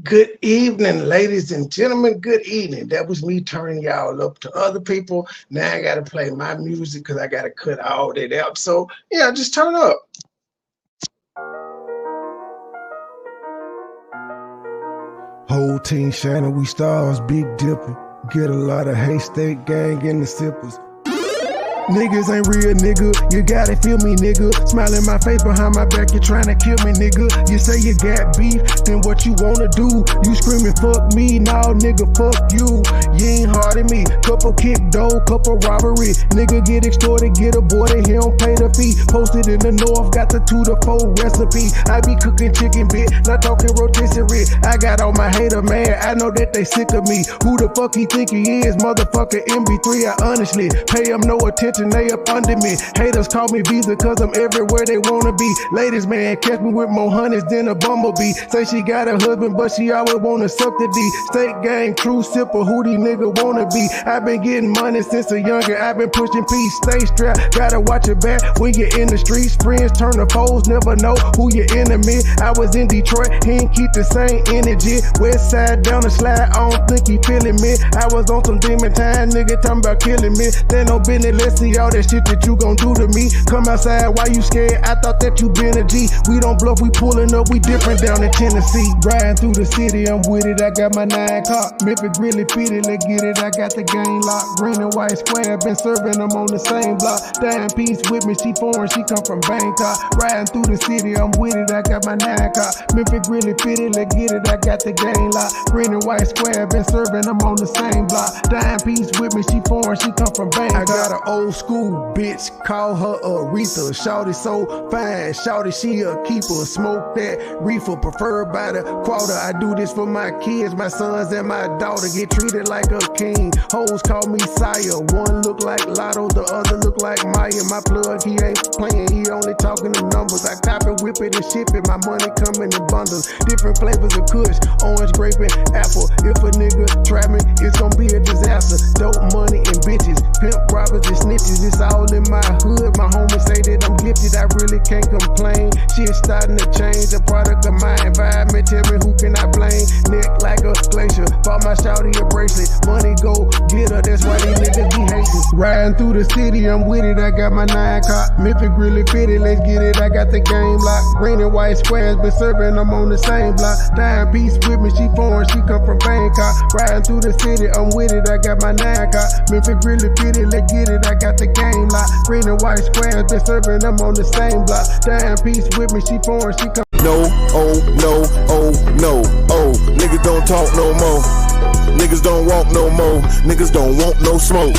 Good evening, ladies and gentlemen. Good evening. That was me turning y'all up to other people. Now I got to play my music because I got to cut all that out. So, yeah, just turn up. Whole team shining, we stars, Big Dipper. Get a lot of haystack gang in the sippers. Niggas ain't real, nigga. You gotta feel me, nigga. Smile in my face behind my back, you tryna kill me, nigga. You say you got beef, then what you wanna do? You screaming, fuck me, nah, nigga, fuck you. You ain't hard at me. Couple kick dough, couple robbery. Nigga get extorted, get aborted, he don't pay the fee. Posted in the north, got the 2 to 4 recipe. I be cooking chicken bit, not talking rotisserie. I got all my hater mad, I know that they sick of me. Who the fuck he think he is? Motherfucker MB3, I honestly pay him no attention. They up under me. Haters call me Visa cause I'm everywhere they wanna be. Ladies, man, catch me with more honeys than a bumblebee. Say she got a husband, but she always wanna suck the D. State gang, true sipper, who these nigga wanna be? I been getting money since a younger. I been pushing peace, stay strapped. Gotta watch your back when you're in the streets. Friends turn to foes, never know who your enemy. I was in Detroit, he ain't keep the same energy. West side down the slide, I don't think he feeling me. I was on some demon time, nigga talking about killing me. They no business, let's see all that shit that you gon' do to me. Come outside, why you scared? I thought that you been a G. We don't bluff, we pulling up, we different down in Tennessee. Riding through the city, I'm with it, I got my 9 car. Memphis really pity, let's get it, I got the game locked. Green and white square, been serving them on the same block. Dying peace with me, she foreign, she come from Bangkok. Riding through the city, I'm with it, I got my 9 car. Memphis really pity, let's get it, I got the game locked. Green and white square, been serving them on the same block. Dying peace with me, she foreign, she come from Bangkok. I got an old school bitch, call her Aretha. Shawty so fine, shawty she a keeper. Smoke that reefer, preferred by the quarter. I do this for my kids, my sons and my daughter. Get treated like a king. Hoes call me sire. One look like Lotto, the other look like Maya. My plug, he ain't playing, he only talking the numbers. I cop it, whip it and ship it. My money coming in bundles. Different flavors of kush, orange, grape, and apple. If a nigga try me, it's gonna be a disaster. Dope money and bitches, pimp robbers and snitches. It's all in my hood. My homies say that I'm gifted, I really can't complain. Shit starting to change, a product of my environment. Tell me who can I blame? Neck like a glacier, bought my shawty a bracelet. Money go get her, that's why these niggas be hating. Riding through the city, I'm with it, I got my 9 car. Memphis really fitted, let's get it, I got the game locked. Green and white squares, been serving them on the same block. Dying peace with me, she foreign, she come from Bangkok. Riding through the city, I'm with it, I got my 9 car. Memphis really fitted, let's get it, I got the game locked. Green and white squares, been serving them on the same block. Dying peace with me, she foreign, she come. No, oh, no, oh, no, oh. Niggas don't talk no more. Niggas don't walk no more. Niggas don't want no smoke.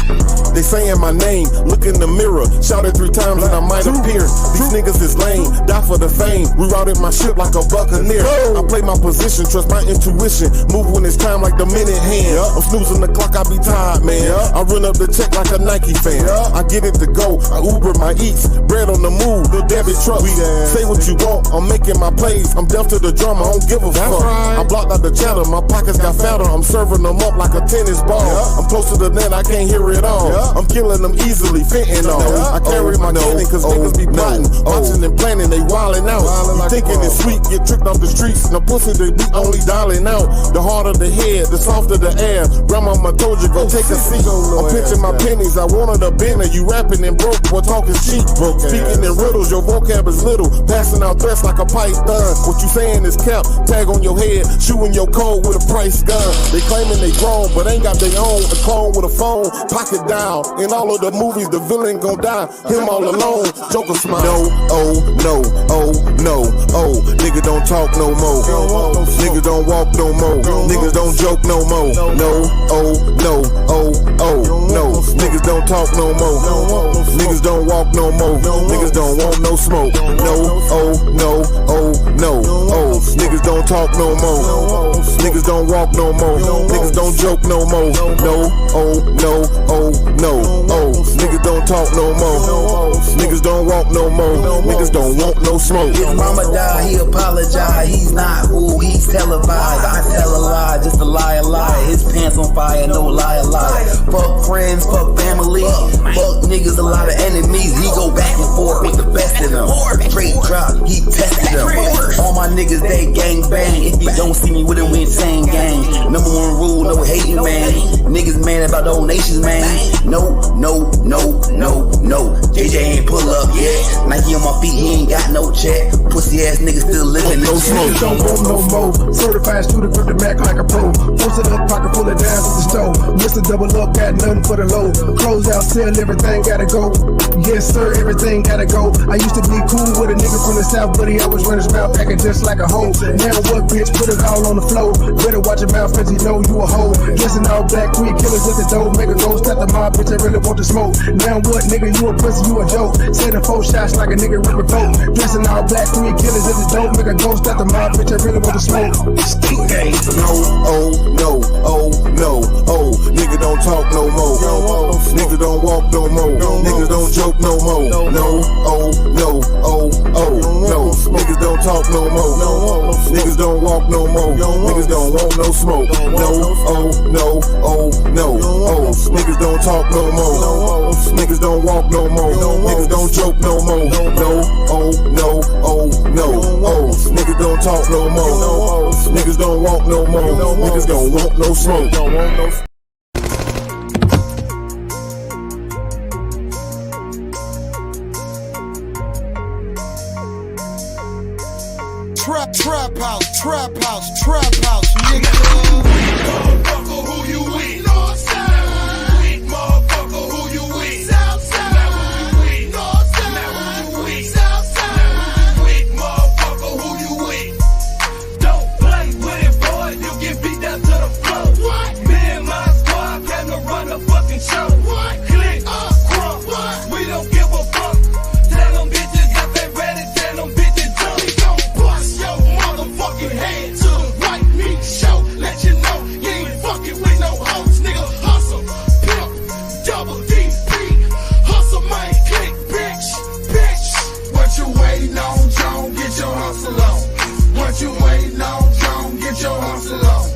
They saying my name, look in the mirror. Shout it 3 times and I might appear. These niggas is lame, die for the fame. Rerouted my ship like a buccaneer. I play my position, trust my intuition. Move when it's time like the minute hand. I'm snoozing the clock, I be tired, man. I run up the check like a Nike fan. I get it to go, I Uber my eats. Bread on the move, the debit truck. Say what you want, I'm making my plays. I'm deaf to the drama, I don't give a fuck. I blocked out the chatter, my pockets got fatter. I'm serving them up like a tennis ball. I'm close to the net, I can't hear it all. I'm killing them easily, fentanyl. I carry my cannon cause niggas be plotting. Watching and planning, they wildin' out. You thinking it's sweet, get tricked off the streets. Now pussy, they be only dialing out. The harder the head, the softer the air. Grandmama told you, go take a seat. I'm pinching my pennies, I wanted a bender. You rapping and broke, boy talking cheap. Speaking in riddles, your vocab is little. Passing out threats like a python. What you saying is cap, tag on your head. Shooting your code with a price gun. They claiming they grown, but ain't got their own. A clone with a phone, pocket down. In all of the movies, the villain gon' die. Him all alone, Joker smile. No, oh, no, oh, no, oh. Nigga don't talk no more. Niggas don't walk no more. Niggas don't joke no more. No, oh, no, oh, oh, no. Niggas don't talk no more. Niggas don't walk no more. Niggas don't want no smoke. No, oh, no, oh, no, oh. Niggas don't talk no more. Niggas don't walk no more. Niggas don't joke no more. No, oh, no, oh, no, oh. Niggas don't talk no more. Niggas don't walk no more. Niggas don't want no smoke. His mama died, he apologized. He's not who he's televised. I tell a lie, just a lie, a lie. his pants on fire, no liar. Fuck friends, fuck family, fuck niggas, a lot of enemies. He go back and forth with the best of them. Straight drop, he tested them. All my niggas, they gang bang. If you don't see me with them, we insane gang. Number one rule, no hating, man. Niggas mad about donations, man. No. JJ ain't pull up yet. Nike on my feet, he ain't got no check. Pussy ass niggas still living no smoke. Don't want no more. Certified student, grip the Mac like a pro. Posted up, pocket full of dimes at the store. Mr. Double Up, got nothing for the low. Close out, sell, everything gotta go. Yes, sir, everything gotta go. I used to be cool with a nigga from the south, but he always run his mouth packing just like a hoe. Now what, bitch? Put it all on the floor. Better watch your mouth, cause you know you a hoe. Dressing all black, quick killers at the door. Make a go, stop the mob, bitch, I really want to smoke. Now what, nigga? You a pussy, you a joke. Setting 4 shots like a nigga ripping coke. Dressing all black, quick killers at the door. Make a go, stop the mob, bitch, I really want to smoke. No. Nigga don't talk no more. Nigga don't walk no more. Niggas don't joke no more. No. Niggas don't talk no more. Niggas don't walk no more. Niggas don't want no smoke. No. Niggas don't talk no more. Niggas don't walk no more. Niggas don't joke no more. No. Niggas don't talk no more. Niggas don't walk no more. Niggas don't want no smoke. Trap house, nigga. Motherfucker, who you with? Northside. Weak motherfucker, who you with? Southside. Weak Northside. Weak Southside. Weak motherfucker, who you with? Don't play with it, boy. You get beat down to the floor. What? Me and my squad came to run the fucking show. What? Click, crump. What? We don't give a fuck. Tell them bitches if they ready. Tell them bitches jump. We gon' bust your motherfucking head to the white meat show. Let you know you ain't fucking with no hoes, nigga. Hustle, pimp, double DP. Hustle, man, click, bitch. What you waiting on, John? Get your hustle on. What you waiting on, John? Get your hustle on.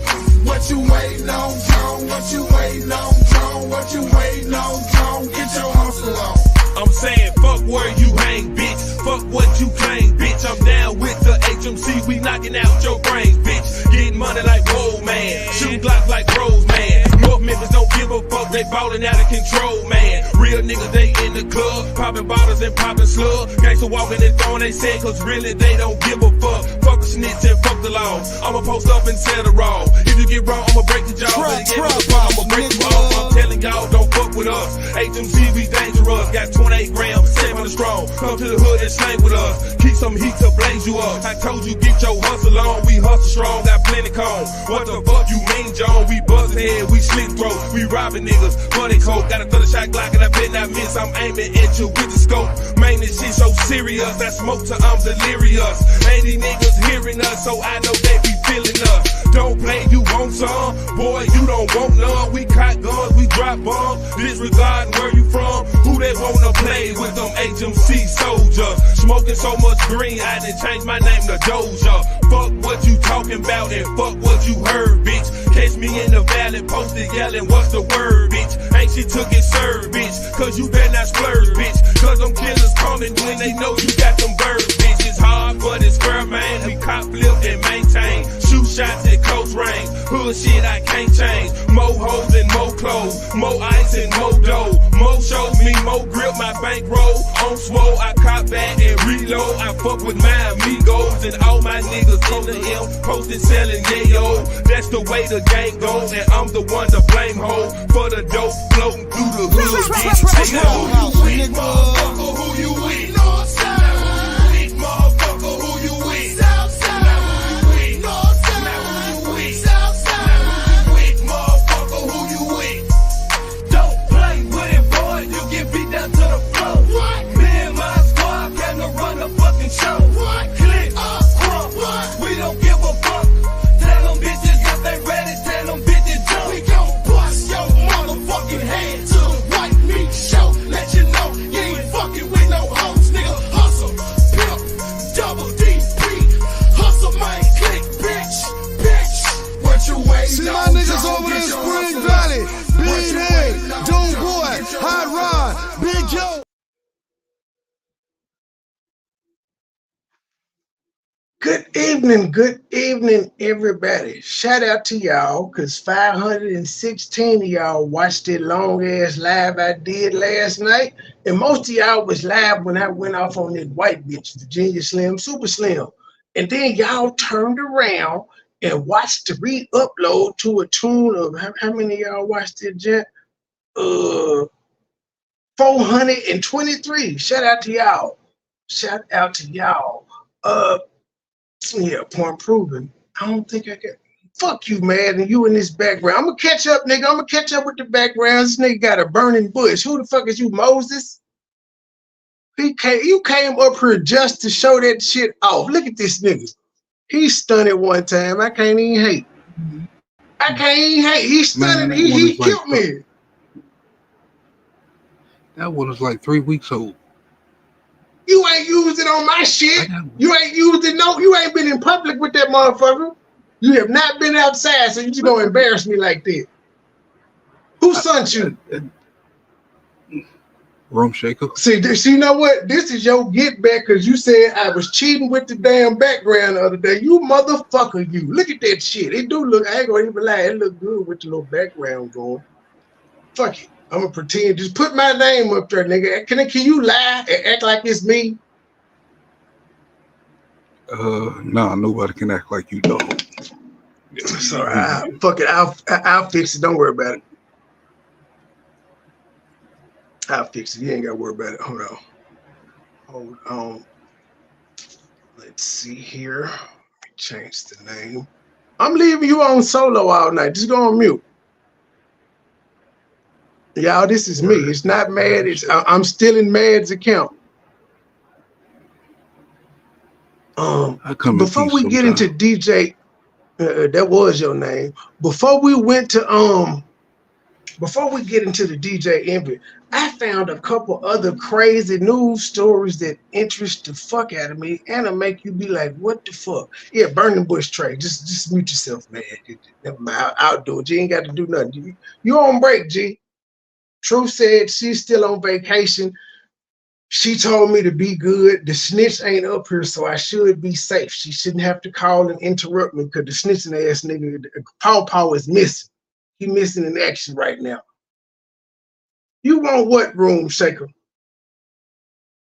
What you waiting on, John? What you waiting on, John? What you waiting on, John? Get your hustle on. I'm saying fuck where you hang, bitch. Fuck what you claim, bitch. I'm down with the HMC. We knocking out your brains, bitch. Getting money like whoa, man. Shooting Glocks like pros, man. North Memphis don't give a fuck. They ballin' out of control, man. Real niggas, they in the club. Popping bottles and popping slugs. Gangsta walking and throwing they set, cause really they don't give a fuck. Fuck the snitch and fuck the law. I'ma post up and tell the raw. If you get wrong, I'ma break the jaw. I'ma break you off. I'm telling y'all, don't fuck with us. HMC, we dangerous. Got 28 grams, 700 strong. Come to the hood and slang with us. Keep some heat to blaze you up. I told you, get your hustle on. We hustle strong, got plenty cone. What the fuck you mean, John? We bust head, we slit throat. We robbing niggas, money coat. Got a 30-shot Glock and I bet not miss. I'm aiming at you with the scope. Man, this shit so serious. That smoke till I'm delirious. Ain't these niggas hearing us, so I know they be feeling us. Don't play, you want some? Boy, you don't want none. We cock guns, we drop bombs. Disregarding where you from. Who they wanna play with them HMC soldiers? Smoking so much green, I done changed my name to Doja. Fuck what you talking about and fuck what you heard, bitch. Catch me in the valley, posted yelling, what's the word, bitch? Ain't shit took it served, bitch. Cause you better not splurge, bitch. Cause them killers coming when they know you got them birds, bitch. It's hard, but it's fair, man. We cop, flip, and maintain. Shoot shots at close range. Hood shit I can't change. More hoes and more clothes. More ice and more dough. More shows me, more grip, my bankroll. On swole, I cop back and reload. I fuck with my amigos and all my niggas in the M. Posted selling yayo. That's the way the game goes, and I'm the one to blame, ho. For the dope floating through the hood, getting taken over. Weak motherfucker, who you with? Northside. Weak motherfucker, who you with? Southside. Weak Northside. Weak Southside. Weak motherfucker, who you with? Don't play with it, boy. You get beat down to the floor. What? Me and my squad came to run the fucking show. What? Click, crump. What? We don't give a fuck. Tell them bitches if they ready. Tell them bitches jump. We gon' bust your motherfucking head to the white meat show. Let you know you ain't fucking with no hoes, nigga. Good evening, everybody. Shout out to y'all, because 516 of y'all watched that long ass live I did last night. And most of y'all was live when I went off on that white bitch, Virginia Slim, Super Slim. And then y'all turned around and watched the re-upload to a tune of how many of y'all watched it, Jet? 423. Shout out to y'all. Shout out to y'all. Yeah, point proven. I don't think I can. Fuck you, man, and you in this background. I'm gonna catch up, nigga. I'm gonna catch up with the background. This nigga got a burning bush. Who the fuck is you, Moses? You came up here just to show that shit off. Look at this nigga. He stunned one time. I can't even hate. He stunned. He killed me. That one was like 3 weeks old. You ain't used it on my shit. You ain't used it. No, you ain't been in public with that motherfucker. You have not been outside, so you just gonna embarrass me like that. Who sent you? Room shaker. See, you know what? This is your get back because you said I was cheating with the damn background the other day. You motherfucker, you. Look at that shit. It do look, I ain't gonna even lie, it look good with the little background going. Fuck it. I'm gonna pretend. Just put my name up there, nigga. Can you lie and act like it's me? Nah, nobody can act like you, dog. Sorry, fuck it. I'll fix it. Don't worry about it. I'll fix it. You ain't gotta worry about it. Hold on. Let's see here. Let me change the name. I'm leaving you on solo all night. Just go on mute. Y'all, this is me. It's not Mad. I'm still in Mad's account. Before we get into DJ, that was your name. Before we get into the DJ Envy, I found a couple other crazy news stories that interest the fuck out of me and it'll make you be like, what the fuck? Yeah, burning bush tray. Just mute yourself, man. Never mind. I'll do it. You ain't got to do nothing. You on break, G. Truth said she's still on vacation. She told me to be good. The snitch ain't up here, so I should be safe. She shouldn't have to call and interrupt me because the snitching ass nigga, Paw is missing. He missing in action right now. You want what, Room Shaker?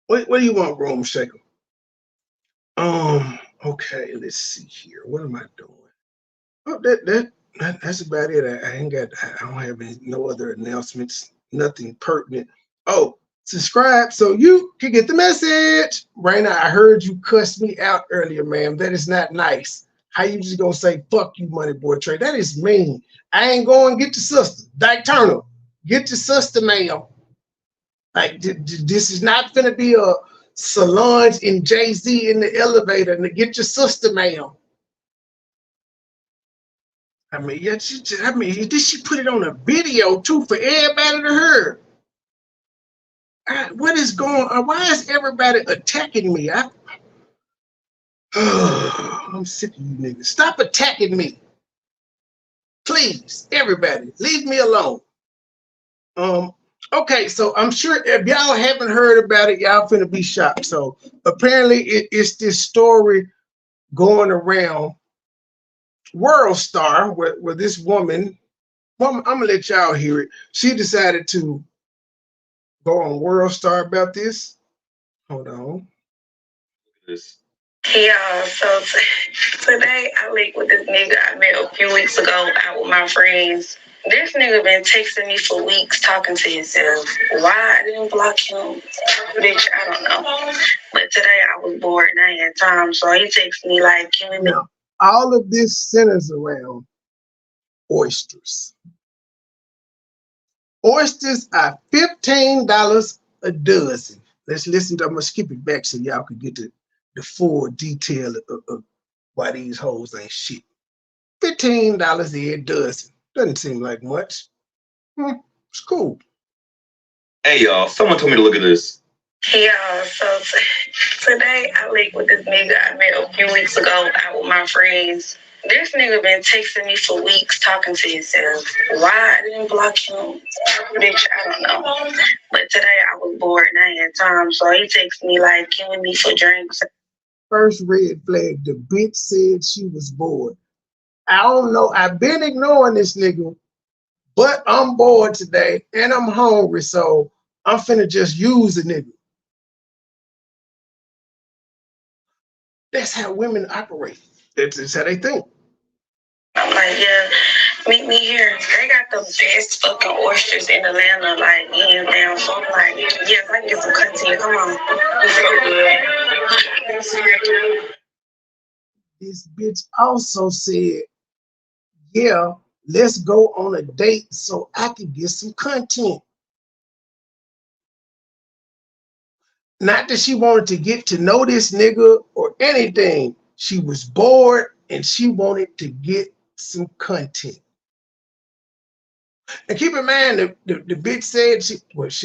What do you want, Room Shaker? Okay, let's see here. What am I doing? Oh, that's about it. I don't have no other announcements. Nothing pertinent. Oh, subscribe so you can get the message. Raina, I heard you cuss me out earlier, ma'am. That is not nice. How you just gonna say fuck you, MoneyBoy Trey? That is mean. I ain't going to get your sister. Dyke Turner, get your sister, ma'am. Like this is not gonna be a Solange and Jay-Z in the elevator. And get your sister, ma'am. I mean, yeah, did she put it on a video too for everybody to hear? What is going on? Why is everybody attacking me? I'm sick of you niggas. Stop attacking me. Please, everybody, leave me alone. Okay, so I'm sure if y'all haven't heard about it, y'all finna be shocked. So apparently it's this story going around World Star where this woman, I'm gonna let y'all hear it. She decided to go on World Star about this. Hold on. Hey y'all, so today I linked with this nigga I met a few weeks ago out with my friends. This nigga been texting me for weeks talking to himself. Why I didn't block him? Bitch, I don't know. But today I was bored and I had time, so he texted me like, can we meet? Now, all of this centers around oysters. Oysters are $15 a dozen. Let's listen to, I'm gonna skip it back so y'all can get the full detail of why these hoes ain't shit. $15 a dozen. Doesn't seem like much. It's cool. Hey y'all, someone told me to look at this. Hey y'all, so today I linked with this nigga I met a few weeks ago out with my friends. This nigga been texting me for weeks talking to himself. Why I didn't block him? Bitch, I don't know. But today I was bored and I had time, so he texted me like, can we meet for drinks? First red flag, the bitch said she was bored. I don't know. I've been ignoring this nigga, but I'm bored today and I'm hungry, so I'm finna just use a nigga. That's how women operate. That's how they think. I'm like, yeah, meet me here. They got the best fucking oysters in Atlanta, like hands down. So I'm like, yes, I can get some content. Come on. It's so good. This bitch also said, yeah, let's go on a date so I can get some content. Not that she wanted to get to know this nigga or anything. She was bored and she wanted to get some content. And keep in mind, the bitch said, she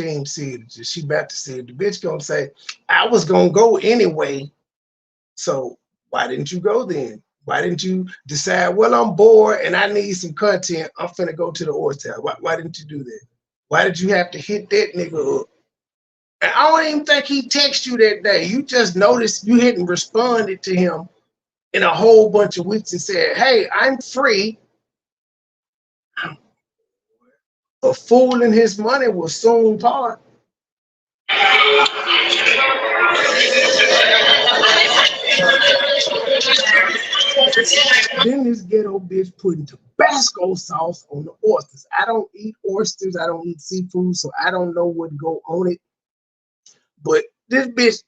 ain't said it, she about to say it. The bitch gonna say, I was gonna go anyway. So why didn't you go then? Why didn't you decide, well, I'm bored and I need some content. I'm finna go to the oyster. Why didn't you do that? Why did you have to hit that nigga up? And I don't even think he texted you that day. You just noticed you hadn't responded to him in a whole bunch of weeks and said, hey, I'm free. A fool and his money will soon part. Then this ghetto bitch putting Tabasco sauce on the oysters. I don't eat oysters. I don't eat seafood, so I don't know what go on it. But this bitch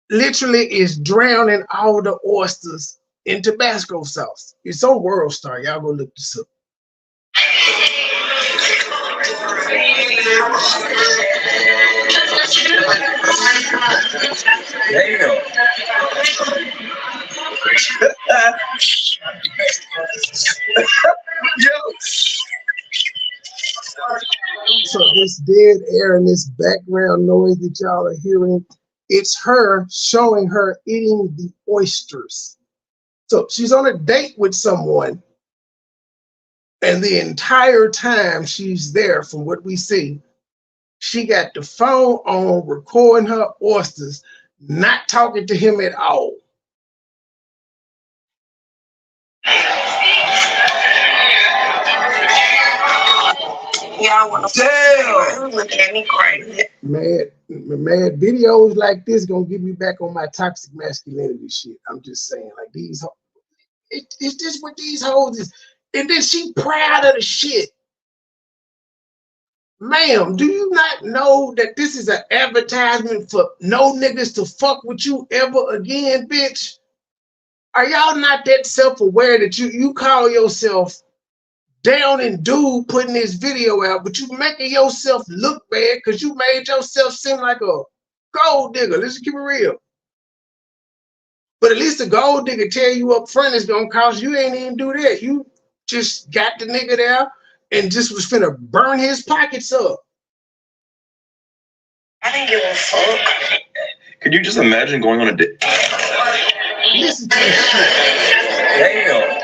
literally is drowning all the oysters in Tabasco sauce. It's on World Star. Y'all go look this up. Damn. Yo. So this dead air and this background noise that y'all are hearing, it's her showing her eating the oysters. So she's on a date with someone, and the entire time she's there, from what we see, she got the phone on, recording her oysters, not talking to him at all. Y'all want to damn looking at me crazy. Mad videos like this gonna get me back on my toxic masculinity shit. I'm just saying, like these, it's just what these hoes is. And then she proud of the shit. Ma'am, do you not know that this is an advertisement for no niggas to fuck with you ever again, bitch? Are y'all not that self-aware that you call yourself down and dude putting this video out, but you making yourself look bad because you made yourself seem like a gold digger? Let's keep it real. But at least the gold digger tell you up front it's gonna cost. You ain't even do that. You just got the nigga there and just was finna burn his pockets up. I didn't give a fuck. Could you just imagine going on a date? Listen to this shit. Damn.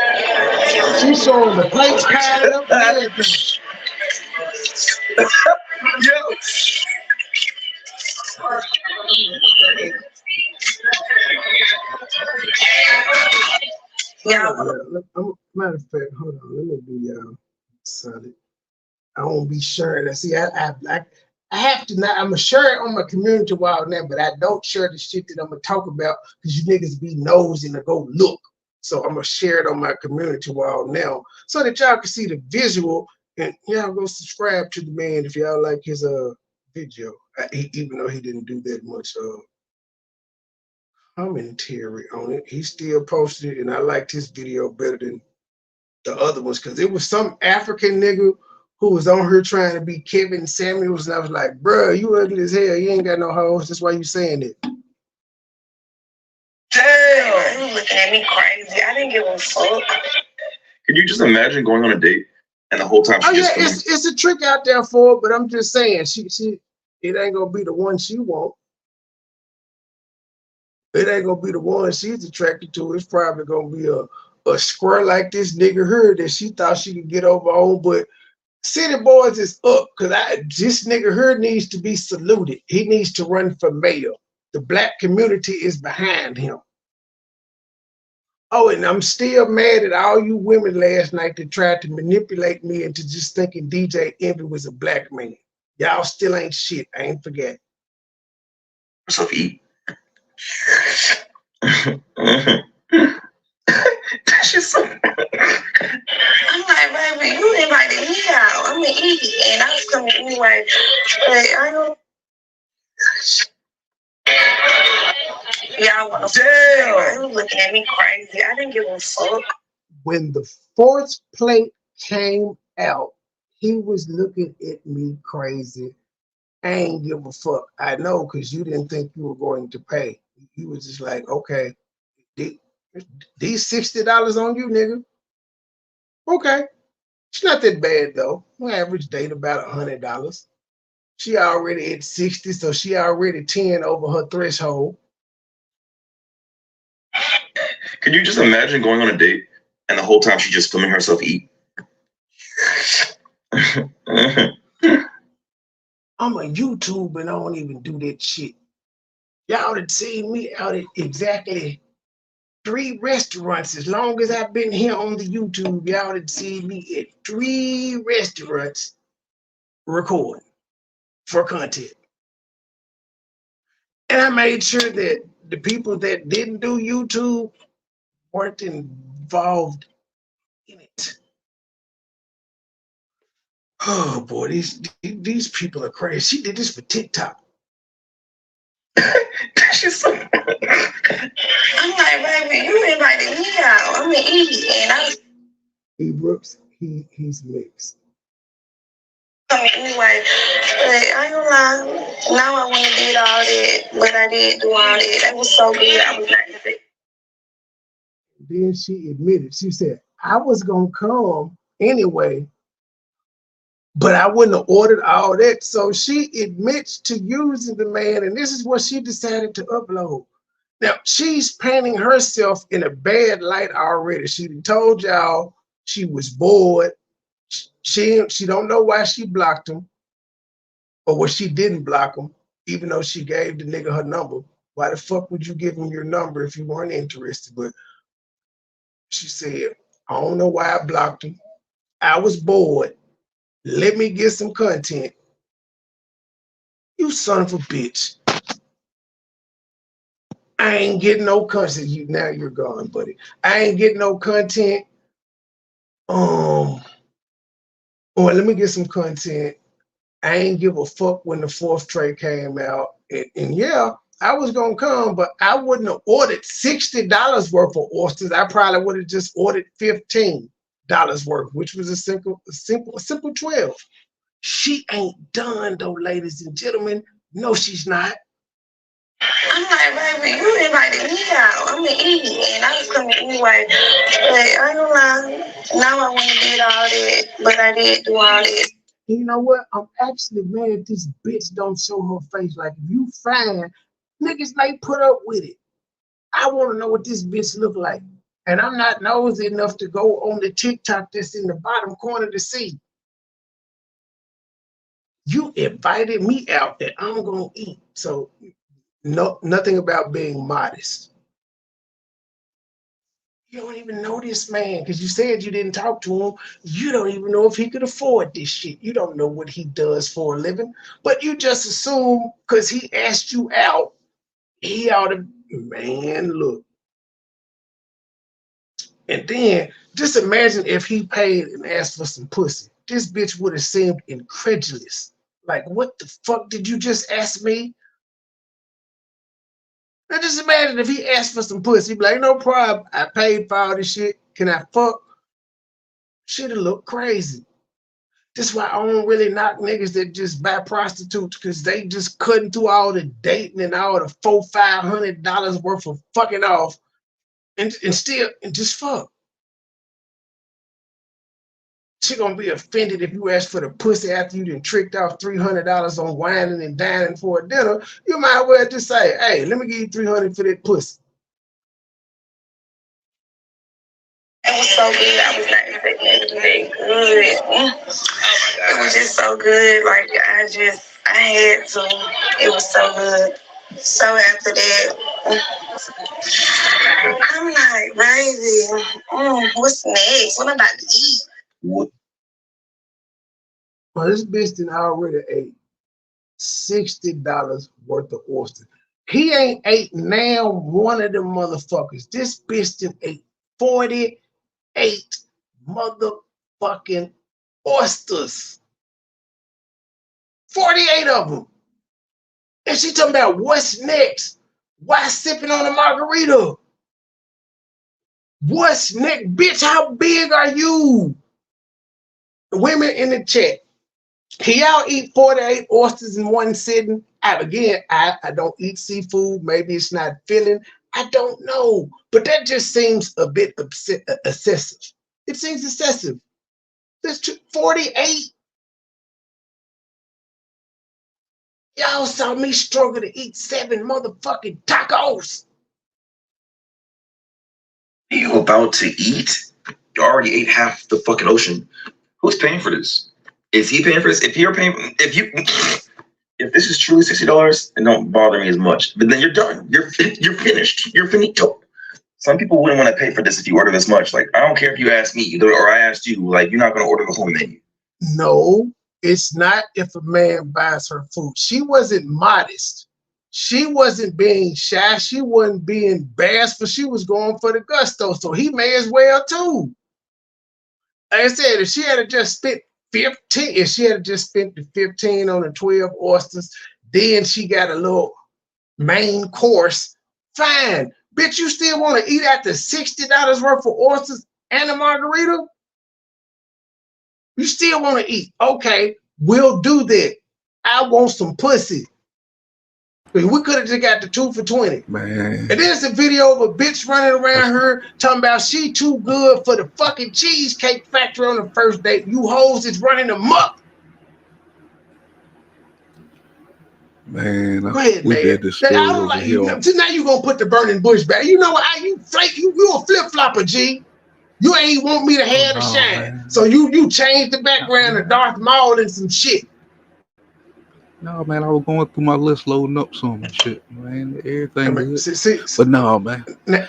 She's showing the plates piled up and everything. Yo. Yeah. Matter of fact, hold on. Let me do y'all solid. I won't be sharing that. See, I have to not. I'm gonna share it on my community wall now, but I don't share the shit that I'm gonna talk about because you niggas be nosy and go look. So I'm gonna share it on my community wall now so that y'all can see the visual, and y'all go subscribe to the man if y'all like his video. Even though he didn't do that much commentary on it, he still posted it, and I liked his video better than the other ones because it was some African nigga who was on her trying to be Kevin Samuels, and I was like, bruh, you ugly as hell. You ain't got no hoes. That's why you saying it. Damn. You looking at me crazy. I didn't give a fuck. Could you just imagine going on a date and the whole time she just it's a trick out there for her, but I'm just saying she it ain't gonna be the one she want. It ain't gonna be the one she's attracted to. It's probably gonna be a square like this nigga her that she thought she could get over on, but City Boys is up because this nigga her needs to be saluted. He needs to run for mayor. The black community is behind him. Oh, and I'm still mad at all you women last night that tried to manipulate me into just thinking DJ Envy was a black man. Y'all still ain't shit. I ain't forget. So eat. She's so. I'm like, baby, you invited me out. I'm gonna eat, and I was coming anyway. But I don't. Y'all want to? Damn! You looking at me crazy? I didn't give a fuck. When the fourth plate came out, he was looking at me crazy. I ain't give a fuck. I know, because you didn't think you were going to pay. You was just like, okay, these $60 on you, nigga. Okay. It's not that bad, though. My average date about $100. She already at 60, so she already 10 over her threshold. Could you just imagine going on a date and the whole time she's just filming herself eat? I'm a YouTuber and I don't even do that shit. Y'all had seen me out at exactly 3 restaurants. As long as I've been here on the YouTube, y'all had seen me at 3 restaurants recording for content. And I made sure that the people that didn't do YouTube weren't involved in it. Oh boy, these people are crazy. She did this for TikTok. She's so. I'm like, baby, you invited me out. I'm gonna eat, and I was. Brooks, he's mixed. Anyway, but I ain't gonna lie. Now I want to do all that, but I did do all that. That was so good. I was not happy. Then she admitted, she said, I was gonna come anyway, but I wouldn't have ordered all that. So she admits to using the man, and this is what she decided to upload. Now, she's painting herself in a bad light already. She told y'all she was bored. She don't know why she blocked him, or what she didn't block him, even though she gave the nigga her number. Why the fuck would you give him your number if you weren't interested? But she said, I don't know why I blocked him. I was bored. Let me get some content. You son of a bitch. I ain't getting no content. Now you're gone, buddy. I ain't getting no content. Or let me get some content. I ain't give a fuck when the 4th tray came out. And yeah, I was gonna come, but I wouldn't have ordered $60 worth of oysters. I probably would have just ordered $15 worth, which was a simple 12. She ain't done though, ladies and gentlemen. No, she's not. I'm like, baby, you invited me out. I'm gonna eat, and I was coming anyway. But I ain't gonna lie. Now I want to do all that, but I did do all that. You know what? I'm actually mad this bitch don't show her face. Like, if you fine, niggas like put up with it. I want to know what this bitch look like. And I'm not nosy enough to go on the TikTok that's in the bottom corner to see. You invited me out that I'm gonna eat. So no, nothing about being modest. You don't even know this man because you said you didn't talk to him. You don't even know if he could afford this shit. You don't know what he does for a living, but you just assume because he asked you out, he ought to, man, look. And then just imagine if he paid and asked for some pussy. This bitch would have seemed incredulous. Like, what the fuck did you just ask me? Now just imagine if he asked for some pussy, he'd be like, no problem, I paid for all this shit. Can I fuck? Shit'll look crazy. That's why I don't really knock niggas that just buy prostitutes, because they just cutting through all the dating and all the $400-500 worth of fucking off and still just fuck. She gonna be offended if you ask for the pussy after you done tricked off $300 on whining and dining for a dinner. You might well just say, hey, let me give you $300 for that pussy. It was so good. I was not expecting it to be good. It was just so good. Like, I had to. It was so good. So after that, I'm like, baby, what's next? What I'm about to eat? Well, this bitch done already ate $60 worth of oysters. He ain't ate now one of them motherfuckers. This bitch done ate 48 motherfucking oysters. 48 of them. And she talking about what's next? Why sipping on a margarita? What's next? Bitch, how big are you? Women in the chat. Can y'all eat 48 oysters in one sitting? I don't eat seafood. Maybe it's not filling. I don't know. But that just seems a bit excessive. It seems excessive. That's 48. Y'all saw me struggle to eat 7 motherfucking tacos. You about to eat? You already ate half the fucking ocean. Who's paying for this? Is he paying for this? If you're paying, if this is truly $60, it don't bother me as much. But then you're done. You're finished. You're finito. Some people wouldn't want to pay for this if you order this much. Like, I don't care if you ask me or I asked you. Like, you're not going to order the whole menu. No, it's not if a man buys her food. She wasn't modest. She wasn't being shy. She wasn't being bashful. She was going for the gusto. So he may as well too. Like I said, if she had just spent 15, if she had just spent the 15 on the 12 oysters, then she got a little main course, fine. Bitch, you still want to eat after $60 worth of oysters and a margarita? You still want to eat? Okay, we'll do that. I want some pussy. We could have just got the 2 for $20. Man. And there's a video of a bitch running around her talking about she too good for the fucking Cheesecake Factory on the first date. You hoes is running amok. Man, Go ahead, we man. did this story I don't over like here. you. So now you gonna put the burning bush back. You know what? You flake. You a flip flopper, G. You ain't want me to have the shine. Man. So you changed the background to Darth Maul and some shit. No, man, I was going through my list, loading up some shit, man. Everything good. See, but no, man. Now,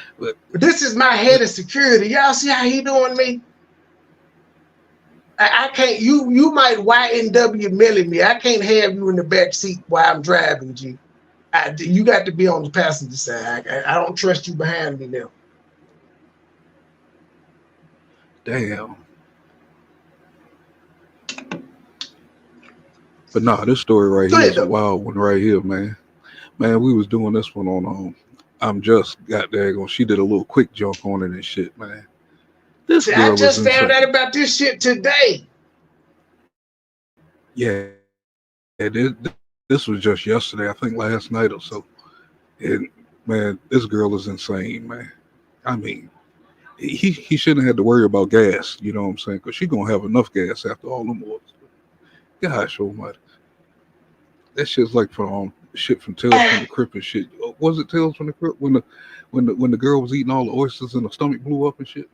this is my head of security. Y'all see how he doing me? I can't. You might YNW milling me. I can't have you in the back seat while I'm driving, G. You got to be on the passenger side. I don't trust you behind me now. Damn. But nah, this story right here is a wild one right here, man. Man, we was doing this one on I'm Just got daggone. She did a little quick jump on it and shit, man. This girl I just was found insane. out about this shit today. Yeah, this was just yesterday, I think last night or so. And man, this girl is insane, man. I mean, he shouldn't have had to worry about gas, you know what I'm saying? Because she gonna have enough gas after all them orders. Gosh almighty. That shit's like from shit from Tales from the Crypt and shit. Was it Tales from the Crypt when the girl was eating all the oysters and her stomach blew up and shit?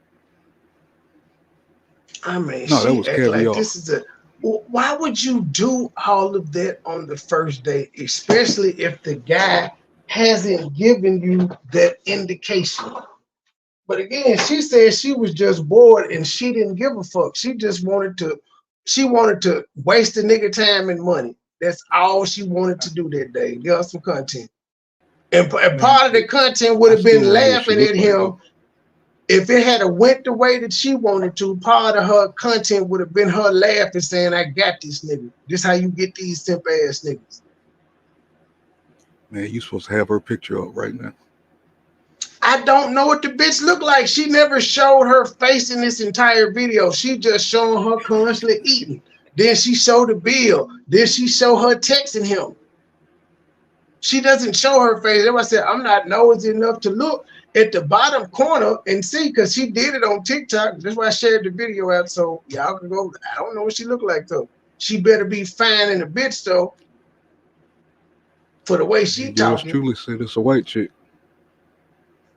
I mean, no, that was caviar. Like this is why would you do all of that on the first date, especially if the guy hasn't given you that indication? But again, she said she was just bored and she didn't give a fuck. She just wanted to waste the nigga time and money. That's all she wanted to do that day. Get us some content. And part of the content would have been laughing at him. If it had went the way that she wanted to, part of her content would have been her laughing, saying, I got this nigga. This how you get these simp ass niggas. Man, you supposed to have her picture up right now. I don't know what the bitch looked like. She never showed her face in this entire video. She just showing her constantly eating. Then she showed the bill. Then she showed her texting him. She doesn't show her face. That's why I said I'm not nosy enough to look at the bottom corner and see, because she did it on TikTok. That's why I shared the video out, so y'all can go. I don't know what she looked like though. She better be fine in a bitch though, for the way she talking. Yours truly said it's a white chick.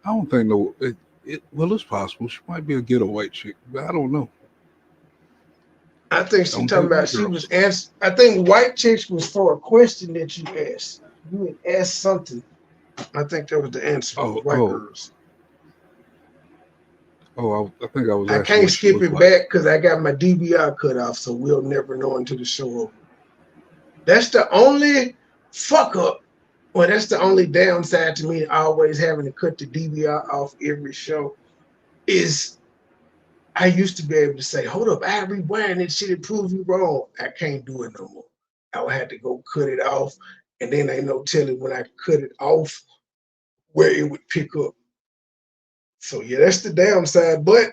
I don't think well, it's possible. She might be a ghetto white chick, but I don't know. I think she talking about she was asked. I think white chicks was for a question that you asked. You would ask something. I think that was the answer for Oh, white oh, girls. I think I was I asking can't what she skip looked it like. back because I got my DVR cut off, so we'll never know until the show over. That's the only fuck up. Well, that's the only downside to me always having to cut the DVR off every show is I used to be able to say, hold up, I rewind it, shit, it prove you wrong. I can't do it no more. I would have to go cut it off, and then ain't no telling when I cut it off where it would pick up. So yeah, that's the downside. But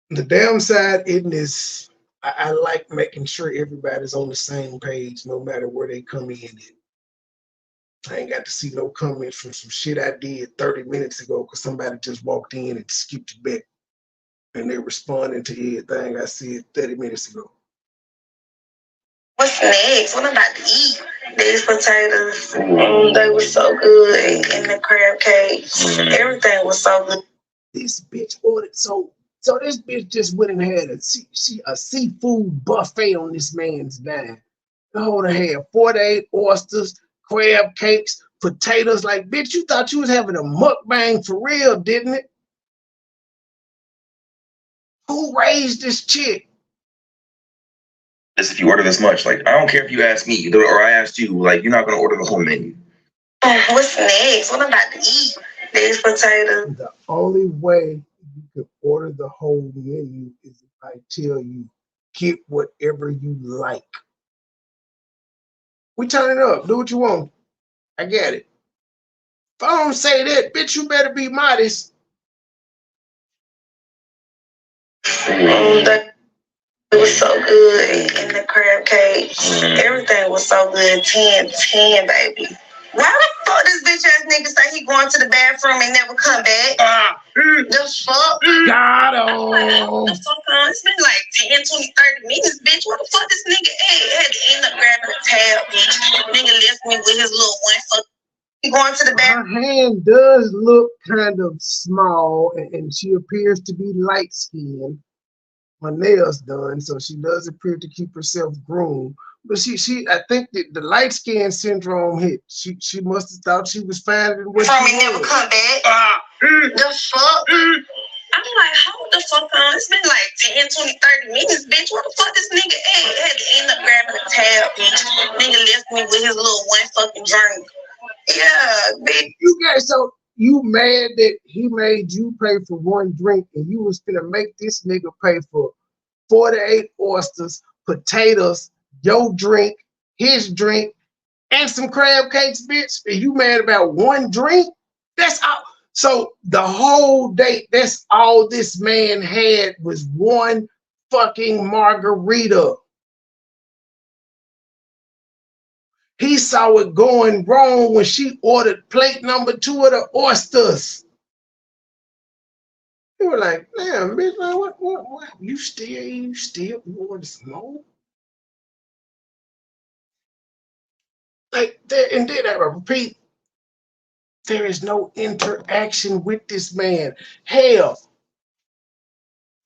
the downside in this, I like making sure everybody's on the same page, no matter where they come in. I ain't got to see no comments from some shit I did 30 minutes ago because somebody just walked in and skipped it back, and they're responding to everything I said 30 minutes ago. What's next? What I'm about to eat? These potatoes, they were so good, and the crab cakes, everything was so good. This bitch ordered so this bitch just went and had a seafood buffet on this man's dime. The whole had 48 oysters, crab cakes, potatoes. Like, bitch, you thought you was having a mukbang for real, didn't it? Who raised this chick? If you order this much, like, I don't care if you ask me or I asked you, like, you're not gonna order the whole menu. What's next? What I'm about to eat? These potatoes. The only way you can order the whole menu is if I tell you, get whatever you like. We turn it up. Do what you want. I get it. If I don't say that, bitch, you better be modest. It was so good, and the crab cake, everything was so good. 10, baby. Why the fuck this bitch ass nigga say he going to the bathroom and never come back? The fuck? Got him. It's been like 10, 20, 30 minutes, bitch. What the fuck this nigga at? Had to end up grabbing a tab, bitch. Nigga left me with his little one fuck. He going to the bathroom. Her hand does look kind of small, and she appears to be light-skinned. Her nails done, so she does appear to keep herself groomed. But I think that the light skin syndrome hit. She must have thought she was fine and what From she me never was. come back. The fuck? I'm like, hold the fuck on. It's been like 10, 20, 30 minutes, bitch. What the fuck this nigga at? Had to end up grabbing a tab, bitch. Nigga left me with his little one fucking drink. Yeah, bitch. So you mad that he made you pay for one drink and you was gonna make this nigga pay for 48 oysters, potatoes, your drink, his drink, and some crab cakes, bitch? And you mad about one drink? That's all. So the whole date, that's all this man had was one fucking margarita. He saw it going wrong when she ordered plate number 2 of the oysters. They were like, damn, bitch, man, what? You still want some more? Like, and then I repeat, there is no interaction with this man. Hell,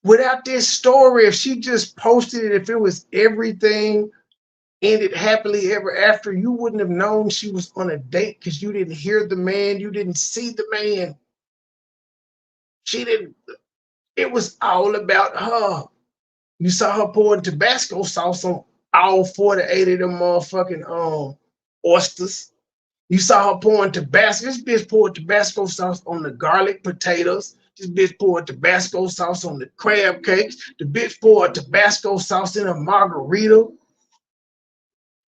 without this story, if she just posted it, if it was everything ended happily ever after, you wouldn't have known she was on a date because you didn't hear the man, you didn't see the man. She didn't. It was all about her. You saw her pouring Tabasco sauce on all 48 of them motherfucking oysters. You saw her pouring Tabasco. This bitch poured Tabasco sauce on the garlic potatoes. This bitch poured Tabasco sauce on the crab cakes. The bitch poured Tabasco sauce in a margarita.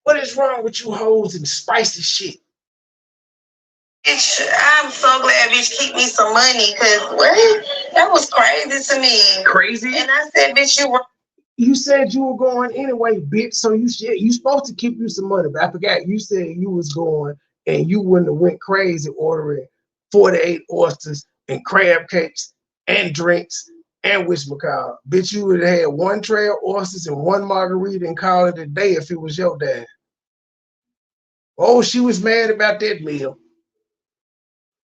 What is wrong with you hoes and spicy shit? Bitch, I'm so glad bitch keep me some money, cause what? That was crazy to me. Crazy? And I said, bitch, You said you were going anyway, bitch. So you supposed to keep you some money, but I forgot you said you was going and you wouldn't have went crazy ordering 48 oysters and crab cakes and drinks and whatchamacallit. Bitch, you would have had one tray of oysters and one margarita and call it a day if it was your dad. Oh, she was mad about that meal.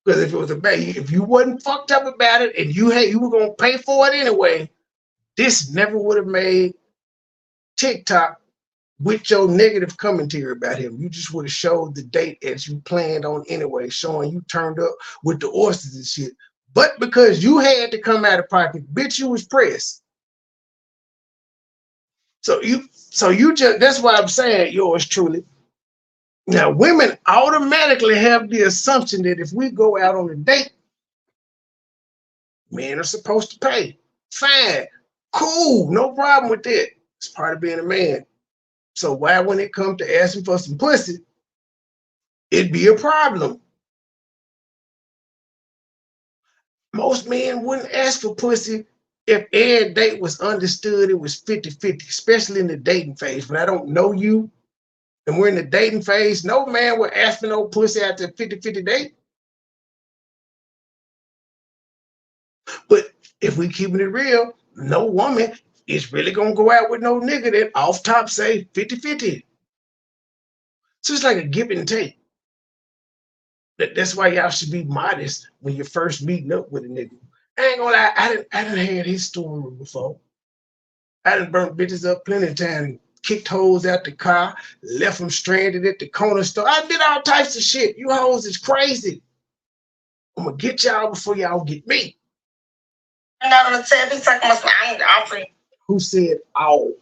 Because if it was if you wasn't fucked up about it and you were gonna pay for it anyway, this never would have made TikTok with your negative commentary about him. You just would have showed the date as you planned on anyway, showing you turned up with the oysters and shit. But because you had to come out of pocket, bitch, you was pressed. So you just, that's why I'm saying yours truly. Now, women automatically have the assumption that if we go out on a date, men are supposed to pay. Fine, cool, no problem with that. It's part of being a man. So why, when it comes to asking for some pussy, it'd be a problem? Most men wouldn't ask for pussy if every date was understood it was 50-50, especially in the dating phase. When I don't know you and we're in the dating phase, no man would ask for no pussy after a 50-50 date. But if we keeping it real, no woman is really gonna go out with no nigga that off top say 50-50. So it's like a give and take. That's why y'all should be modest when you're first meeting up with a nigga. I ain't gonna lie, I done had his story before. I done burnt bitches up plenty of times, kicked hoes out the car, left them stranded at the corner store. I did all types of shit. You hoes is crazy. I'm gonna get y'all before y'all get me. Not on the tab, he's talking about I ain't offering. Who said all?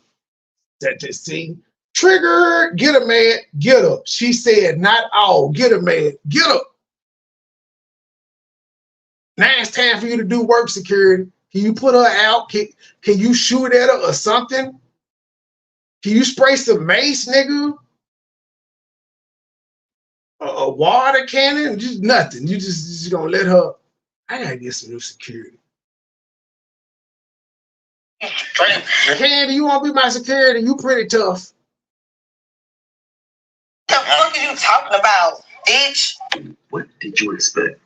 That to see. Trigger, get her, man, get her. She said not all. Get her, man, get her. Now it's time for you to do work security. Can you put her out? Can you shoot at her or something? Can you spray some mace, nigga? A water cannon? Just nothing. You just gonna let her. I gotta get some new security. Candy, you wanna be my security? You pretty tough. The fuck are you talking about, bitch? What did you expect?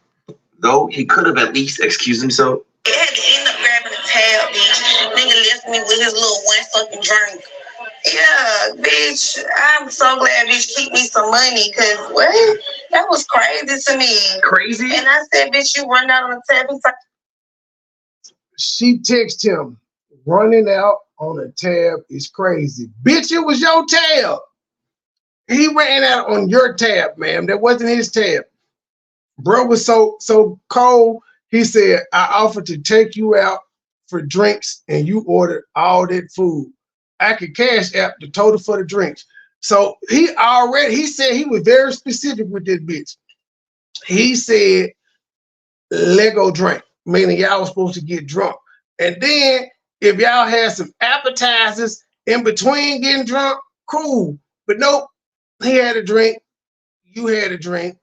Though he could have at least excused himself. He had to end up grabbing the tab, bitch. Nigga left me with his little one fucking drink. Yeah, bitch. I'm so glad bitch keep me some money, cause what? That was crazy to me. Crazy? And I said, bitch, you run out on the tab. He's like, She texted him, running out on a tab is crazy. Bitch, it was your tab. He ran out on your tab, ma'am. That wasn't his tab. Bro was so cold, he said, I offered to take you out for drinks and you ordered all that food. I could cash app the total for the drinks. So he said he was very specific with this bitch. He said, Lego drink, meaning y'all was supposed to get drunk. And then if y'all had some appetizers in between getting drunk, cool. But nope, he had a drink, you had a drink.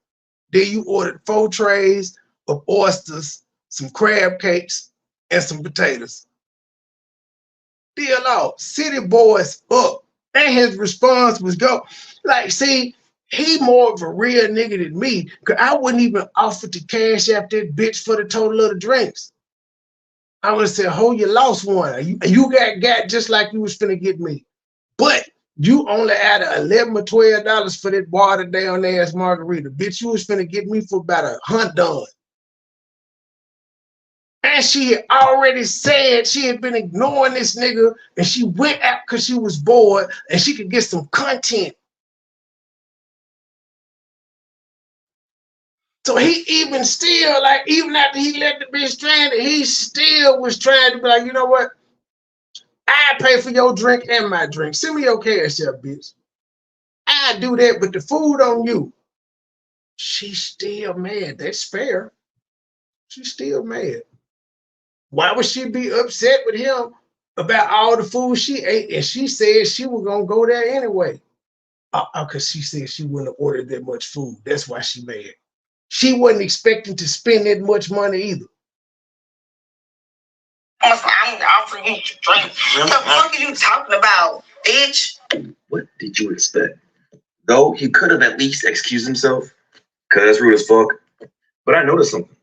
Then you ordered 4 trays of oysters, some crab cakes, and some potatoes. DLO, city boys up. And his response was go. Like, see, he more of a real nigga than me, because I wouldn't even offer to cash out that bitch for the total of the drinks. I would have said, ho, you lost one. You got just like you was finna get me. But you only added $11 or $12 for that watered down ass margarita. Bitch, you was finna get me for about $100. And she had already said she had been ignoring this nigga and she went out because she was bored and she could get some content. So he even still, like, even after he let the bitch stranded, he still was trying to be like, you know what? I pay for your drink and my drink. Send me your cash up, bitch. I do that, but the food on you. She's still mad. That's fair. She's still mad. Why would she be upset with him about all the food she ate? And she said she was gonna go there anyway. Because she said she wouldn't have ordered that much food. That's why she mad. She wasn't expecting to spend that much money either. I'm offering you to drink. What the fuck are you talking about, bitch? What did you expect? Though he could have at least excused himself, because that's rude as fuck. But I noticed something.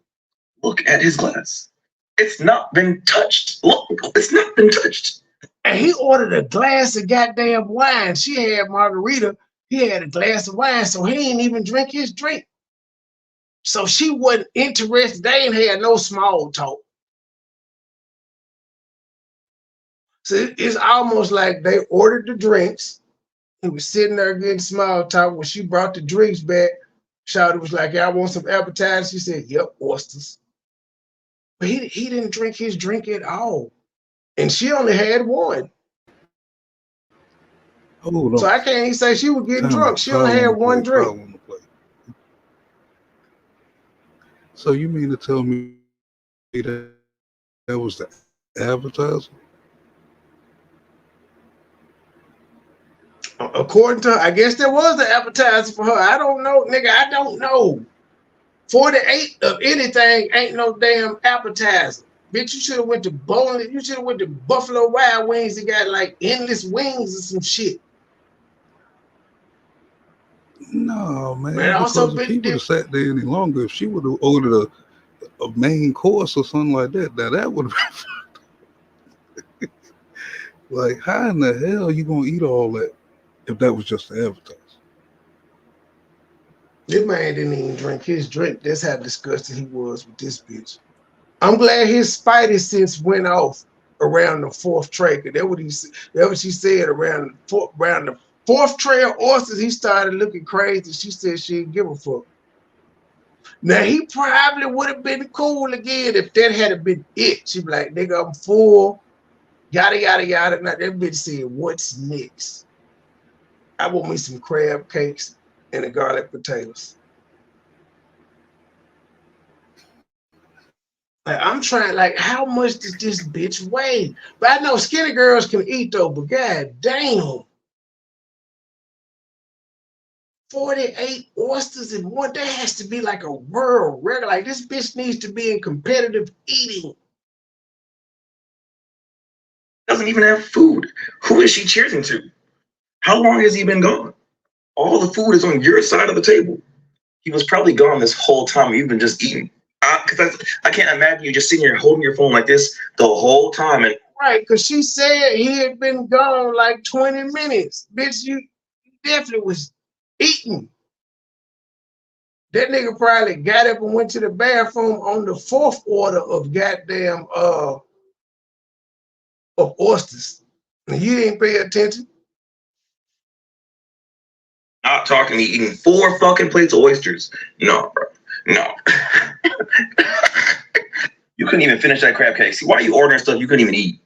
Look at his glass. It's not been touched. Look, it's not been touched. And he ordered a glass of goddamn wine. She had margarita. He had a glass of wine, so he didn't even drink his drink. So she wasn't interested. They ain't had no small talk. So it's almost like they ordered the drinks. He was sitting there getting small talk. When she brought the drinks back, Shawty was like, "Y'all want some appetizers?" She said, "Yep, oysters." But he didn't drink his drink at all. And she only had one. Hold on. So I can't even say she was getting Time drunk. out. She only had one drink. Foul on the play. So you mean to tell me that was the advertiser? According to her, I guess there was the appetizer for her. I don't know, nigga. I don't know. 48 of anything ain't no damn appetizer. Bitch, you should have went to bowling. You should have went to Buffalo Wild Wings. They got like endless wings and some shit. No, man. But also Because if he would have sat there any longer, if she would have ordered a main course or something like that, now that would have been like, how in the hell are you gonna eat all that if that was just the advertising? This man didn't even drink his drink. That's how disgusted he was with this bitch. I'm glad his spidey sense went off around the fourth tray. Cause that's what she said around the fourth tray of oysters. He started looking crazy. She said she didn't give a fuck. Now he probably would have been cool again if that had been it. She'd be like, "Nigga, I'm full." Yada yada yada. Now that bitch said, "What's next?" I want me some crab cakes and the garlic potatoes. Like, I'm trying, like, how much does this bitch weigh? But I know skinny girls can eat though, but god damn. 48 oysters in one, that has to be like a world record. Like, this bitch needs to be in competitive eating. Doesn't even have food. Who is she cheering to? How long has he been gone? All the food is on your side of the table. He was probably gone this whole time. You've been just eating. Because I can't imagine you just sitting here holding your phone like this the whole time. And Right, because she said he had been gone like 20 minutes. Bitch, you definitely was eating. That nigga probably got up and went to the bathroom on the fourth order of goddamn of oysters. And you didn't pay attention. not talking me eating 4 fucking plates of oysters. No, bro. No. You couldn't even finish that crab cake. See, why are you ordering stuff you couldn't even eat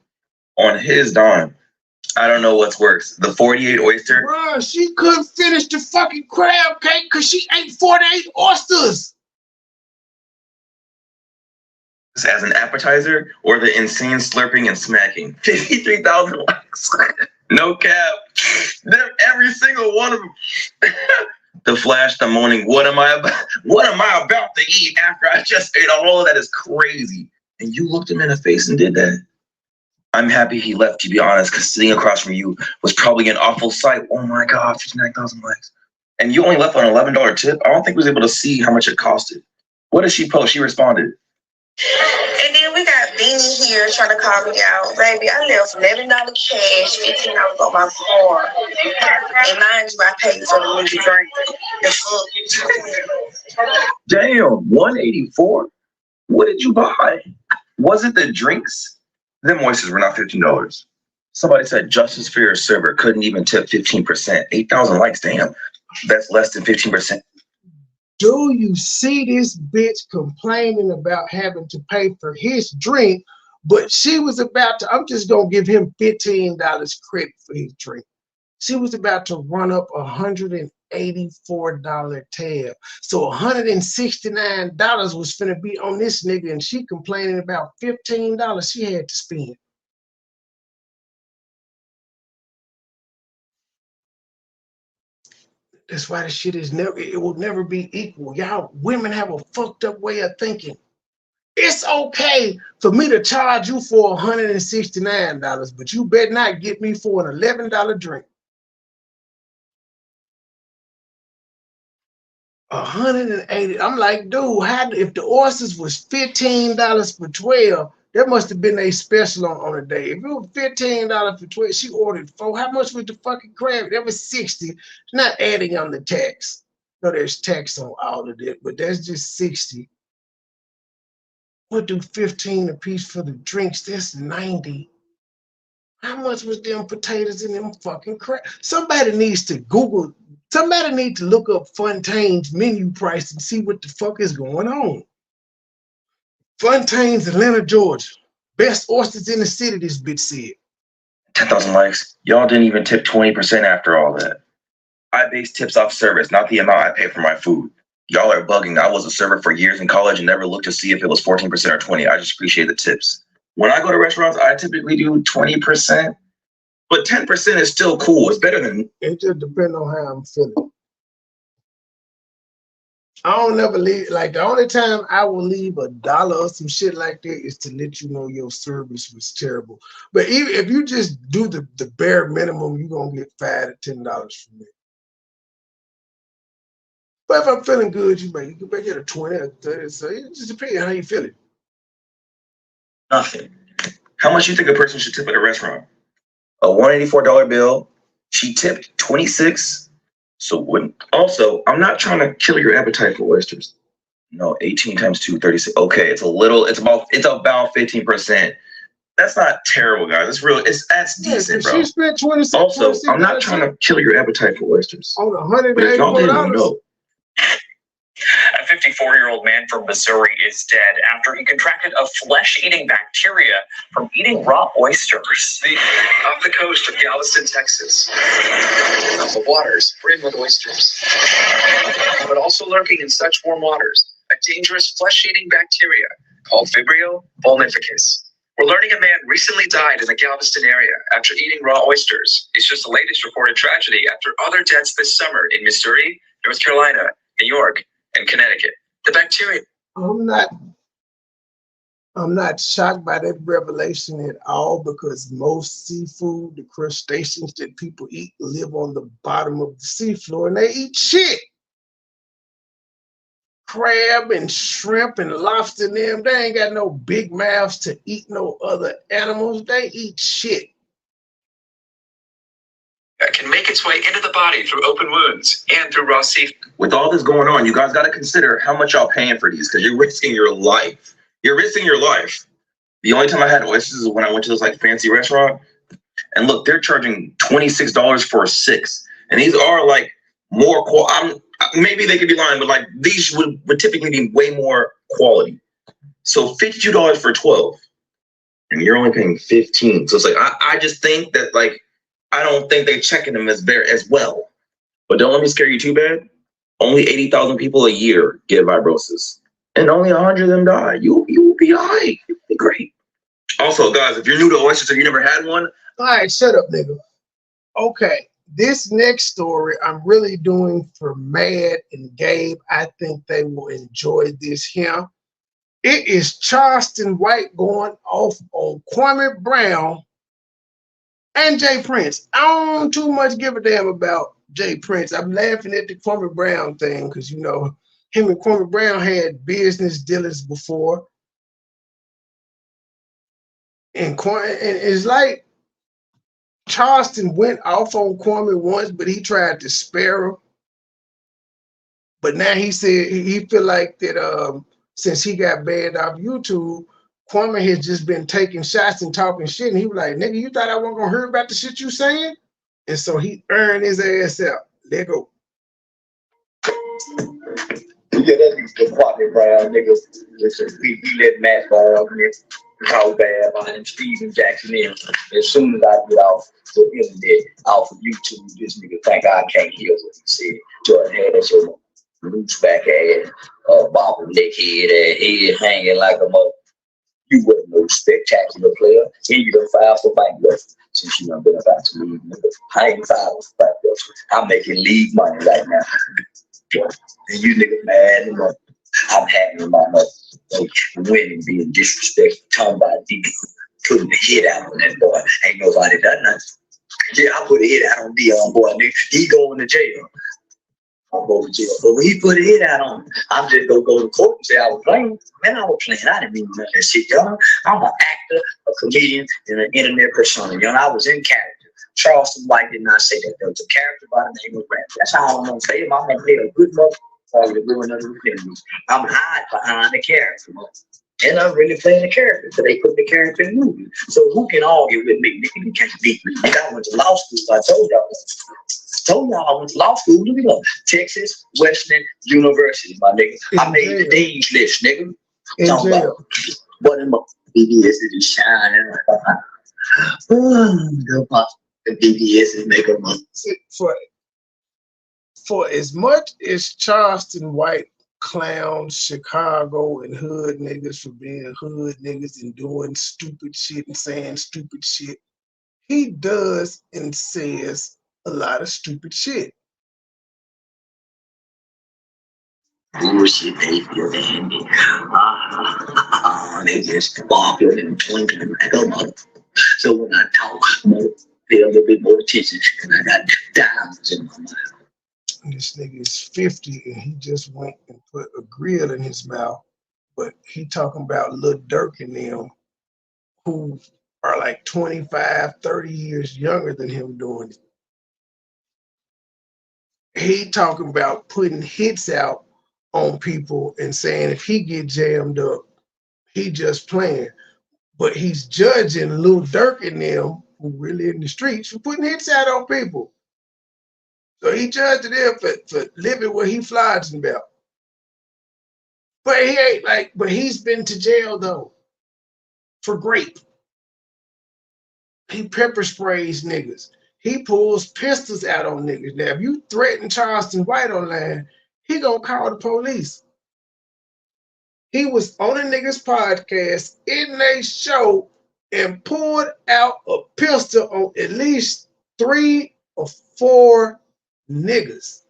on his dime? I don't know what's worse. The 48 oyster. Bro, she couldn't finish the fucking crab cake because she ate 48 oysters. As an appetizer or the insane slurping and smacking. 53,000 likes. No cap. Every single one of them. The Flash, the moaning, what am I about to eat after I just ate all of that is crazy. And you looked him in the face and did that. I'm happy he left, to be honest, because sitting across from you was probably an awful sight. Oh my God, 59,000 likes. And you only left on an $11 tip. I don't think we was able to see how much it costed. What did she post? She responded. And then we got Beanie here trying to call me out. Baby, I left $11 cash, $15 on my card. And mind you, I paid for the nigga drink. Damn, 184? What did you buy? Was it the drinks? Them oysters were not $15. Somebody said Justice for your server couldn't even tip 15%. 8,000 likes, damn. That's less than 15%. Do you see this bitch complaining about having to pay for his drink, but she was about to, I'm just going to give him $15 credit for his drink. She was about to run up $184 tab. So $169 was finna be on this nigga, and she complaining about $15 she had to spend. That's why the shit is never, it will never be equal. Y'all women have a fucked up way of thinking. It's okay for me to charge you for $169, but you better not get me for an $11 drink. 180. I'm like, dude, how, if the oysters was $15 for 12, that must have been a special on a day. If it was $15 for 12, she ordered 4. How much was the fucking crab? That was 60. It's not adding on the tax. No, there's tax on all of it, but that's just 60. We'll do 15 a piece for the drinks. That's 90. How much was them potatoes in them fucking crap? Somebody needs to Google. Somebody needs to look up Fontaine's menu price and see what the fuck is going on. Fontaine's, Atlanta, Georgia. Best oysters in the city, this bitch said. 10,000 likes. Y'all didn't even tip 20% after all that. I base tips off service, not the amount I pay for my food. Y'all are bugging. I was a server for years in college and never looked to see if it was 14% or 20%. I just appreciate the tips. When I go to restaurants, I typically do 20%, but 10% is still cool. It's better than. It just depends on how I'm feeling. I don't never leave. Like, the only time I will leave $1 or some shit like that is to let you know your service was terrible. But even if you just do the bare minimum, you're gonna get $5 to $10 from me. But if I'm feeling good, you can get a 20 or 30. So it just depends on how you feeling. Nothing. How much you think a person should tip at a restaurant? A $184 bill. She tipped 26. So when also, I'm not trying to kill your appetite for oysters. No, 18 times 2, 36. Okay, it's about 15%. That's not terrible, guys. That's decent, bro. She spent 26. Also, I'm not trying to kill your appetite for oysters. On $184. But if y'all didn't know. A 54-year-old man from Missouri is dead after he contracted a flesh-eating bacteria from eating raw oysters. Off the coast of Galveston, Texas, the waters brim with oysters, but also lurking in such warm waters, a dangerous flesh-eating bacteria called Vibrio vulnificus. We're learning a man recently died in the Galveston area after eating raw oysters. It's just the latest reported tragedy after other deaths this summer in Missouri, North Carolina, New York, and Connecticut. The bacteria. I'm not shocked by that revelation at all, because most seafood, the crustaceans that people eat, live on the bottom of the seafloor and they eat shit. Crab and shrimp and lobster and them, they ain't got no big mouths to eat no other animals. They eat shit. Can make its way into the body through open wounds and through raw seafood. With all this going on, you guys got to consider how much y'all paying for these, because you're risking your life. You're risking your life. The only time I had oysters is when I went to this like fancy restaurant, and look, they're charging $26 for 6, and these are like more maybe they could be lying, but like these would typically be way more quality. So $52 for 12, and you're only paying 15. So it's like I just think that like. I don't think they're checking them as well. But don't let me scare you too bad. Only 80,000 people a year get fibrosis, and only 100 of them die. You'll be all right. You'll be great. Also, guys, if you're new to oysters and you never had one. All right, shut up, nigga. Okay, this next story I'm really doing for Mad and Gabe. I think they will enjoy this here. It is Charleston White going off on Kwame Brown and Jay Prince. I don't too much give a damn about Jay Prince. I'm laughing at the Kwame Brown thing because, you know, him and Kwame Brown had business dealings before. And it's like Charleston went off on Kwame once, but he tried to spare him. But now he said he feel like that since he got banned off YouTube, Kwame has just been taking shots and talking shit, and he was like, nigga, you thought I wasn't gonna hear about the shit you saying? And so he earned his ass out. Let go. Yeah, that nigga's the Kwame Brown niggas. Listen, we let Matt Ball talk bad about him, Steven Jackson in. As soon as I get off the internet, off of YouTube, this nigga think I can't hear what he said. Jordan had your loose back ass, bobbleneck head hanging like a mother. You wasn't no spectacular player, and you done filed for bankruptcy since you done been about to leave. I ain't filed for bankruptcy. I'm making league money right now. And you niggas mad and I'm happy with my money. Winning, being disrespectful, talking about D, putting the hit out on that boy. Ain't nobody done nothing. Yeah, I put a hit out on Dion boy, nigga. He going to jail. I'll go to jail. But when he put a hit out on him, I'm just gonna go to court and say I was playing. Man, I was playing. I didn't mean none of that shit, y'all. I'm an actor, a comedian, and an internet persona. Y'all, I was in character. Charleston White did not say that. There was a character by the name of Rap. That's how I'm gonna say him. I'm gonna play a good mother for the ruin of the family. I'm hide behind the character. And I'm really playing the character. So they put the character in the movie. So who can argue with me? Nigga, you can't beat me. Nigga, I went to law school. I told y'all I went to law school. Look it up. Texas Wesleyan University, my nigga. I made the dean's list, nigga. Talking about what in my BBS is shining. The BBS is making money. For as much as Charleston White clowns Chicago and hood niggas for being hood niggas and doing stupid shit and saying stupid shit, he does and says a lot of stupid shit. Bullshit, they feel dandy. They just sparkling and twinkling like a mother. So when I talk, pay a little bit more attention, and I got diamonds in my mouth. This nigga is 50 and he just went and put a grill in his mouth, but he talking about Lil Durk and them who are like 25, 30 years younger than him doing it. He talking about putting hits out on people and saying if he get jammed up, he just playing. But he's judging Lil Durk and them who really in the streets for putting hits out on people. So he judged them for living where he flies about. But he ain't like, but he's been to jail though for grape. He pepper sprays niggas. He pulls pistols out on niggas. Now, if you threaten Charleston White online, he gonna call the police. He was on a nigga's podcast in their show and pulled out a pistol on at least 3 or 4 niggas.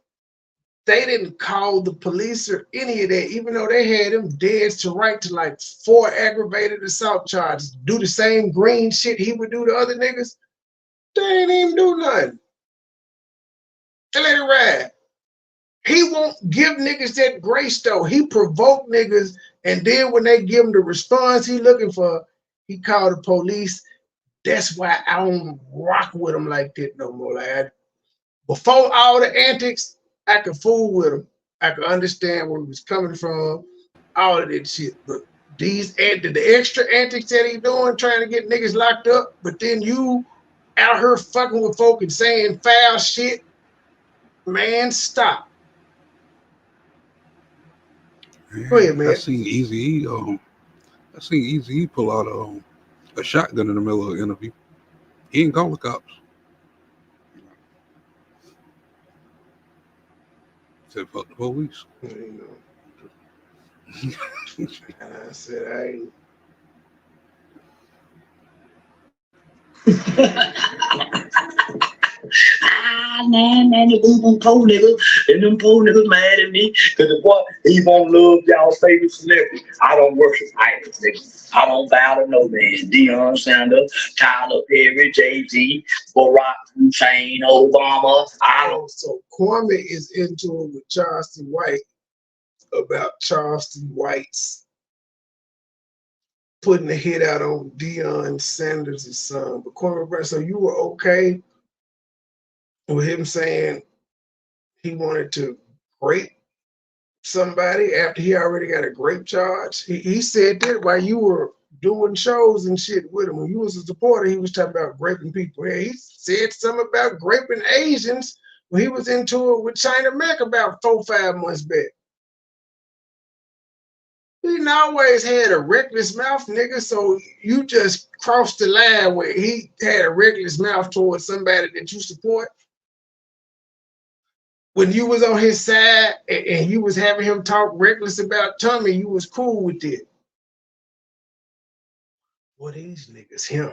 They didn't call the police or any of that, even though they had him dead to right to like 4 aggravated assault charges. Do the same green shit he would do to other niggas. They ain't even do nothing. They let it ride. He won't give niggas that grace though. He provoke niggas, and then when they give him the response he looking for, he called the police. That's why I don't rock with him like that no more. Like before all the antics, I could fool with him. I could understand where he was coming from, all of that shit. But the extra antics that he doing, trying to get niggas locked up, but then you out here fucking with folk and saying foul shit, man, stop. Go ahead, man. I seen Eazy-E pull out a shotgun in the middle of the interview. He ain't call the cops. Said fuck the police. You know. And I said I ain't. Man, them poor niggas, and them poor niggas mad at me, cause the boy, he won't love y'all's favorite celebrity. I don't worship idols, nigga. I don't bow to no man. Deion Sanders, Tyler Perry, Jay-Z, Barack Hussein, Obama. I don't. So Kwame is into it with Charleston White about Charleston White's putting a hit out on Deion Sanders' son. But Kwame, so you were okay with him saying he wanted to rape somebody after he already got a grape charge? He said that while you were doing shows and shit with him. When you was a supporter, he was talking about raping people. Yeah, he said something about raping Asians when he was into it with China Mac about 4 or 5 months back. He always had a reckless mouth, nigga, so you just crossed the line where he had a reckless mouth towards somebody that you support. When you was on his side and you was having him talk reckless about Tommy, you was cool with it. What these niggas, him?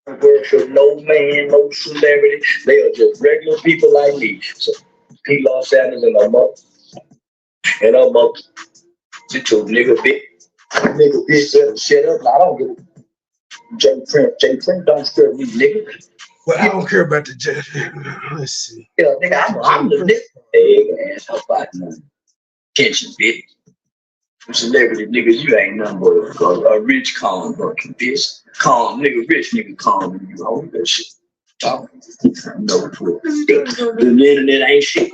Worship no man, no celebrity. They are just regular people like me. So P. Law Sanders and her mother. And her mother. She told nigga bitch better shut up. I don't give a J. Prince don't scare me, nigga. Well, I don't care about the judge. Let's see. Yeah, nigga, I'm the nigga. Hey, ass, how about attention, bitch. Celebrity niggas, you ain't nothing but a rich calm bucket, bitch. Calm, nigga, rich nigga calm than you. All that shit. Talking. No, the internet ain't shit.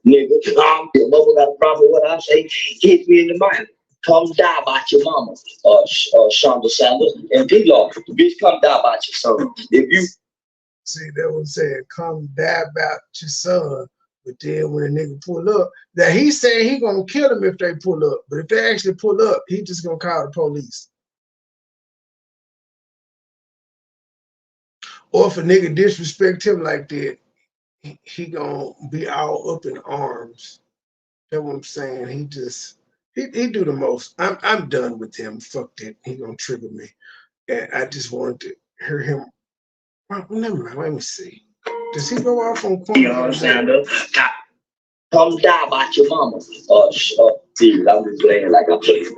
Nigga, your mother got a problem with what I say. Hit me in the mind. come die about your mama, Shonda Sanders, and D-Law, bitch, come die about your son. If you see, that was saying, come die about your son. But then when a nigga pull up, that he said he gonna kill them if they pull up. But if they actually pull up, he just gonna call the police. Or if a nigga disrespect him like that, he gonna be all up in arms. That's what I'm saying. He just he do the most. I'm done with him. Fuck that. He gonna trigger me. And I just wanted to hear him. Well, never mind. Let me see. Does he go off on you understand? Come die about your mama. Dude, I'm just playing like I'm playing.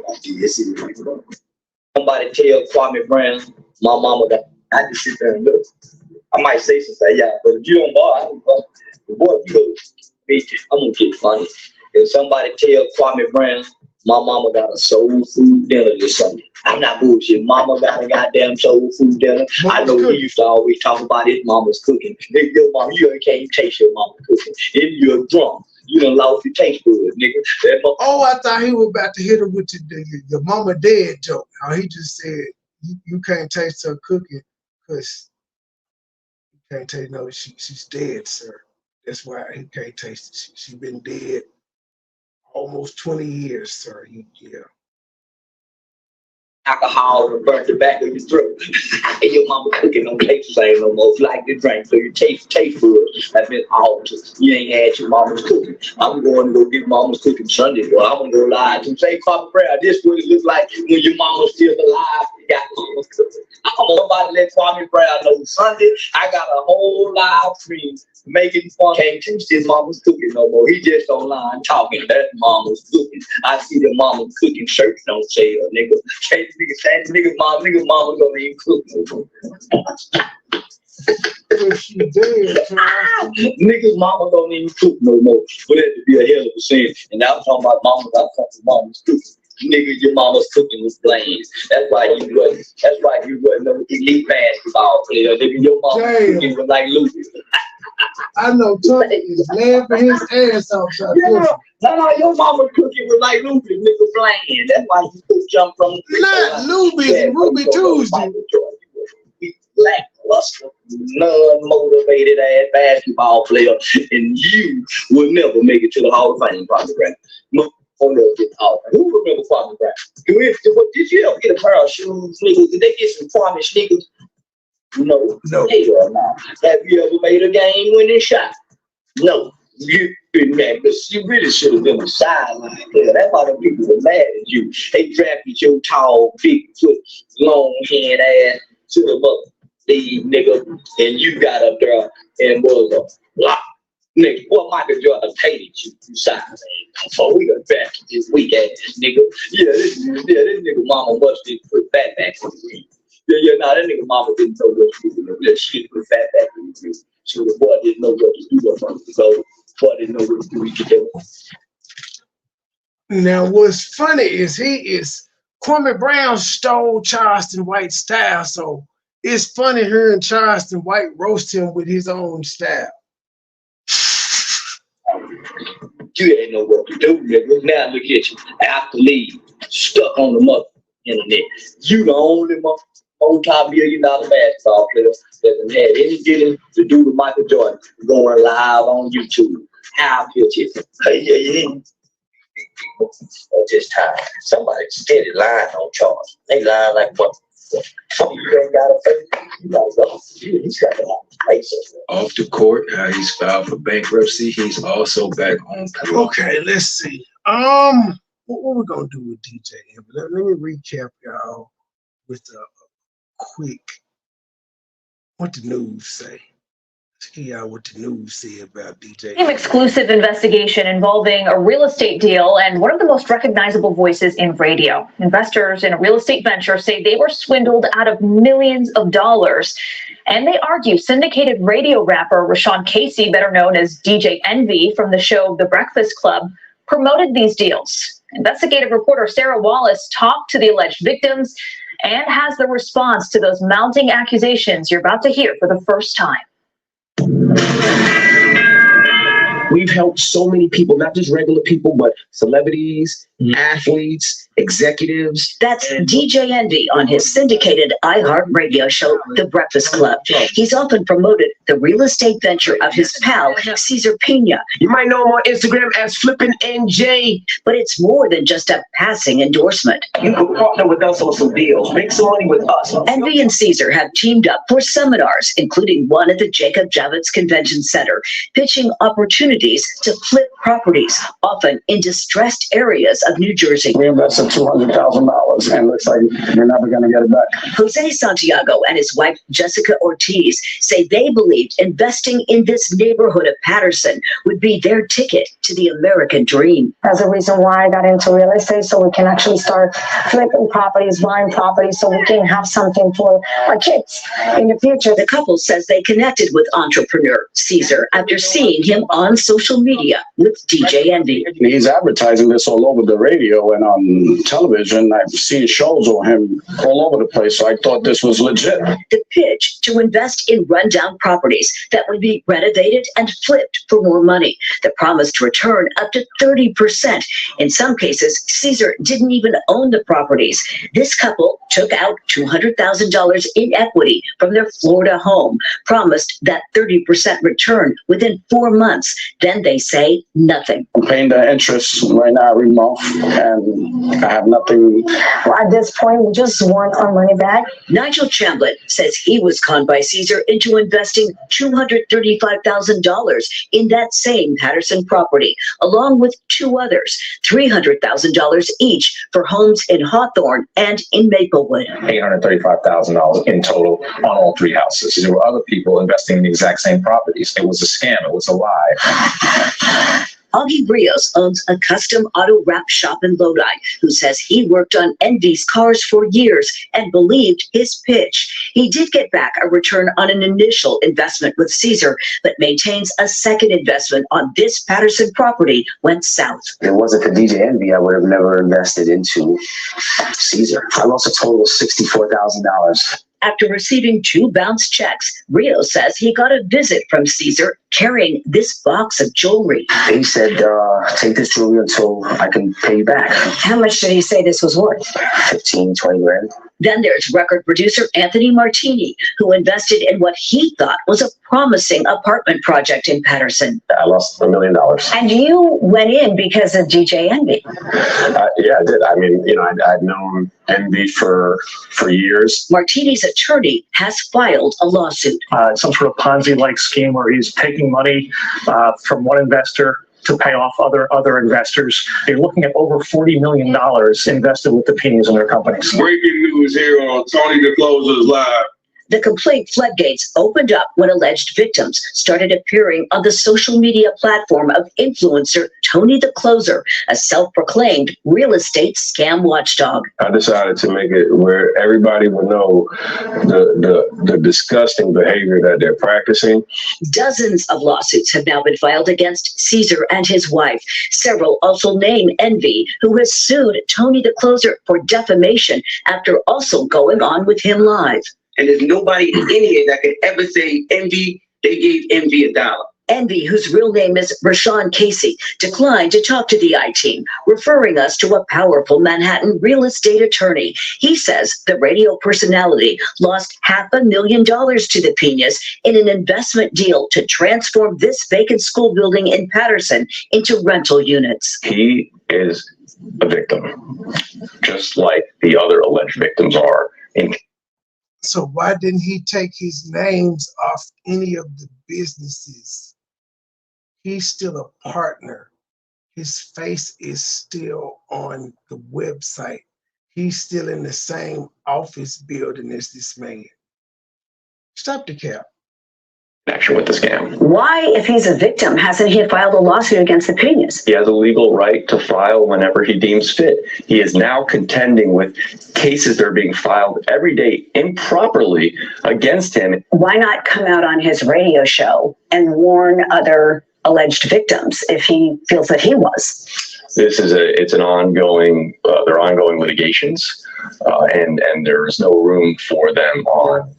Somebody tell Kwame Brown, my mama that I just sit there and look. I might say something, yeah, but if you don't buy, I don't buy. The boy, you go, bitch, I'm gonna get funny. If somebody tell Kwame Brown, my mama got a soul food dinner this Sunday. I'm not bullshit. Mama got a goddamn soul food dinner. I know he used to always talk about his mama's cooking. Nigga, your mama, you can't even taste your mama cooking. If you're drunk, you done lost your taste buds, nigga. Oh, I thought he was about to hit her with your mama dead joke. How he just said you can't taste her cooking because you can't taste no, she's dead, sir. That's why he can't taste it. She's been dead almost 20 years, sir. Yeah. Alcohol and burnt the back of your throat. And your mama cooking don't taste the same no more. If you like the drink, so your taste buds have been altered. You ain't had your mama's cooking. I'm going to go get mama's cooking Sunday, boy. I'm gonna go live and say, Papa Prayer, this is what it looks like when your mama's still alive. You got mama's cooking. I'm gonna let Kwame Brown know Sunday. I got a whole live stream making fun. Can't taste his mama's cooking no more. He just online talking that mama's cooking. I see the mama's cooking shirts don't sell, nigga. Nigga mama don't even cook no more. Niggas mama don't even cook no more. But that would be a hell of a sin. And I'm talking about mamas, I'm talking about mama's cooking. Nigga, your mama's cooking was bland. That's why you wasn't no elite basketball player. Nigga, your mama's cooking was like Lucy. I know Tony is laughing his ass off. No, your mama cooking was like Luby, nigga, bland. That's why you could jump from not Luby, Ruby Tuesday. Lackluster, non-motivated ass basketball player, and you will never make it to the Hall of Fame, Kwame Brown. Who remember Kwame Brown? Did you ever get a pair of shoes, nigga? Did they get some Kwame sneakers? No. Hell no. Have you ever made a game-winning shot? No. You really should have been a sideline player. That's why the people were mad at you. They drafted your tall, big foot, long hand ass to the mother, nigga, and you got up there and was a block. Nigga, well, Michael Jordan hated you sideline. So we got back to this weak ass nigga. This nigga mama must have put fat back on the ring. That nigga mama didn't know what to do. That shit put fat back on the ring. So the boy didn't know what to do about it. So the boy didn't know what to do. He could do. Now, what's funny is Kwame Brown stole Charleston White's style. So it's funny hearing Charleston White roast him with his own style. You ain't know what to do, nigga. Now look at you. Athlete, stuck on the mother internet. You the only multi-million-dollar basketball player that had any dealing to do with Michael Jordan going live on YouTube. How pitches? Just time. Somebody steady lying on charge. They lying like what? You ain't got a face. You gotta go. He's got a face. Off the court, he's filed for bankruptcy. He's also back on parole. Okay, let's see. What we're gonna do with DJ Amber? Let me recap y'all with a quick what the news say. Let's hear y'all what the news say about DJ. An exclusive investigation involving a real estate deal and one of the most recognizable voices in radio. Investors in a real estate venture say they were swindled out of millions of dollars. And they argue syndicated radio rapper Rashawn Casey, better known as DJ Envy from the show The Breakfast Club, promoted these deals. Investigative reporter Sarah Wallace talked to the alleged victims and has the response to those mounting accusations you're about to hear for the first time. We've helped so many people, not just regular people, but celebrities, athletes, executives. That's DJ Envy on his syndicated iHeart radio show, The Breakfast Club. He's often promoted the real estate venture of his pal, Cesar Pina. You might know him on Instagram as Flippin' NJ. But it's more than just a passing endorsement. You can partner with us on some deals. Make some money with us. Envy and Cesar have teamed up for seminars, including one at the Jacob Javits Convention Center, pitching opportunities to flip properties, often in distressed areas of New Jersey. We invested $200,000 and looks like we're never going to get it back. Jose Santiago and his wife, Jessica Ortiz, say they believed investing in this neighborhood of Patterson would be their ticket to the American dream. That's the reason why I got into real estate, so we can actually start flipping properties, buying properties, so we can have something for our kids in the future. The couple says they connected with entrepreneur Cesar after seeing him on social media with DJ Envy. He's advertising this all over the radio and on television. I've seen shows of him all over the place, so I thought this was legit. The pitch to invest in rundown properties that would be renovated and flipped for more money. The promised return up to 30%. In some cases, Cesar didn't even own the properties. This couple took out $200,000 in equity from their Florida home, promised that 30% return within 4 months. Then they say nothing. I'm paying the interest right now every month, and I have nothing. Well, at this point, we just want our money back. Nigel Chambliss says he was conned by Cesar into investing $235,000 in that same Patterson property, along with two others, $300,000 each for homes in Hawthorne and in Maplewood. $835,000 in total on all three houses. There were other people investing in the exact same properties. It was a scam. It was a lie. Augie Rios owns a custom auto wrap shop in Lodi, who says he worked on Envy's cars for years and believed his pitch. He did get back a return on an initial investment with Cesar, but maintains a second investment on this Patterson property went south. If it wasn't for DJ Envy, I would have never invested into Cesar. I lost a total of $64,000. After receiving 2 bounce checks, Rio says he got a visit from Cesar carrying this box of jewelry. He said, take this jewelry until I can pay you back. How much did he say this was worth? 15, 20 grand. Then there's record producer Anthony Martini, who invested in what he thought was a promising apartment project in Patterson. I lost $1 million. And you went in because of DJ Envy. Yeah, I did. I mean, I'd known Envy for years. Martini's attorney has filed a lawsuit. Some sort of Ponzi-like scheme where he's taking money from one investor to pay off other investors. They're looking at over $40 million invested with the Pinas in their companies. Breaking news here on Tony the Closer's Live. The complaint floodgates opened up when alleged victims started appearing on the social media platform of influencer Tony the Closer, a self-proclaimed real estate scam watchdog. I decided to make it where everybody would know the disgusting behavior that they're practicing. Dozens of lawsuits have now been filed against Cesar and his wife. Several also name Envy, who has sued Tony the Closer for defamation after also going on with him live. And there's nobody in here that could ever say Envy, they gave Envy $1. Envy, whose real name is Rashawn Casey, declined to talk to the I-Team, referring us to a powerful Manhattan real estate attorney. He says the radio personality lost $500,000 to the Pinas in an investment deal to transform this vacant school building in Patterson into rental units. He is a victim, just like the other alleged victims are. So why didn't he take his names off any of the businesses? He's still a partner. His face is still on the website. He's still in the same office building as this man. Stop the cap. Connection with the scam. Why, if he's a victim, hasn't he filed a lawsuit against the Pinas? He has a legal right to file whenever he deems fit. He is now contending with cases that are being filed every day improperly against him. Why not come out on his radio show and warn other alleged victims if he feels that he was? This is it's an ongoing, they're ongoing litigations, and there is no room for them on,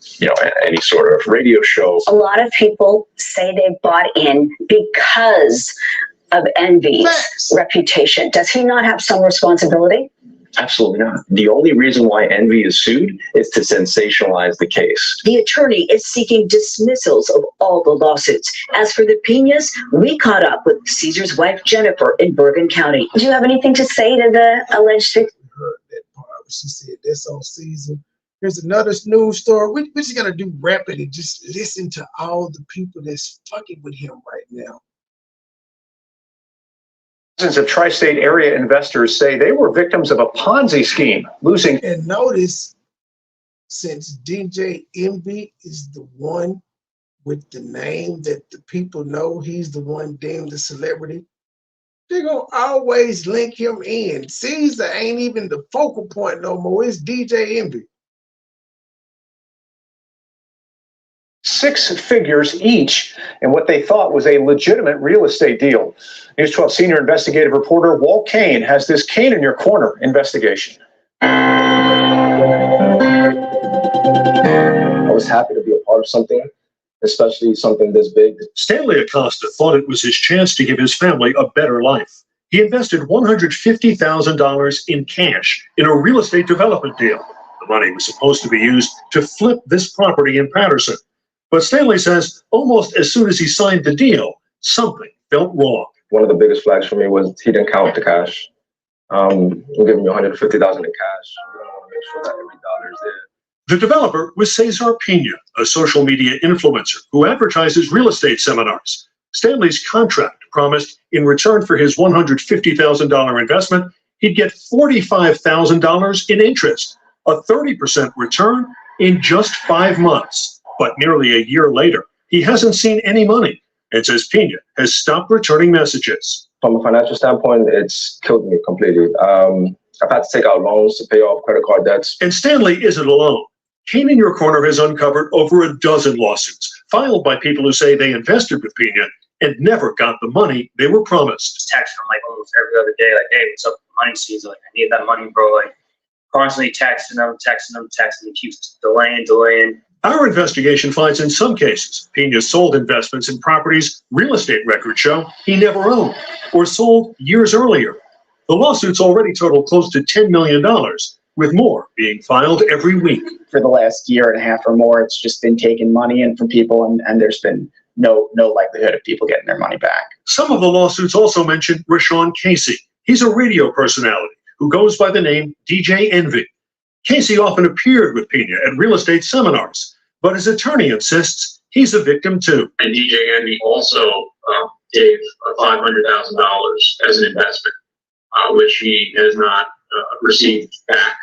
any sort of radio show. A lot of people say they bought in because of Envy's reputation. Does he not have some responsibility? Absolutely not. The only reason why Envy is sued is to sensationalize the case. The attorney is seeking dismissals of all the lawsuits. As for the Pinas, we caught up with Caesar's wife, Jennifer, in Bergen County. Do you have anything to say to the alleged victim? Heard that part. She said that's on Caesar. Here's another news story. We just gotta do rapid and just listen to all the people that's fucking with him right now. Dozens of tri-state area investors say they were victims of a Ponzi scheme, losing. And notice, since DJ Envy is the one with the name that the people know, he's the one deemed the celebrity, they're gonna always link him in. Caesar ain't even the focal point no more. It's DJ Envy. 6 figures each in what they thought was a legitimate real estate deal. News 12 senior investigative reporter Walt Kane has this Kane in Your Corner investigation. I was happy to be a part of something, especially something this big. Stanley Acosta thought it was his chance to give his family a better life. He invested $150,000 in cash in a real estate development deal. The money was supposed to be used to flip this property in Patterson. But Stanley says almost as soon as he signed the deal, something felt wrong. One of the biggest flags for me was he didn't count the cash. We're giving you $150,000 in cash. We don't want to make sure that every dollar is there. The developer was Cesar Pina, a social media influencer who advertises real estate seminars. Stanley's contract promised in return for his $150,000 investment, he'd get $45,000 in interest, a 30% return in just 5 months. But nearly a year later, he hasn't seen any money and says Pina has stopped returning messages. From a financial standpoint, it's killed me completely. I've had to take out loans to pay off credit card debts. And Stanley isn't alone. Kane in Your Corner has uncovered over a dozen lawsuits filed by people who say they invested with Pina and never got the money they were promised. Text him like almost every other day, like, hey, what's up with money season? Like, I need that money, bro. Like, constantly texting them. He keeps delaying. Our investigation finds in some cases, Pina sold investments in properties real estate records show he never owned or sold years earlier. The lawsuits already total close to $10 million, with more being filed every week. For the last year and a half or more, it's just been taking money in from people, and there's been no likelihood of people getting their money back. Some of the lawsuits also mention Rashawn Casey. He's a radio personality who goes by the name DJ Envy. Casey often appeared with Pina at real estate seminars, but his attorney insists he's a victim too. And DJ Envy also gave $500,000 as an investment, which he has not received back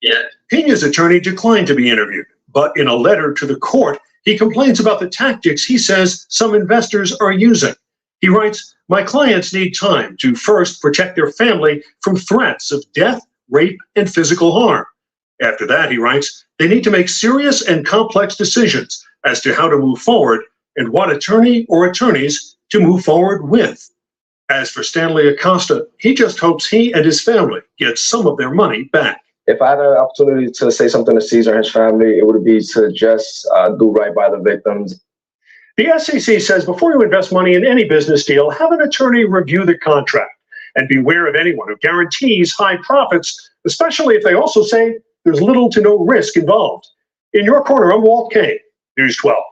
yet. Pina's attorney declined to be interviewed, but in a letter to the court, he complains about the tactics he says some investors are using. He writes, "My clients need time to first protect their family from threats of death, rape, and physical harm. After that," he writes, "they need to make serious and complex decisions as to how to move forward and what attorney or attorneys to move forward with." As for Stanley Acosta, he just hopes he and his family get some of their money back. If I had an opportunity to say something to Caesar and his family, it would be to just do right by the victims. The SEC says before you invest money in any business deal, have an attorney review the contract and beware of anyone who guarantees high profits, especially if they also say there's little to no risk involved. In Your Corner, I'm Walt Kane, News 12.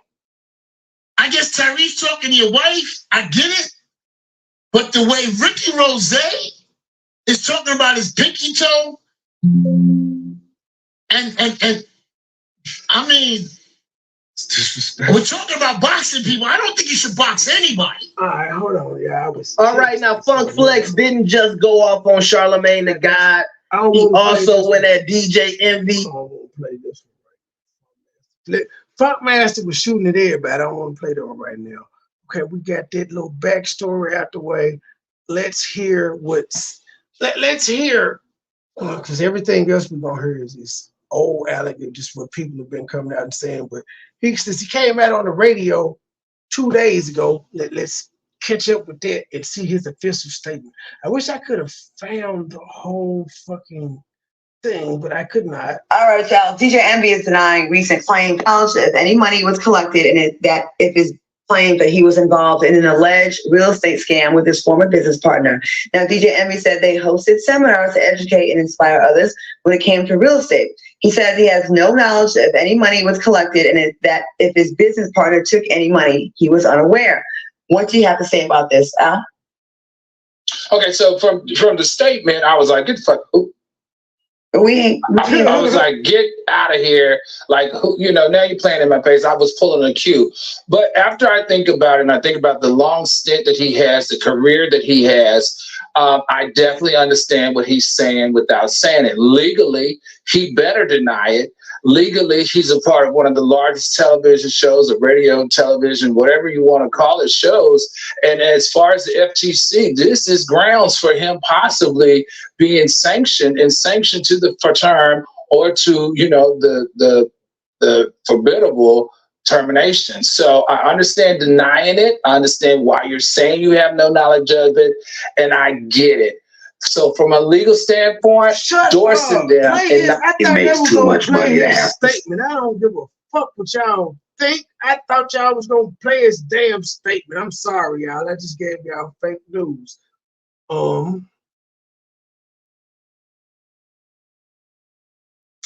I guess Tyrese talking to your wife, I get it. But the way Ricky Rose is talking about his pinky toe, and I mean, we're talking about boxing people. I don't think you should box anybody. All right, hold on. Yeah, I was. All right, now Funk Flex didn't just go off on Charlemagne the God. He also went at DJ Envy. I don't want to play this one right now. Funkmaster was shooting at everybody. I don't want to play that one right now. Okay, we got that little backstory out the way. Let's hear let's hear, because everything else we're gonna hear is this old alligator, just what people have been coming out and saying. But since he came out on the radio 2 days ago, let's catch up with that and see his official statement. I wish I could have found the whole fucking thing, but I could not. All right, y'all. DJ Envy is denying recent claims if any money was collected and if his claimed that he was involved in an alleged real estate scam with his former business partner. Now, DJ Envy said they hosted seminars to educate and inspire others when it came to real estate. He says he has no knowledge if any money was collected and that if his business partner took any money, he was unaware. What do you have to say about this, Al? Okay, so from the statement, I was like, get the fuck. I was like, get out of here. Like, you know, now you're playing in my face. I was pulling a cue. But after I think about it, and I think about the long stint that he has, the career that he has, I definitely understand what he's saying without saying it. Legally, he better deny it. Legally, he's a part of one of the largest television shows, or radio, television, whatever you want to call it, shows. And as far as the FTC, this is grounds for him possibly being sanctioned and sanctioned to the term or to, you know, the forbiddable termination. So I understand denying it. I understand why you're saying you have no knowledge of it, and I get it. So from a legal standpoint, endorsing them, it makes too much money to have statement. I don't give a fuck what y'all think. I thought y'all was gonna play his damn statement. I'm sorry, y'all. I just gave y'all fake news.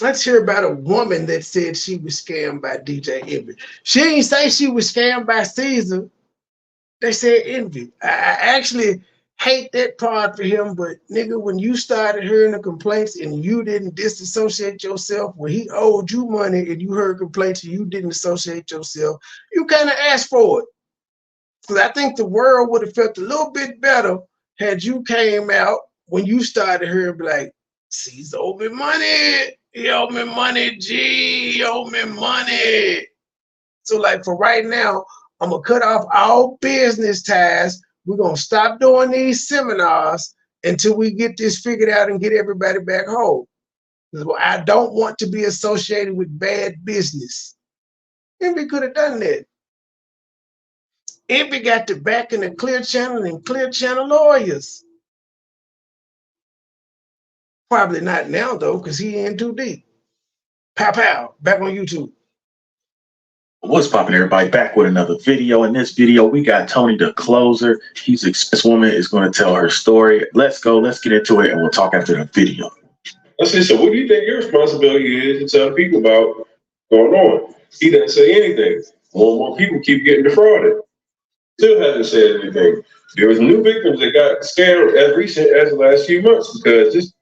Let's hear about a woman that said she was scammed by DJ Envy. She didn't say she was scammed by Caesar. They said Envy. I actually hate that part for him, but nigga, when you started hearing the complaints and you didn't disassociate yourself, when he owed you money and you heard complaints and you didn't associate yourself, you kind of asked for it. Because I think the world would have felt a little bit better had you came out when you started hearing like, Caesar owe me money. He owe me money, G. He owe me money. So like for right now, I'm going to cut off all business ties. We're going to stop doing these seminars until we get this figured out and get everybody back home. I don't want to be associated with bad business. Envy could have done that. Envy got the backing of Clear Channel and Clear Channel lawyers. Probably not now, though, because he in too deep. Pow, pow, back on YouTube. What's poppin', everybody? Back with another video. In this video, we got Tony the Closer. This woman is going to tell her story. Let's go. Let's get into it, and we'll talk after the video. I said, so what do you think your responsibility is to tell people about what's going on? He didn't say anything. More and more people keep getting defrauded. Still hasn't said anything. There was new victims that got scammed as recent as the last few months because this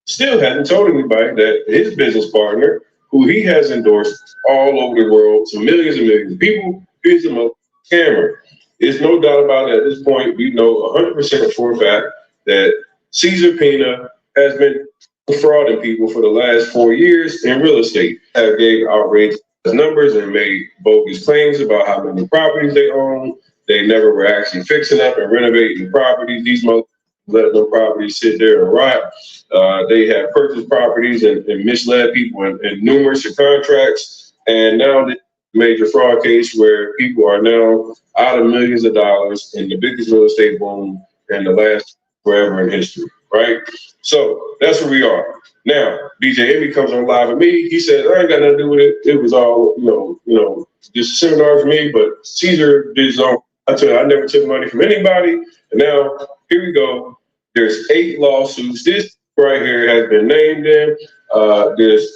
still hasn't told anybody that his business partner, who he has endorsed all over the world to millions and millions of people, is a scammer. There's no doubt about it at this point. We know 100% for a fact that Caesar Pina has been defrauding people for the last 4 years in real estate. Have gave outrageous numbers and made bogus claims about how many properties they own. They never were actually fixing up and renovating the properties. These most let the properties sit there and rot. They have purchased properties and misled people in numerous contracts. And now the major fraud case where people are now out of millions of dollars in the biggest real estate boom in the last forever in history, right? So that's where we are. Now, DJ Envy comes on live with me. He said, I ain't got nothing to do with it. It was all, just a seminar for me, but Caesar did his own. I told you, I never took money from anybody. And now, here we go. There's 8 lawsuits. This right here has been named in. There's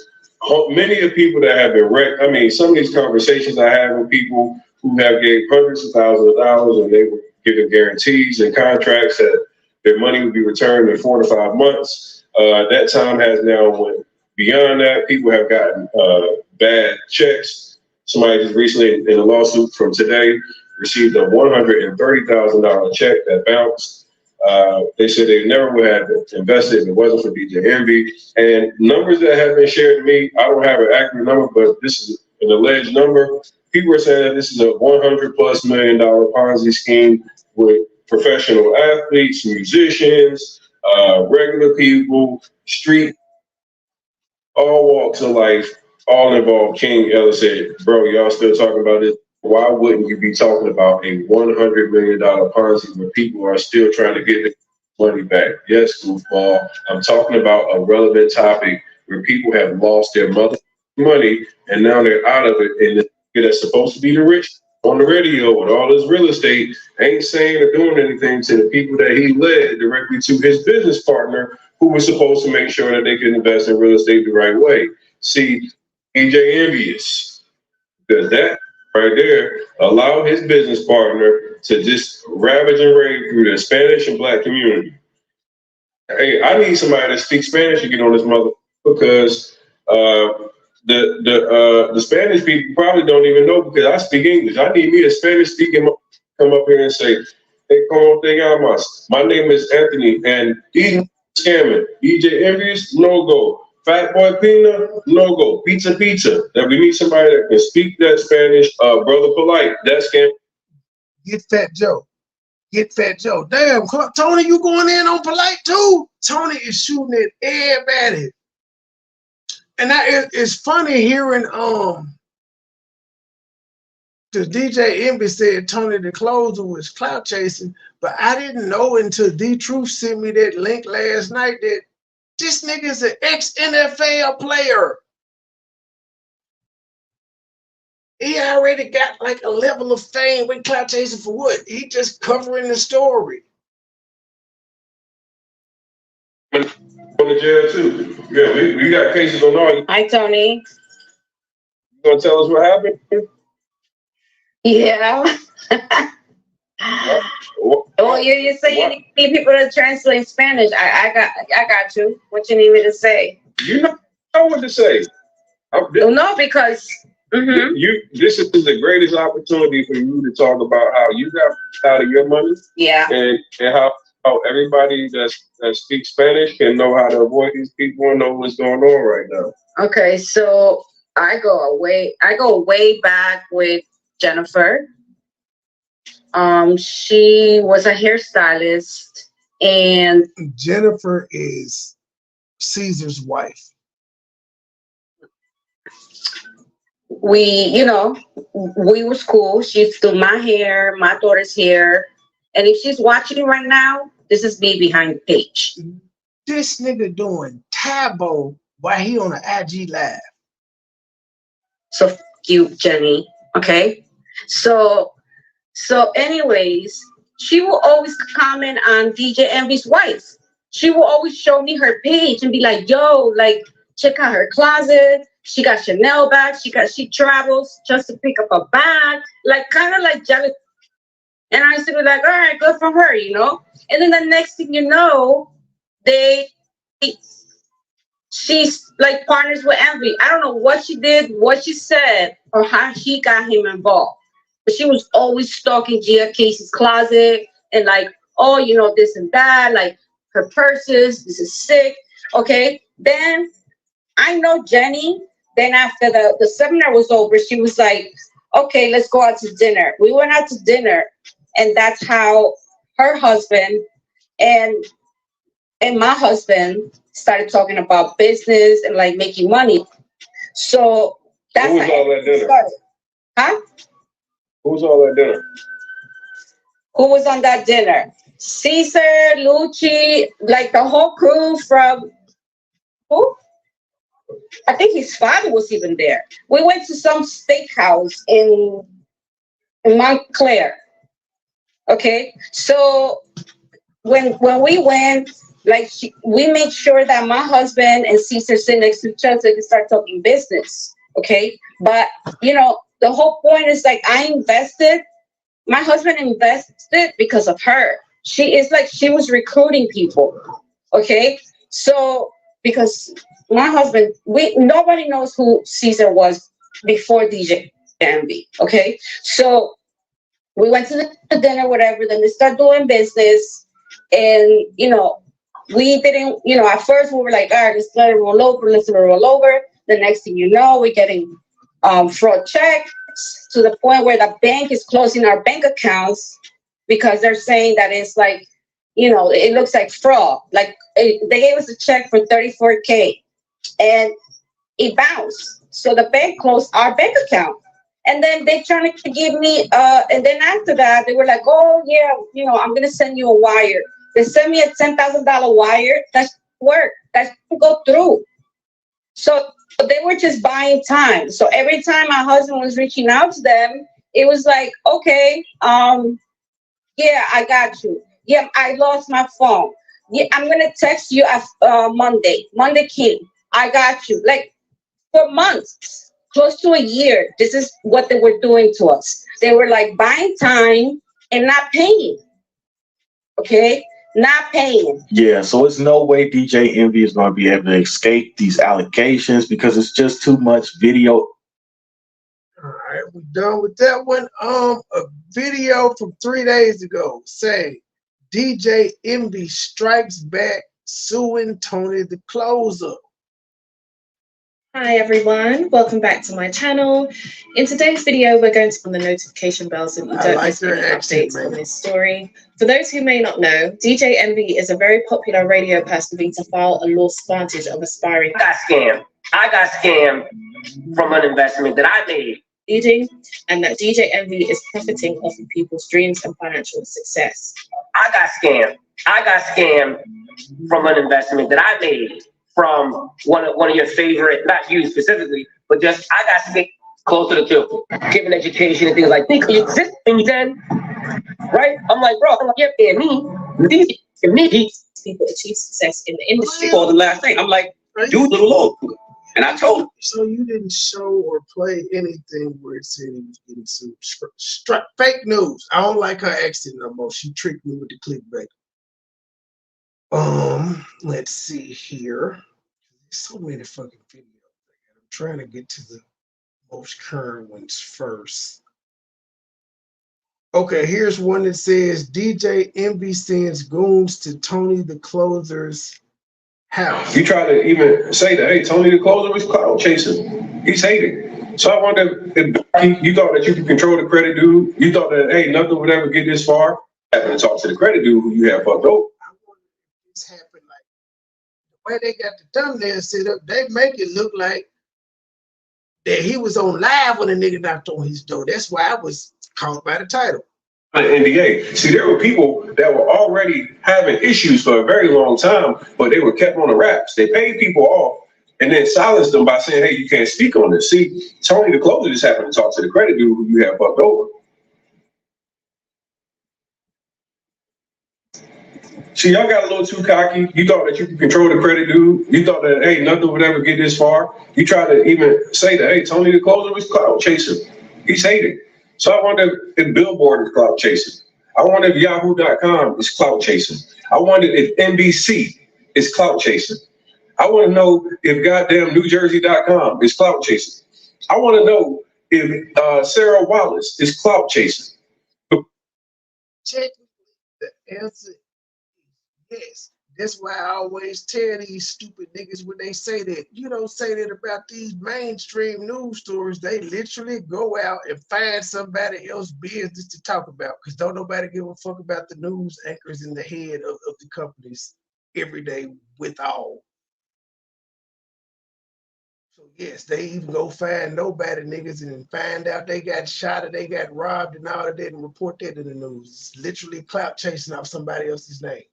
many of people that have been wrecked. I mean, some of these conversations I have with people who have gave hundreds of thousands of dollars and they were given guarantees and contracts that their money would be returned in 4 to 5 months. That time has now went beyond that. People have gotten bad checks. Somebody just recently in a lawsuit from today received a $130,000 check that bounced. They said they never would have invested if it wasn't for DJ Envy. And numbers that have been shared to me, I don't have an accurate number, but this is an alleged number. People are saying that this is a $100+ million Ponzi scheme with professional athletes, musicians, regular people, street, all walks of life, all involved. King Ellis said, bro, y'all still talking about this? Why wouldn't you be talking about a $100 million Ponzi where people are still trying to get the money back? Yes, goofball. I'm talking about a relevant topic where people have lost their money and now they're out of it. And the that's supposed to be the rich on the radio with all his real estate ain't saying or doing anything to the people that he led directly to his business partner, who was supposed to make sure that they could invest in real estate the right way. See, DJ envious, because that right there allowed his business partner to just ravage and rave through the Spanish and Black community. Hey, I need somebody that speaks Spanish to get on this mother, because the Spanish people probably don't even know, because I speak English. I need me a Spanish speaking come up here and say, "Hey, como te llamas? My name is Anthony, and he's scamming. DJ Envious, no go. Fat Boy Pina, no go. Pizza. That we need somebody that can speak that Spanish. Brother Polite, that's scam. Get Fat Joe. Damn, Tony, you going in on Polite too? Tony is shooting at everybody. And it's funny hearing the DJ Envy said Tony the Closer was clout chasing, but I didn't know until D-Truth sent me that link last night that this nigga is an ex-NFL player. He already got like a level of fame with clout chasing for what? He just covering the story. Going to jail too. Yeah, we got cases on all. Hi, Tony. You gonna tell us what happened? Yeah. Well, you say you need people to translate Spanish. I got you. What you need me to say? You know what to say. No, because this is the greatest opportunity for you to talk about how you got out of your money. Yeah. And how everybody that speaks Spanish can know how to avoid these people and know what's going on right now. Okay, so I go way back with Jennifer. She was a hairstylist, and Jennifer is Caesar's wife. We was cool. She used to do my hair, my daughter's hair. And if she's watching right now, this is me behind the page. This nigga doing Tabo while he on an IG live. So f you, Jenny. Okay. So anyways, she will always comment on DJ Envy's wife. She will always show me her page and be like, yo, like, check out her closet. She got Chanel bags. She travels just to pick up a bag, like kind of like jealous. And I used to be like, all right, good for her, you know? And then the next thing you know, she's like partners with Envy. I don't know what she did, what she said, or how she got him involved. But she was always stalking Gia Casey's closet and like, oh, you know, this and that, like her purses, this is sick. Okay. Then I know Jenny. Then after the seminar was over, she was like, okay, let's go out to dinner. We went out to dinner, and that's how her husband and my husband started talking about business and like making money. So that's Who was all that dinner? Started. Huh? Who was all that dinner? Who was on that dinner? Caesar, Lucci, like the whole crew from who? I think his father was even there. We went to some steakhouse in Montclair. Okay, so when we went, like we made sure that my husband and Caesar sit next to each other so they could start talking business. Okay, but you know the whole point is like I invested. My husband invested because of her. She was recruiting people. Okay, so because my husband, nobody knows who Caesar was before DJ Envy. Okay, so we went to the dinner, whatever. Then they start doing business, and you know, we didn't. You know, at first we were like, all right, let's let it roll over. The next thing you know, we're getting fraud checks to the point where the bank is closing our bank accounts because they're saying that it's like, you know, it looks like fraud. Like they gave us a check for $34K. And it bounced. So the bank closed our bank account. And then they trying to give me, and then after that, they were like, oh, yeah, you know, I'm going to send you a wire. They sent me a $10,000 wire. That worked. That should go through. So they were just buying time. So every time my husband was reaching out to them, it was like, okay, yeah, I got you. Yeah, I lost my phone. Yeah, I'm gonna text you Monday. Monday came. I got you. Like for months, close to a year, this is what they were doing to us. They were like buying time and not paying. Okay, not paying. Yeah, so it's no way DJ Envy is going to be able to escape these allegations because it's just too much video. All right, we're done with that one. A video from 3 days ago say DJ Envy strikes back suing Tony the Closer. Hi everyone, welcome back to my channel. In today's video, we're going to turn on the notification bell so you don't miss any updates on this story. For those who may not know, DJ Envy is a very popular radio personality to file a lawsuit of aspiring. I got scammed from an investment that I made. And that DJ Envy is profiting off of people's dreams and financial success. I got scammed from an investment that I made from one of your favorite, not you specifically, but just I got scammed closer to two, giving education and things like that. You exist and then, right? I'm like, bro, you're paying me. People achieve success in the industry. For the last thing, I'm like, do the Lord. And I told him. So you didn't show or play anything where it said he was getting sued. Fake news. I don't like her accent no more. She tricked me with the clickbait. Let's see here. There's so many fucking videos. I'm trying to get to the most current ones first. Okay, here's one that says DJ Envy sends goons to Tony the Closer's house. You try to even say that, hey, Tony the Closer was cloud chasing. He's hating. So I wonder if you thought that you could control the credit dude. You thought that, hey, nothing would ever get this far. Happened to talk to the credit dude who you have fucked over. This happened like the way they got the thumbnail set up, they make it look like that he was on live when a nigga knocked on his door. That's why I was called by the title. NDA. See, there were people that were already having issues for a very long time, but they were kept on the wraps. They paid people off and then silenced them by saying, hey, you can't speak on this. See, Tony the Closer just happened to talk to the credit dude who you have fucked over. See, y'all got a little too cocky. You thought that you could control the credit dude. You thought that, hey, nothing would ever get this far. You tried to even say that, hey, Tony the Closer was cloud chasing. He's hating. So I wonder if Billboard is clout chasing. I wonder if Yahoo.com is clout chasing. I wonder if NBC is clout chasing. I want to know if goddamn NewJersey.com is clout chasing. I want to know if Sarah Wallace is clout chasing. Technically, the answer is yes. That's why I always tell these stupid niggas when they say that. You don't say that about these mainstream news stories. They literally go out and find somebody else's business to talk about because don't nobody give a fuck about the news anchors in the head of the companies every day with all. So yes, they even go find nobody niggas and find out they got shot or they got robbed and all of that and report that in the news. It's literally clout chasing off somebody else's name.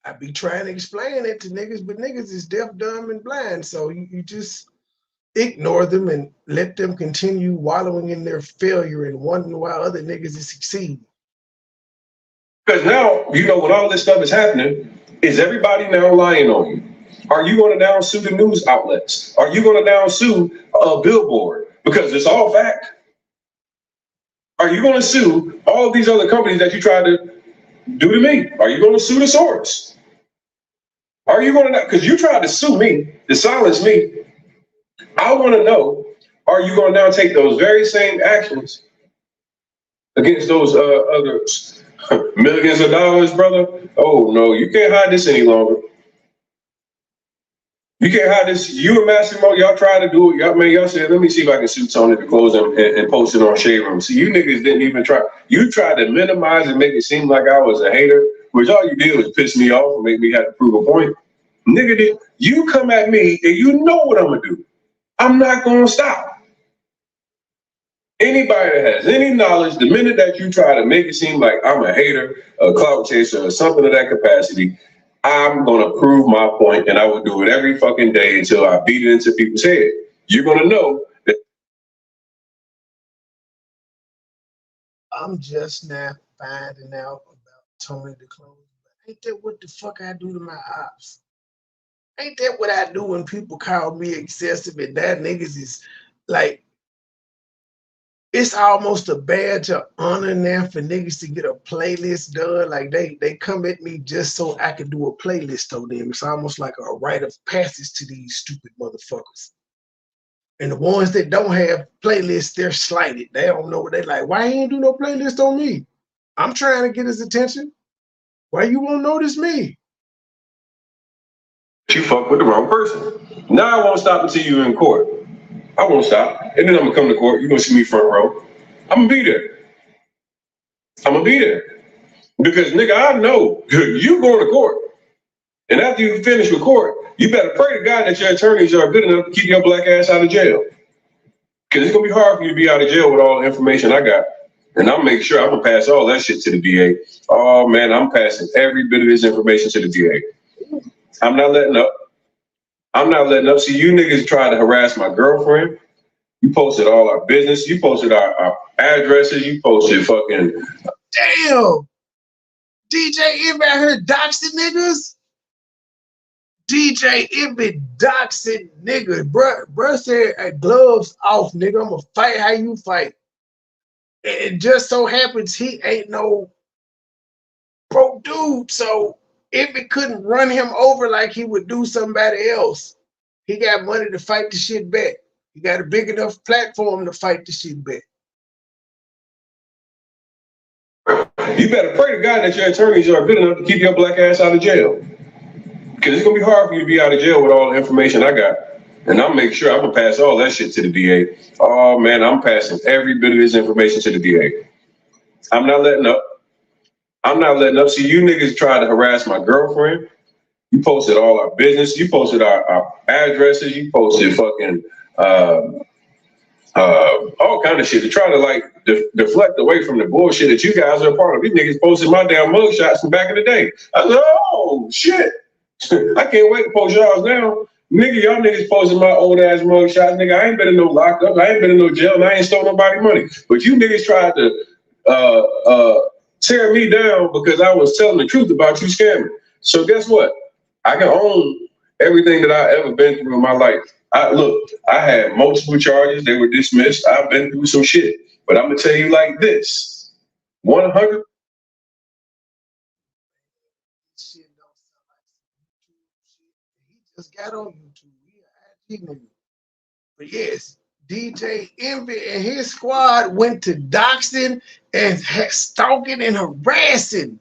I be trying to explain it to niggas, but niggas is deaf, dumb, and blind. So you just ignore them and let them continue wallowing in their failure and wondering why other niggas is succeeding. Because now, you know, when all this stuff is happening, is everybody now lying on you? Are you going to now sue the news outlets? Are you going to now sue a Billboard? Because it's all fact. Are you going to sue all of these other companies that you tried to do to me? Are you going to sue the source? Are you going to, because you tried to sue me, to silence me. I want to know, are you going to now take those very same actions against those other millions of dollars, brother? Oh no, you can't hide this any longer. You can't hide this. You and Massimo, y'all tried to do it. Y'all said, let me see if I can sue Tony the Closer and post it on Shade Room. See, you niggas didn't even try. You tried to minimize and make it seem like I was a hater, which all you did was piss me off and make me have to prove a point. Nigga, you come at me and you know what I'm gonna do. I'm not gonna stop. Anybody that has any knowledge, the minute that you try to make it seem like I'm a hater, a clout chaser, or something of that capacity, I'm gonna prove my point, and I will do it every fucking day until I beat it into people's head. You're gonna know I'm just now finding out about Tony the Closer. Ain't that what the fuck I do to my ops? Ain't that what I do when people call me excessive and that niggas is like, it's almost a badge of honor now for niggas to get a playlist done. Like they come at me just so I can do a playlist on them. It's almost like a rite of passage to these stupid motherfuckers. And the ones that don't have playlists, they're slighted. They don't know what they like. Why he ain't do no playlist on me? I'm trying to get his attention. Why you won't notice me? You fuck with the wrong person. Now I won't stop until you in court. I won't stop. And then I'm gonna come to court. You're gonna see me front row. I'm gonna be there. I'm gonna be there. Because nigga, I know you going to court. And after you finish with court, you better pray to God that your attorneys are good enough to keep your black ass out of jail. Because it's gonna be hard for you to be out of jail with all the information I got. And I'm making sure I'm gonna pass all that shit to the DA. Oh man, I'm passing every bit of this information to the DA. I'm not letting up. I'm not letting up. See, you niggas tried to harass my girlfriend. You posted all our business. You posted our addresses. You posted fucking. Damn! DJ Envy out here doxing niggas? DJ Envy doxing niggas. Bruh said, hey, gloves off, nigga. I'm gonna fight how you fight. And it just so happens he ain't no broke dude. So if it couldn't run him over like he would do somebody else, he got money to fight the shit back. He got a big enough platform to fight the shit back. You better pray to God that your attorneys are good enough to keep your black ass out of jail. Because it's gonna be hard for you to be out of jail with all the information I got. And I'm making sure I'm gonna pass all that shit to the DA. Oh man, I'm passing every bit of this information to the DA. I'm not letting up. I'm not letting up. See, you niggas tried to harass my girlfriend. You posted all our business. You posted our addresses. You posted fucking all kind of shit to try to like deflect away from the bullshit that you guys are a part of. These niggas posted my damn mugshots from back in the day. I was like, oh shit. I can't wait to post y'all now. Nigga, y'all niggas posting my old ass mugshots. Nigga, I ain't been in no lockup. I ain't been in no jail, and I ain't stole nobody money. But you niggas tried to tear me down because I was telling the truth about you scamming. So guess what? I can own everything that I ever been through in my life. I had multiple charges. They were dismissed. I've been through some shit. But I'm gonna tell you like this: 100. Just got on YouTube. But yes, DJ Envy and his squad went to doxing and stalking and harassing.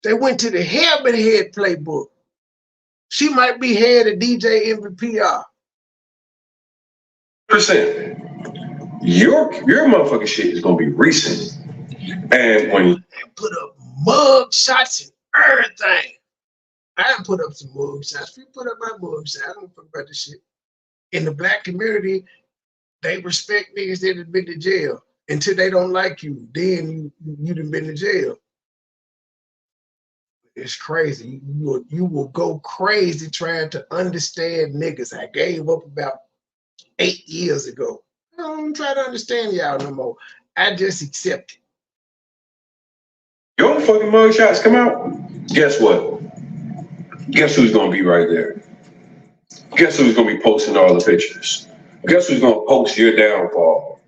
They went to the Heaven Head playbook. She might be head of DJ Envy PR. Your motherfucking shit is gonna be recent. And when you put up mug shots and everything. I didn't put up some mug shots. We put up my mug shots. I don't talk about this shit. In the black community, they respect niggas that have been to jail. Until they don't like you, then you done been to jail. It's crazy. You will go crazy trying to understand niggas. I gave up about 8 years ago. I don't try to understand y'all no more. I just accept it. Your fucking mugshots come out, guess what? Guess who's gonna be right there? Guess who's gonna be posting all the pictures? Guess who's gonna post your downfall?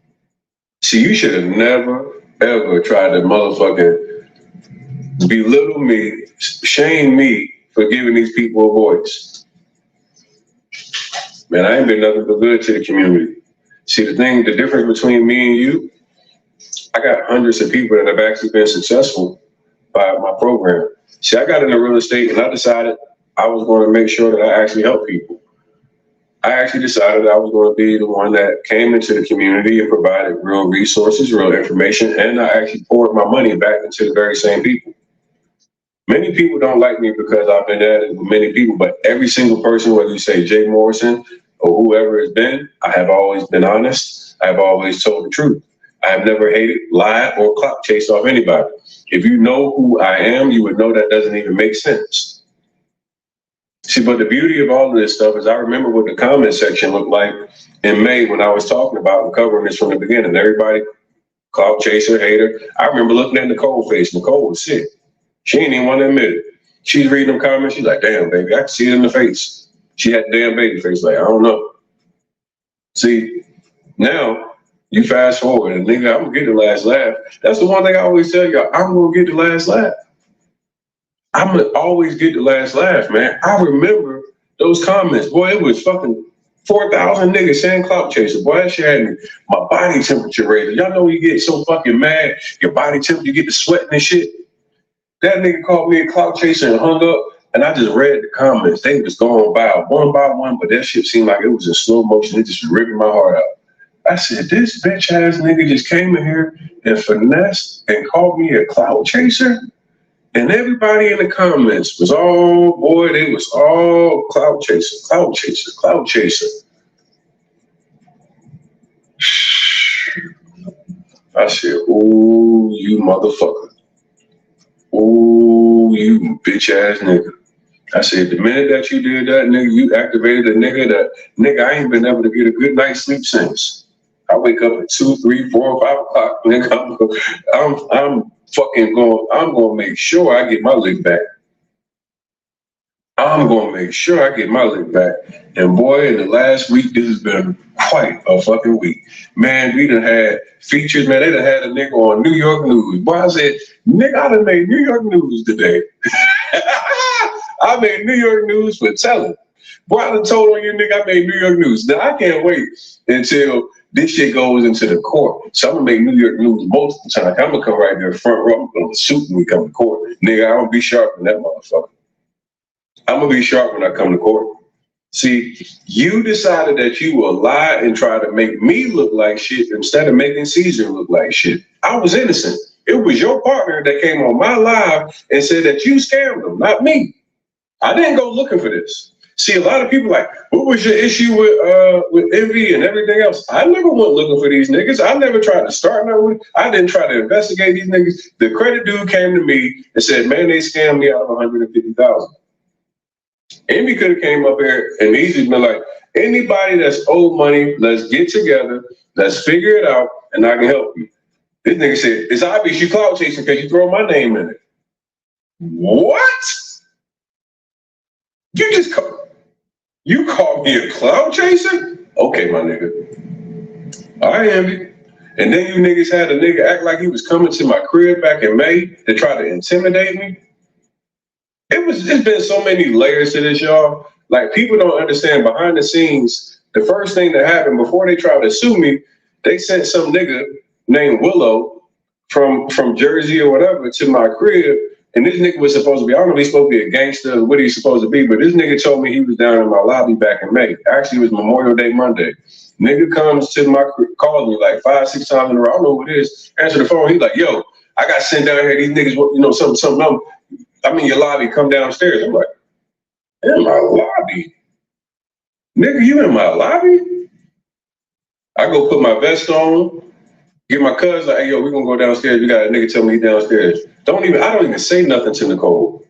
See, you should have never, ever tried to motherfucking belittle me, shame me for giving these people a voice. Man, I ain't been nothing but good to the community. See, the difference between me and you, I got hundreds of people that have actually been successful by my program. See, I got into real estate and I decided I was going to make sure that I actually help people. I actually decided I was going to be the one that came into the community and provided real resources, real information, and I actually poured my money back into the very same people. Many people don't like me because I've been at it with many people, but every single person, whether you say Jay Morrison or whoever it's been, I have always been honest. I have always told the truth. I have never hated, lied, or clout chased off anybody. If you know who I am, you would know that doesn't even make sense. See, but the beauty of all of this stuff is I remember what the comment section looked like in May when I was talking about and covering this from the beginning. Everybody Clout chaser, hater. I remember looking at Nicole's face. Nicole was sick. She ain't even want to admit it. She's reading them comments. She's like, damn, baby, I can see it in the face. She had the damn baby face. Like, I don't know. See, now you fast forward and nigga, I'm gonna get the last laugh. That's the one thing I always tell y'all. I'm gonna get the last laugh. I'm gonna always get the last laugh, man. I remember those comments. Boy, it was fucking 4,000 niggas saying clout chaser. Boy, that shit had me, my body temperature raising. Y'all know when you get so fucking mad, your body temperature, you get to sweating and shit. That nigga called me a clout chaser and hung up. And I just read the comments. They was going by one, but that shit seemed like it was in slow motion. It just ripping my heart out. I said, this bitch ass nigga just came in here and finessed and called me a clout chaser. And everybody in the comments was all, boy, they was all clout chaser, clout chaser, clout chaser. I said, ooh, you motherfucker. Ooh, you bitch ass nigga. I said, the minute that you did that, nigga, you activated a nigga that, nigga, I ain't been able to get a good night's sleep since. I wake up at 2, 3, 4, 5 o'clock, nigga. I'm fucking going, I'm going to make sure I get my lick back. I'm going to make sure I get my lick back. And boy, in the last week, this has been quite a fucking week. Man, we done had features, man. They done had a nigga on New York News. Boy, I said, nigga, I done made New York News today. I made New York News for telling. Boy, I done told on you, nigga, I made New York News. Now, I can't wait until this shit goes into the court. So I'm gonna make New York News most of the time. I'm gonna come right there front row. I'm gonna suit when we come to court. Nigga, I'm gonna be sharp in that motherfucker. I'm gonna be sharp when I come to court. See, you decided that you will lie and try to make me look like shit instead of making Caesar look like shit. I was innocent. It was your partner that came on my live and said that you scammed them, not me. I didn't go looking for this. See, a lot of people like, what was your issue with envy and everything else? I never went looking for these niggas. I never tried to start nothing. I didn't try to investigate these niggas. The credit dude came to me and said, man, they scammed me out of 150,000. Envy could have came up here and easily been like, anybody that's owed money, let's get together, let's figure it out, and I can help you. This nigga said, it's obvious you clout chasing because you throw my name in it. What? You called me a clout chaser? Okay, my nigga. I am you. And then you niggas had a nigga act like he was coming to my crib back in May to try to intimidate me. It's been so many layers to this, y'all. Like, people don't understand behind the scenes, the first thing that happened before they tried to sue me, they sent some nigga named Willow from Jersey or whatever to my crib. And this nigga was supposed to be, I don't know if he's supposed to be a gangster or what he's supposed to be, but this nigga told me he was down in my lobby back in May. Actually, it was Memorial Day Monday. Nigga comes to my crib, calls me like 5, 6 times in a row. I don't know who it is. Answer the phone. He's like, yo, I got sent down here. These niggas, you know, something. I'm in your lobby. Come downstairs. I'm like, in my lobby? Nigga, you in my lobby? I go put my vest on, get my cousin, like, hey, yo, we gonna go downstairs. You got a nigga tell me he's downstairs. I don't even say nothing to Nicole.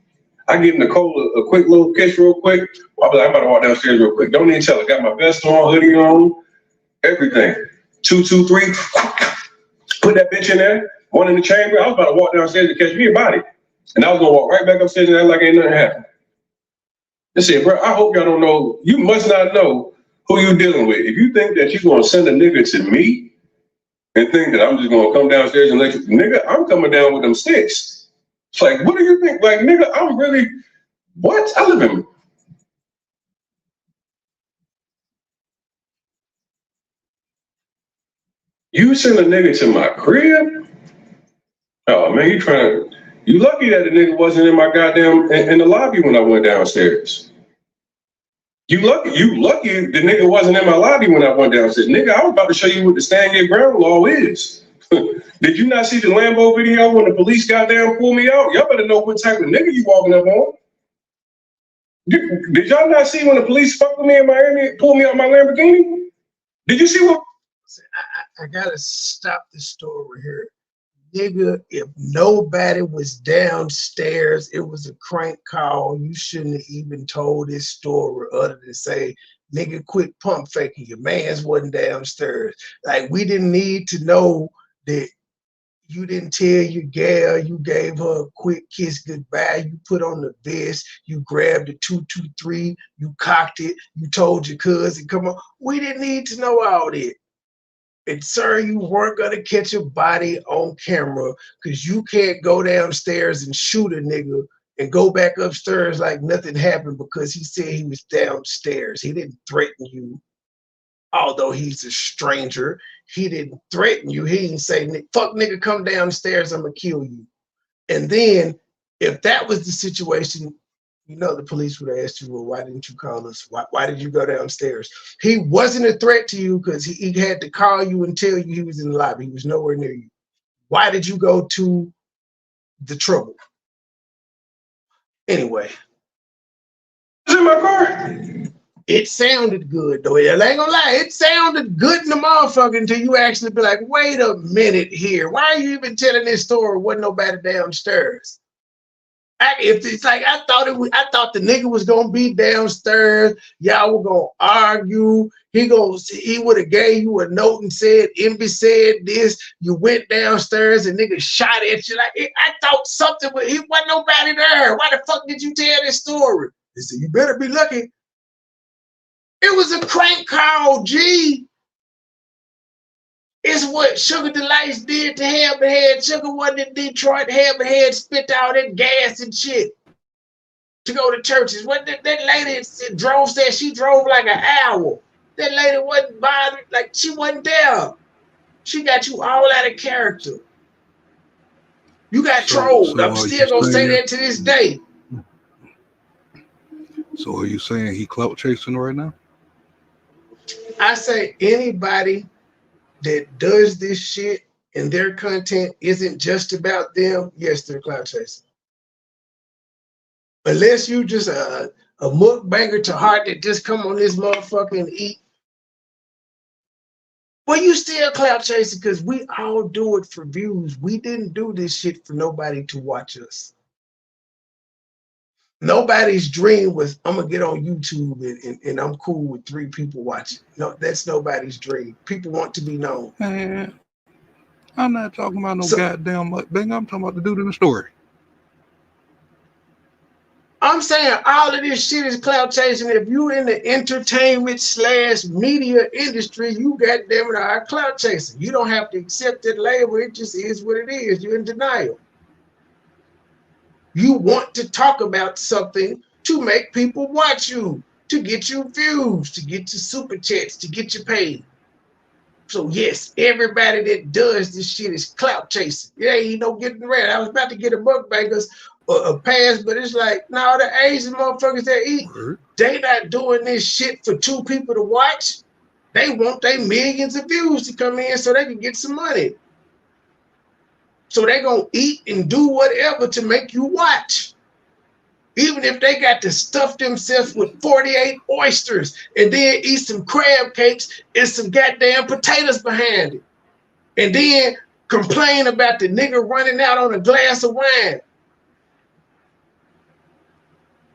I give Nicole a quick little kiss real quick. I'll be like, I'm about to walk downstairs real quick. Don't even tell her. Got my vest on, hoodie on, everything. 2, 2, 3. Put that bitch in there. One in the chamber. I was about to walk downstairs to catch me a body. And I was gonna walk right back upstairs and act like ain't nothing happened. They said, bro, I hope y'all don't know. You must not know who you dealing with. If you think that you're gonna send a nigga to me and think that I'm just gonna come downstairs and let you, nigga, I'm coming down with them sticks. It's like, what do you think? Like, nigga, I'm really, what? I live in. You send a nigga to my crib? Oh man, you lucky that the nigga wasn't in my goddamn, in the lobby when I went downstairs. You lucky the nigga wasn't in my lobby when I went downstairs. Nigga, I was about to show you what the stand your ground law is. Did you not see the Lambo video when the police got down and pulled me out? Y'all better know what type of nigga you walking up on. Did y'all not see when the police fucked with me in Miami, pulled me out my Lamborghini? Did you see what? I gotta stop this story here. Nigga, if nobody was downstairs, it was a crank call. You shouldn't have even told this story other than say, nigga, quit pump faking. Your mans wasn't downstairs. Like, we didn't need to know that You didn't tell your gal, you gave her a quick kiss goodbye, you put on the vest, you grabbed the 223, you cocked it, you told your cousin, come on. We didn't need to know all that. And sir, you weren't gonna catch a body on camera because you can't go downstairs and shoot a nigga and go back upstairs like nothing happened because he said he was downstairs. He didn't threaten you. Although he's a stranger, he didn't threaten you. He didn't say, fuck nigga, come downstairs, I'm gonna kill you. And then if that was the situation, you know the police would have asked you, well, why didn't you call us? Why did you go downstairs? He wasn't a threat to you because he had to call you and tell you he was in the lobby. He was nowhere near you. Why did you go to the trouble? Anyway. It's in my car. It sounded good though. I ain't gonna lie, it sounded good in the motherfucker until you actually be like, wait a minute here. Why are you even telling this story? Wasn't nobody downstairs. If it's like I thought the nigga was gonna be downstairs, y'all were gonna argue. He would have gave you a note and said, Envy said this, you went downstairs and nigga shot at you. Like I thought something, but he wasn't nobody there. Why the fuck did you tell this story? They said, you better be lucky. It was a crank call, G. It's what Sugar Delights did to Hammerhead. Sugar wasn't in Detroit. Hammerhead spit out that gas and shit to go to churches. What that lady said she drove like an hour. That lady wasn't bothered, like she wasn't there. She got you all out of character. You got trolled. I'm still gonna say that to this day. So are you saying he clout chasing right now? I say anybody that does this shit and their content isn't just about them, yes, they're clout chasing. Unless you just a mukbanger to heart that just come on this motherfucker and eat. Well, you still clout chasing because we all do it for views. We didn't do this shit for nobody to watch us. Nobody's dream was, I'm gonna get on YouTube and I'm cool with 3 people watching. No, that's nobody's dream. People want to be known. Man, I'm not talking about no goddamn mukbang. I'm talking about the dude in the story. I'm saying all of this shit is clout chasing. If you in the entertainment / media industry, you goddamn it are clout chasing. You don't have to accept that label. It just is what it is. You're in denial. You want to talk about something to make people watch you, to get you views, to get you super chats, to get you paid. So yes, everybody that does this shit is clout chasing. Yeah, you know, getting ready. I was about to get a mukbangers a pass, but it's like, no, the Asian motherfuckers that eat, they not doing this shit for 2 people to watch. They want their millions of views to come in so they can get some money. So they gonna eat and do whatever to make you watch. Even if they got to stuff themselves with 48 oysters and then eat some crab cakes and some goddamn potatoes behind it. And then complain about the nigga running out on a glass of wine.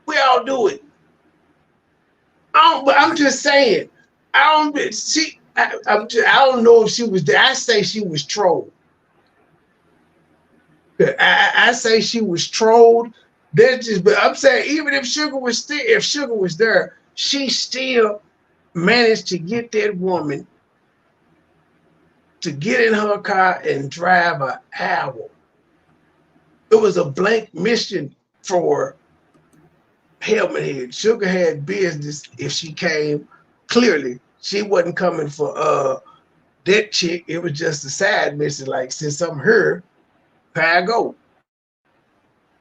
We all do it. I'm just saying. I don't know if she was there. I say she was trolled. I say she was trolled. That's just, but I'm saying even if Sugar was there, she still managed to get that woman to get in her car and drive an hour. It was a blank mission for Helmet Head. Sugar had business if she came. Clearly, she wasn't coming for that chick. It was just a side mission. Like, since I'm here, I go.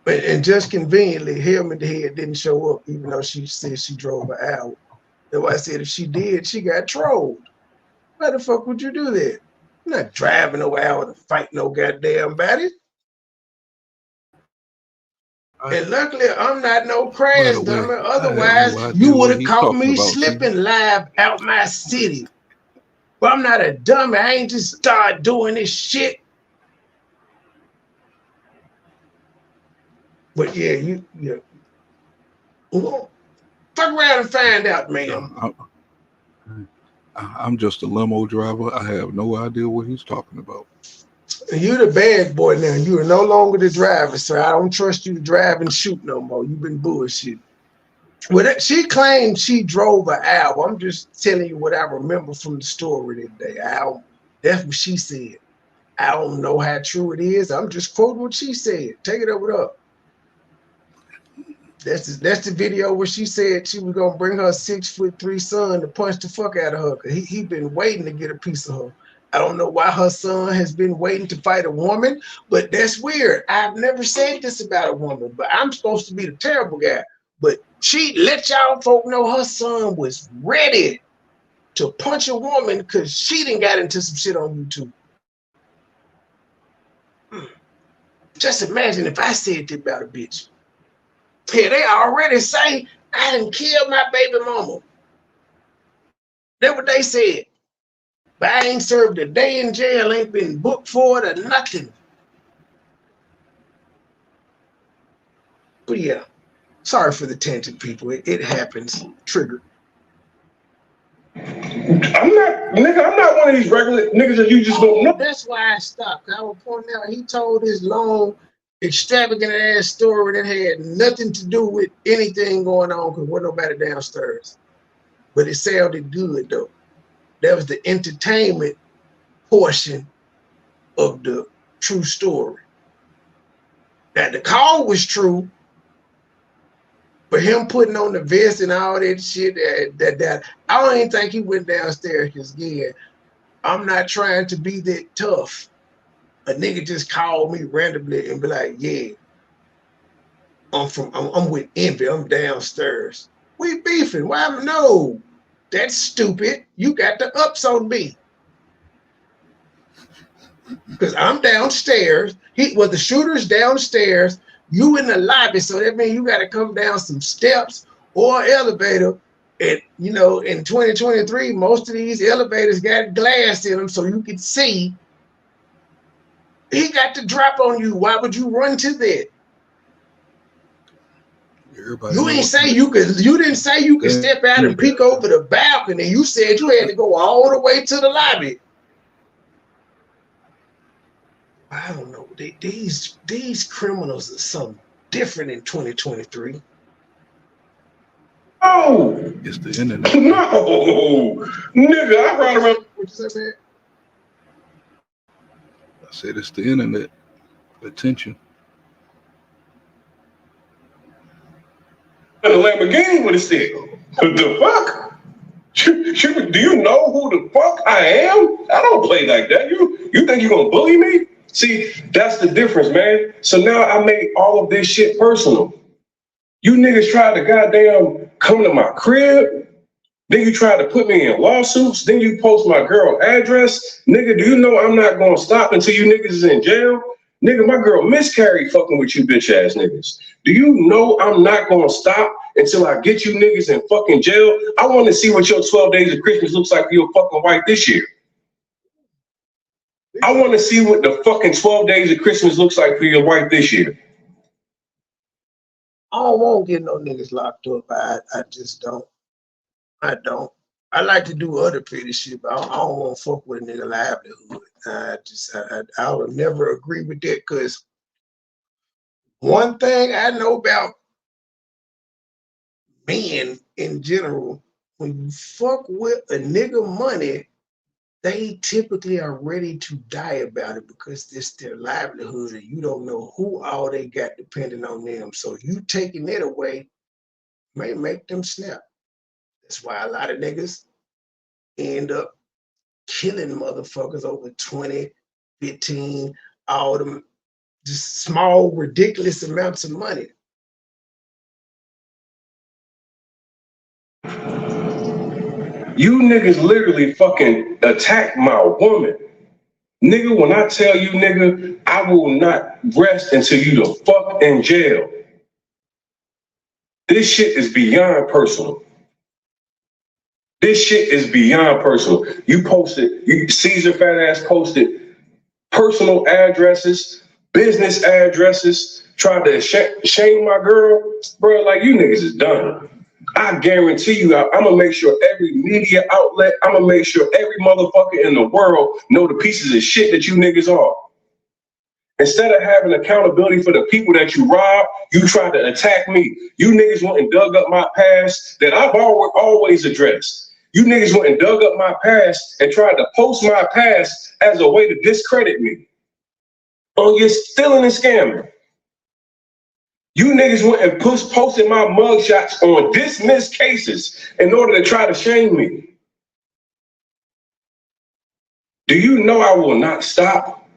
And just conveniently, Helmet Head didn't show up, even though she said she drove an hour. That's why I said if she did, she got trolled. Why the fuck would you do that? You're not driving no hour to fight no goddamn body. And luckily, I'm not no crash dummy. Otherwise, you would have caught me slipping live out my city. But I'm not a dummy. I ain't just start doing this shit. But yeah, fuck around and find out, man. I'm just a limo driver. I have no idea what he's talking about. You the bad boy now. You are no longer the driver, sir. I don't trust you to drive and shoot no more. You've been bullshit. Well, she claimed she drove an hour. I'm just telling you what I remember from the story that day. That's what she said. I don't know how true it is. I'm just quoting what she said. Take it up with her. That's the video where she said she was gonna bring her 6'3" son to punch the fuck out of her. Cause he been waiting to get a piece of her. I don't know why her son has been waiting to fight a woman, but that's weird. I've never said this about a woman, but I'm supposed to be the terrible guy. But she let y'all folk know her son was ready to punch a woman because she done got into some shit on YouTube. Just imagine if I said that about a bitch. Yeah, they already say I done killed my baby mama. That's what they said. But I ain't served a day in jail, ain't been booked for it or nothing. But yeah, sorry for the tangent, people. It happens. Triggered. I'm not one of these regular niggas that you just don't know. That's why I stopped. I was pointing out he told his long, extravagant ass story that had nothing to do with anything going on because wasn't nobody downstairs. But it sounded good though. That was the entertainment portion of the true story. That the call was true, but him putting on the vest and all that shit, that I don't even think he went downstairs because again, I'm not trying to be that tough. A nigga just called me randomly and be like, yeah, I'm with Envy, I'm downstairs. We beefing. Why? No, that's stupid. You got the ups on me. Because I'm downstairs. The shooter's downstairs. You in the lobby, so that means you got to come down some steps or elevator. And you know, in 2023, most of these elevators got glass in them, so you can see. He got to drop on you. Why would you run to that? You ain't say you could. You didn't say you could step out and peek over the balcony. You said you had to go all the way to the lobby. I don't know. These criminals are something different in 2023. Oh, it's the internet. No, nigga, I ride around. What you say, man? I said it's the internet. Attention. And the Lamborghini would have said, "What the fuck? Do you know who the fuck I am? I don't play like that. You think you're gonna bully me? See, that's the difference, man. So now I made all of this shit personal. You niggas tried to goddamn come to my crib. Then you tried to put me in lawsuits. Then you post my girl address. Nigga, do you know I'm not gonna stop until you niggas is in jail? Nigga, my girl miscarried fucking with you bitch ass niggas. Do you know I'm not gonna stop until I get you niggas in fucking jail? I want to see what your 12 days of Christmas looks like for your fucking wife this year. I want to see what the fucking 12 days of Christmas looks like for your wife this year. I don't want to get no niggas locked up. I just don't. I don't. I like to do other petty shit, but I don't want to fuck with a nigga livelihood. I would never agree with that because one thing I know about men in general, when you fuck with a nigga money, they typically are ready to die about it because it's their livelihood and you don't know who all they got depending on them. So you taking it away may make them snap. That's why a lot of niggas end up killing motherfuckers over 20, 15, all them just small, ridiculous amounts of money. You niggas literally fucking attacked my woman. Nigga, when I tell you, nigga, I will not rest until you the fuck in jail. This shit is beyond personal. This shit is beyond personal. You posted, Caesar fat ass posted personal addresses, business addresses, tried to shame my girl. Bro, like you niggas is done. I guarantee you, I'm gonna make sure every media outlet, I'm gonna make sure every motherfucker in the world know the pieces of shit that you niggas are. Instead of having accountability for the people that you robbed, you tried to attack me. You niggas went and dug up my past that I've always addressed. You niggas went and dug up my past and tried to post my past as a way to discredit me. Oh, you're stealing and scamming. You niggas went and posted my mugshots on dismissed cases in order to try to shame me. Do you know I will not stop?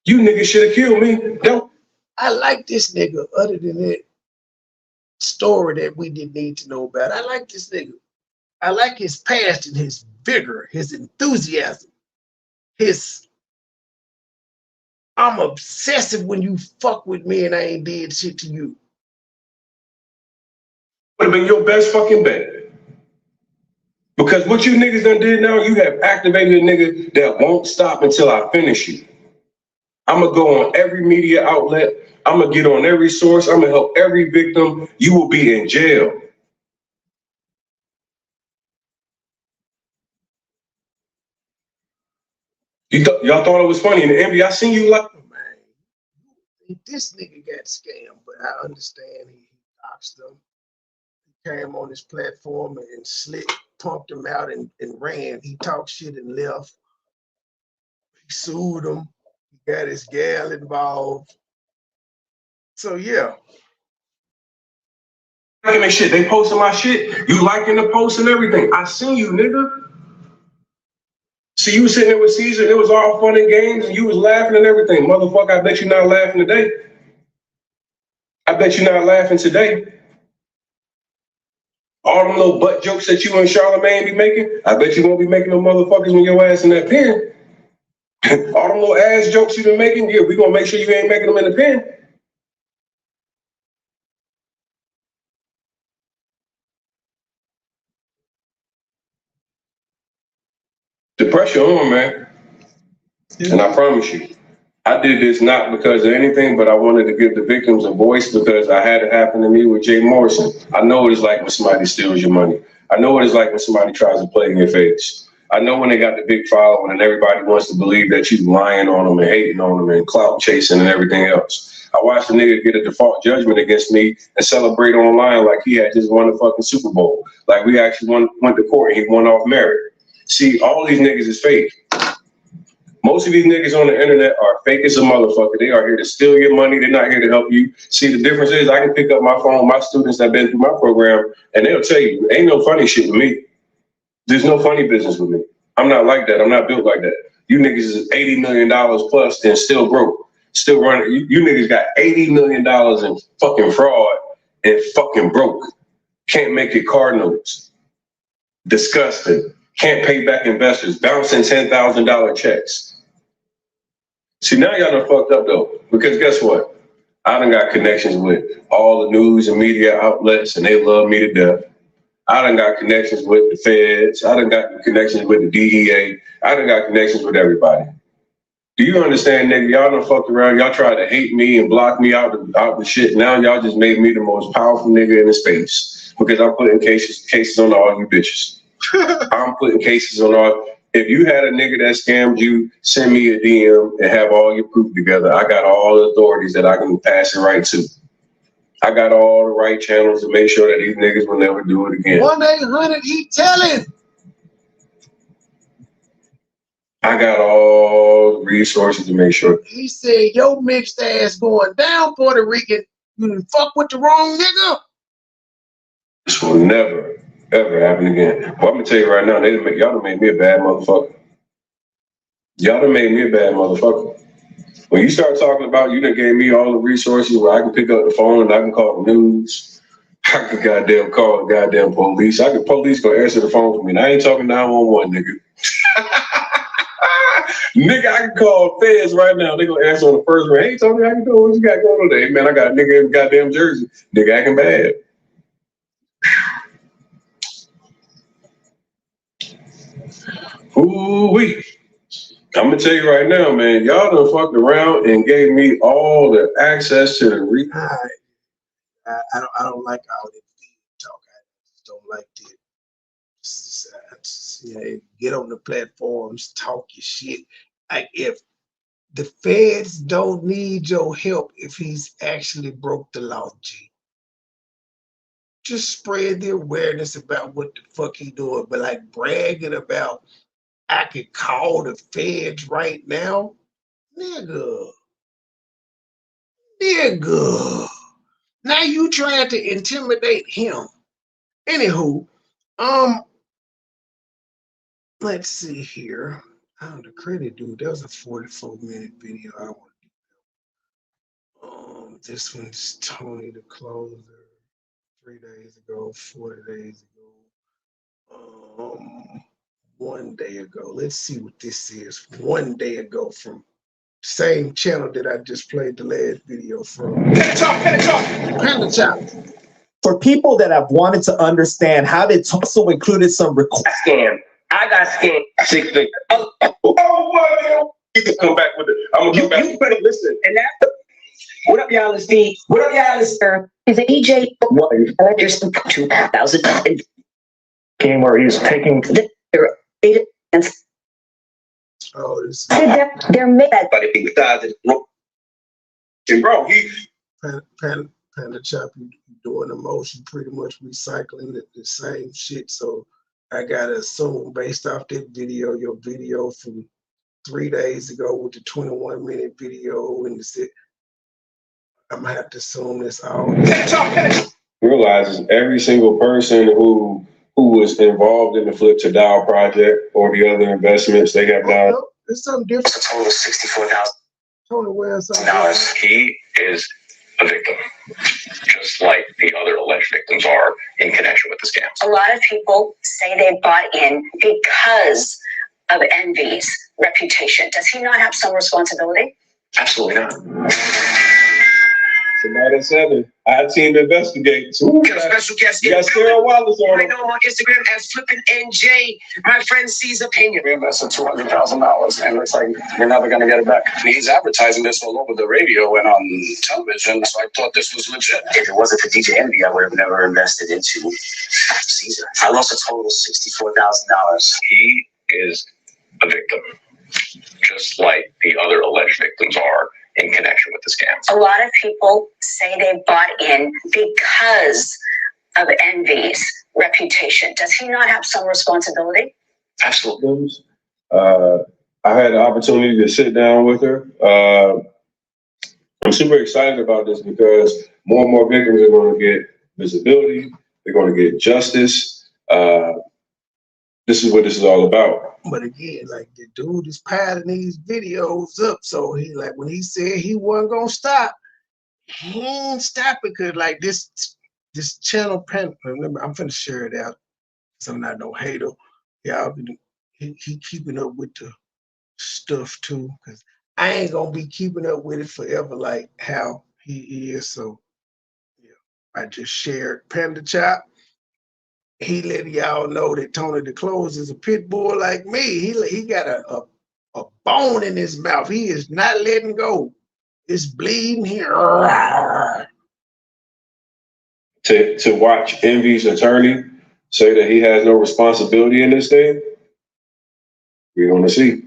You niggas should have killed me. Don't. I like this nigga other than that story that we didn't need to know about. I like this nigga. I like his past and his vigor, his enthusiasm, I'm obsessive when you fuck with me and I ain't did shit to you. Would have been your best fucking bet. Because what you niggas done did now, you have activated a nigga that won't stop until I finish you. I'm gonna go on every media outlet. I'm gonna get on every source. I'm gonna help every victim. You will be in jail. Y'all thought it was funny in the NBA. I seen you like, man, this nigga got scammed, but I understand he doxed them. He came on his platform and slick, pumped him out and ran. He talked shit and left. He sued him. He got his gal involved. So yeah. Liking that shit. They posted my shit. You liking the post and everything. I seen you, nigga. See, you sitting there with Caesar, and it was all fun and games, and you was laughing and everything. Motherfucker, I bet you're not laughing today. I bet you're not laughing today. All them little butt jokes that you and Charlamagne be making, I bet you won't be making no motherfuckers when your ass in that pen. All them little ass jokes you been making, yeah, we gonna make sure you ain't making them in the pen. The pressure on, man. And I promise you, I did this not because of anything, but I wanted to give the victims a voice because I had it happen to me with Jay Morrison. I know what it's like when somebody steals your money. I know what it's like when somebody tries to play in your face. I know when they got the big following and everybody wants to believe that you lying on them and hating on them and clout chasing and everything else. I watched a nigga get a default judgment against me and celebrate online like he had just won the fucking Super Bowl. Like we actually went to court and he won off merit. See, all these niggas is fake. Most of these niggas on the internet are fake as a motherfucker. They are here to steal your money. They're not here to help you. See, the difference is I can pick up my phone, my students that have been through my program, and they'll tell you, ain't no funny shit with me. There's no funny business with me. I'm not like that. I'm not built like that. You niggas is $80 million plus and still broke. Still running. You niggas got $80 million in fucking fraud and fucking broke. Can't make your car notes. Disgusting. Can't pay back investors. Bouncing $10,000 checks. See, now y'all done fucked up though, because guess what? I done got connections with all the news and media outlets and they love me to death. I done got connections with the feds. I done got connections with the DEA. I done got connections with everybody. Do you understand, nigga? Y'all done fucked around. Y'all tried to hate me and block me out the shit. Now y'all just made me the most powerful nigga in the space because I'm putting cases on all you bitches. I'm putting cases on all. If you had a nigga that scammed you, send me a DM and have all your proof together. I got all the authorities that I can pass it right to. I got all the right channels to make sure that these niggas will never do it again. 1-800 he telling. I got all the resources to make sure. He said, yo mixed ass going down, Puerto Rican. You done fuck with the wrong nigga. This will never, ever happen again. Well, I'm gonna tell you right now, y'all done made me a bad motherfucker. Y'all done made me a bad motherfucker. When you start talking about you done gave me all the resources where I can pick up the phone and I can call the news, I can goddamn call the goddamn police. Police gonna answer the phone for me. And I ain't talking 911, nigga. Nigga, I can call feds right now. They gonna answer on the first ring. Hey, Tony, how you doing? What you got going on today? Man, I got a nigga in goddamn Jersey. Nigga acting bad. Ooh-wee. I'm gonna tell you right now, man, y'all done fucked around and gave me all the access to the I don't like all that talk. I just don't like that. Yeah, get on the platforms, talk your shit. Like if The feds don't need your help if he's actually broke the law, G. Just spread the awareness about what the fuck he doing, but like bragging about I could call the feds right now, nigga. Now you trying to intimidate him. Anywho, let's see here. The credit dude, that was a 44-minute video. I want this one's Tony the Closer, 3 days ago, 40 days ago, 1 day ago. Let's see what this is. 1 day ago from same channel that I just played the last video from. Pt2. For people that have wanted to understand how they also included some scam. I got scammed. 6 figures. Oh, well, you can come back with it. I'm gonna come back. You better listen. And that. What up, y'all? It's D. What up, y'all? It's Is DJ just 2,000 game where he's taking Oh, this they're made. But if he decides to bro, he Panda Chop, you doing the most, you pretty much recycling the same shit. So I gotta assume based off that video, your video from 3 days ago with the 21-minute video and the I'm gonna have to assume this all. Realizes every single person who was involved in the Flip to Dial project or the other investments they have now. No, it's something different. It's a total of $64,000. Tony wears something. He is a victim, just like the other alleged victims are in connection with the scams. A lot of people say they bought in because of Envy's reputation. Does he not have some responsibility? Absolutely not. Tonight at 7, our team investigate. So got a special guest. You got Sarah Wallace on. I know him on Instagram as Flippin' NJ. My friend C's opinion. We invested $200,000, and it's like you're never going to get it back. And he's advertising this all over the radio and on television, so I thought this was legit. If it wasn't for DJ Envy, I would have never invested into Caesar. I lost a total of $64,000. He is a victim, just like the other alleged victims are in connection with the scams. A lot of people say they bought in because of Envy's reputation. Does he not have some responsibility? Absolutely. I had the opportunity to sit down with her. I'm super excited about this because more and more victims are going to get visibility. They're going to get justice. This is what this is all about. But again, like the dude is piling these videos up. So he like when he said he wasn't gonna stop, he ain't stopping because like this channel remember, I'm finna share it out. So I'm not no hater. Y'all he keeping up with the stuff too. Cause I ain't gonna be keeping up with it forever like how he is. So yeah, I just shared Panda Chop. He let y'all know that Tony the Closer is a pit bull like me. He got a bone in his mouth. He is not letting go. It's bleeding here. To watch Envy's attorney say that he has no responsibility in this thing, we're going to see.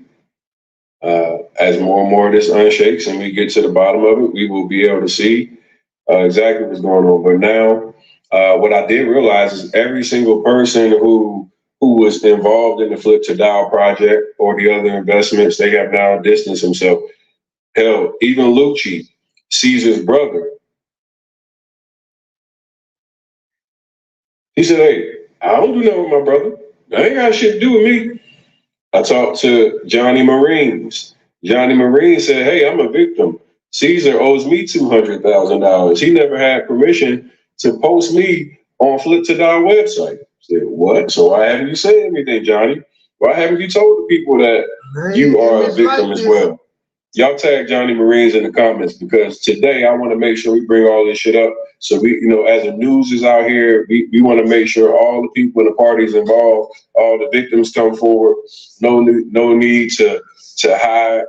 As more and more of this unshakes and we get to the bottom of it, we will be able to see exactly what's going on. But now, what I did realize is every single person who was involved in the Flip to Dial project or the other investments, they have now distanced themselves. Hell, even Lucci, Caesar's brother, he said, "Hey, I don't do nothing with my brother. That ain't got shit to do with me." I talked to Johnny Marines. Johnny Marines said, "Hey, I'm a victim. Caesar owes me $200,000. He never had permission to post me on Flip to Dial website." I said, "What? So why haven't you said anything, Johnny? Why haven't you told the people that you are a victim as well?" Y'all tag Johnny Marines in the comments because today I want to make sure we bring all this shit up. So we, as the news is out here, we want to make sure all the people in the parties involved, all the victims come forward. No need to hide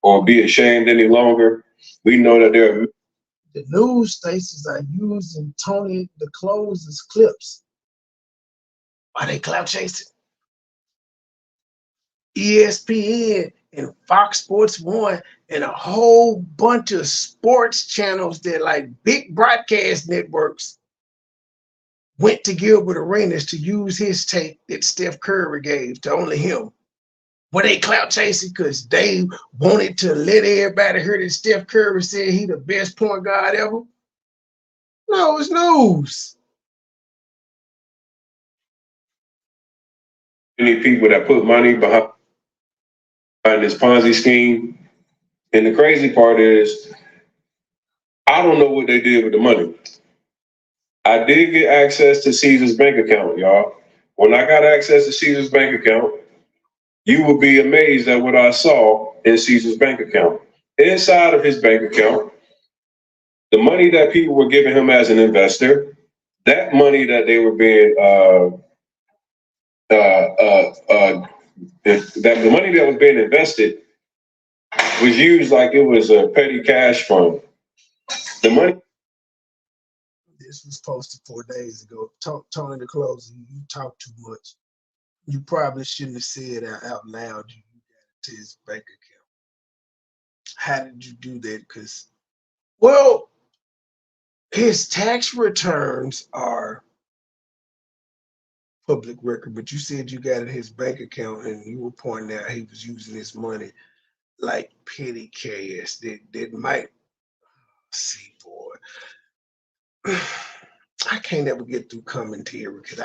or be ashamed any longer. We know that there are the news stations are using Tony the Closer's clips. Why they clout chasing? ESPN and Fox Sports 1 and a whole bunch of sports channels that like big broadcast networks went to Gilbert Arenas to use his tape that Steph Curry gave to only him. Were they clout chasing because they wanted to let everybody hear that Steph Curry said he the best point guard ever? No, it's news. Many people that put money behind this Ponzi scheme. And the crazy part is, I don't know what they did with the money. I did get access to Caesar's bank account, y'all. When I got access to Caesar's bank account, you would be amazed at what I saw in Caesar's bank account. Inside of his bank account, the money that people were giving him as an investor, that money that they were being, that the money that was being invested was used like it was a petty cash fund. The money. This was posted 4 days ago. Tony the Closer, you talk too much. You probably shouldn't have said out loud you got it to his bank account. How did you do that? Because, well, his tax returns are public record, but you said you got in his bank account and you were pointing out he was using his money like petty cash. That might see, boy. I can't ever get through commentary because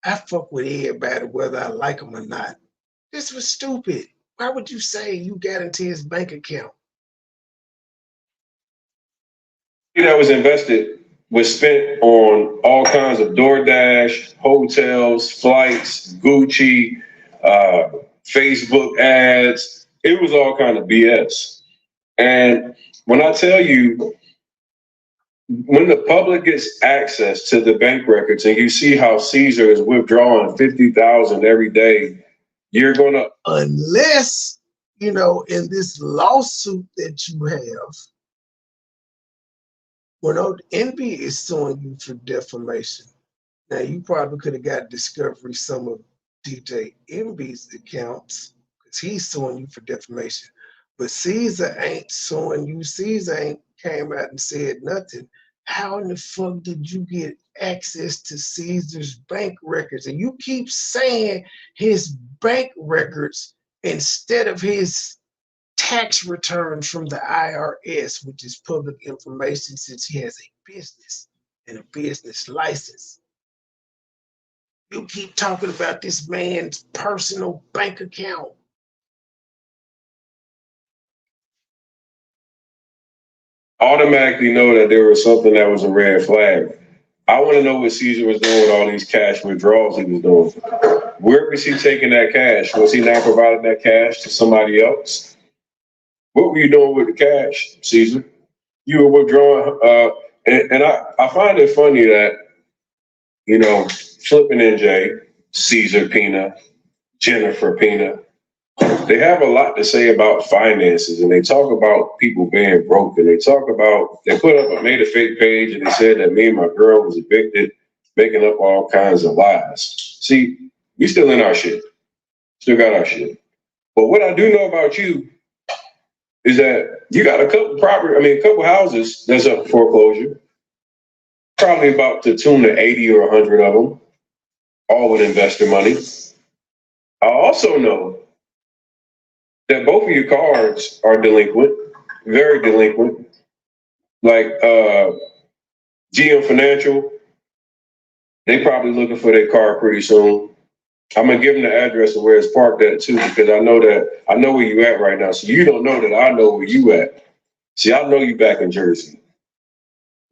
I fuck with everybody whether I like them or not. This was stupid. Why would you say you got into his bank account? That was invested was spent on all kinds of DoorDash, hotels, flights, Gucci, Facebook ads. It was all kind of BS. And when I tell you, when the public gets access to the bank records and you see how Caesar is withdrawing 50,000 every day, you're gonna, unless in this lawsuit that you have, when Envy is suing you for defamation. Now you probably could have got discovery some of DJ Envy's accounts because he's suing you for defamation. But Caesar ain't suing you. Caesar ain't came out and said nothing. How in the fuck did you get access to Caesar's bank records? And you keep saying his bank records instead of his tax returns from the IRS, which is public information since he has a business and a business license. You keep talking about this man's personal bank account. automatically know that there was something that was a red flag. I want to know what Caesar was doing with all these cash withdrawals he was doing. Where was he taking that cash? Was he not providing that cash to somebody else? What were you doing with the cash, Caesar? You were withdrawing, and I find it funny that, Flippin' NJ, Caesar Pina, Jennifer Pina, they have a lot to say about finances, and they talk about people being broke, and they made a fake page, and they said that me and my girl was evicted, making up all kinds of lies. See, we still in our shit. Still got our shit. But what I do know about you is that you got a couple houses that's up for foreclosure, probably about to tune to 80 or 100 of them, all with investor money. I also know that both of your cards are delinquent, very delinquent. Like GM Financial, they probably looking for their car pretty soon. I'm gonna give them the address of where it's parked at too, because I know where you at right now. So you don't know that I know where you at. See, I know you back in Jersey.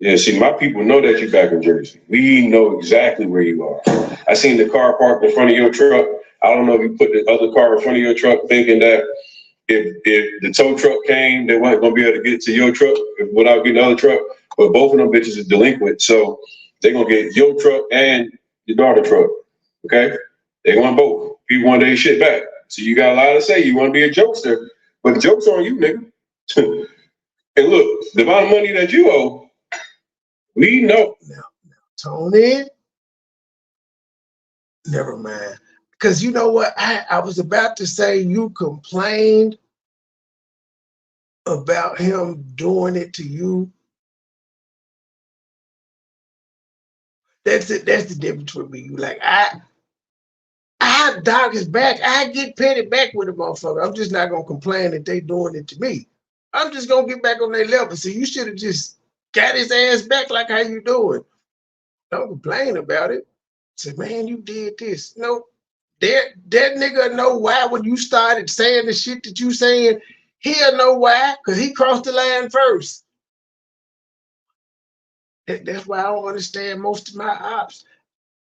Yeah, see, my people know that you back in Jersey. We know exactly where you are. I seen the car parked in front of your truck. I don't know if you put the other car in front of your truck thinking that if the tow truck came, they weren't gonna be able to get to your truck without getting the other truck. But both of them bitches are delinquent, so they're gonna get your truck and your daughter truck. Okay? They want both. People want their shit back. So you got a lot to say. You want to be a jokester, but the joke's on you, nigga. And look, the amount of money that you owe, we know. Now, Tony, never mind. Because you know what? I was about to say you complained about him doing it to you. That's it. That's the difference with me. You like I dog his back. I get petty back with a motherfucker. I'm just not gonna complain that they doing it to me. I'm just gonna get back on their level. So you should have just got his ass back like how you doing. Don't complain about it. Say, man, you did this. No, that nigga know why when you started saying the shit that you saying, he'll know why, because he crossed the line first. That's why I don't understand most of my ops.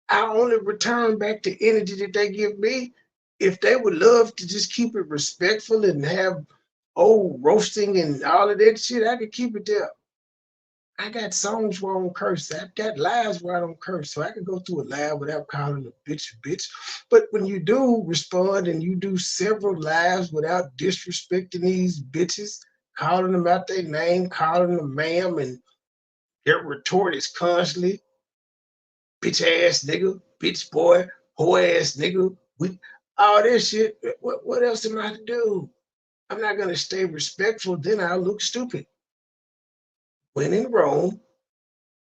I only return back the energy that they give me. If they would love to just keep it respectful and have roasting and all of that shit, I could keep it there. I got songs where I don't curse. I've got lives where I don't curse. So I can go through a live without calling a bitch. But when you do respond and you do several lives without disrespecting these bitches, calling them out their name, calling them ma'am, and their retort is constantly, bitch ass nigga, bitch boy, whore ass nigga, all this shit. What else am I to do? I'm not gonna stay respectful, then I'll look stupid. When in Rome,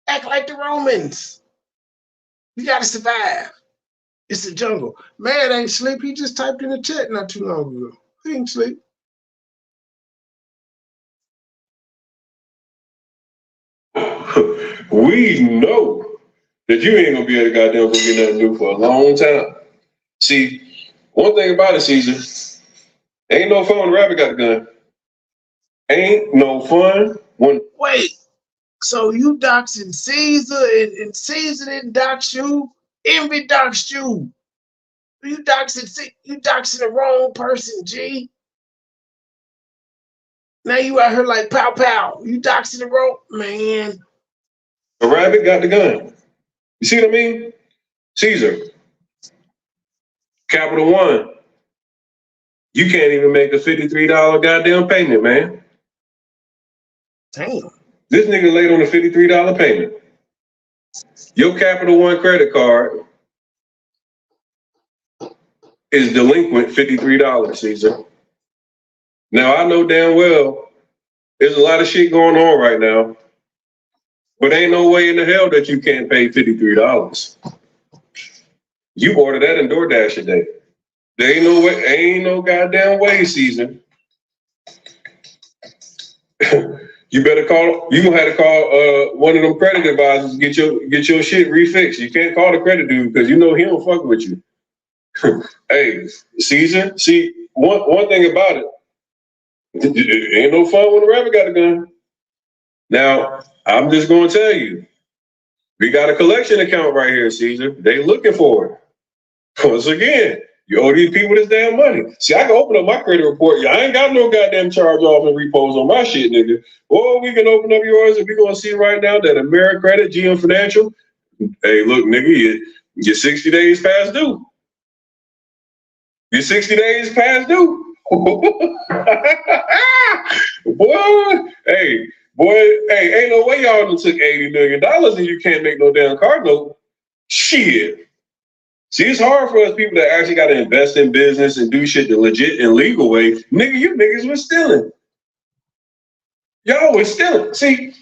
act like the Romans. You gotta survive. It's a jungle. Man ain't sleep. He just typed in the chat not too long ago. He ain't sleep. We know that you ain't gonna be able to goddamn go get nothing new for a long time. See, one thing about it, Caesar, ain't no fun when the rabbit got the gun. Ain't no fun when. Wait, so you doxing Caesar and Caesar didn't dox you? Envy doxed you. You doxing the wrong person, G. Now you out here like pow pow. You doxing the wrong man. The rabbit got the gun. You see what I mean? Caesar, Capital One, you can't even make a $53 goddamn payment, man. Damn. This nigga late on a $53 payment. Your Capital One credit card is delinquent $53, Caesar. Now, I know damn well there's a lot of shit going on right now, but ain't no way in the hell that you can't pay $53. You ordered that in DoorDash today. There ain't no way, ain't no goddamn way, Caesar. You better call. You gonna have to call one of them credit advisors to get your shit refixed. You can't call the credit dude because you know he don't fuck with you. Hey, Caesar. See, one thing about it ain't no fun when the rabbit got a gun. Now, I'm just gonna tell you, we got a collection account right here, Caesar. They looking for it. Once again, you owe these people this damn money. See, I can open up my credit report. Yeah, I ain't got no goddamn charge off and repos on my shit, nigga. Or we can open up yours and we gonna see right now that AmeriCredit, GM Financial, hey, look, nigga, you're 60 days past due. You're 60 days past due. Boy, ain't no way y'all done took $80 million and you can't make no damn car note. Shit. See, it's hard for us people that actually got to invest in business and do shit the legit and legal way. Nigga, you niggas was stealing. Y'all was stealing. See,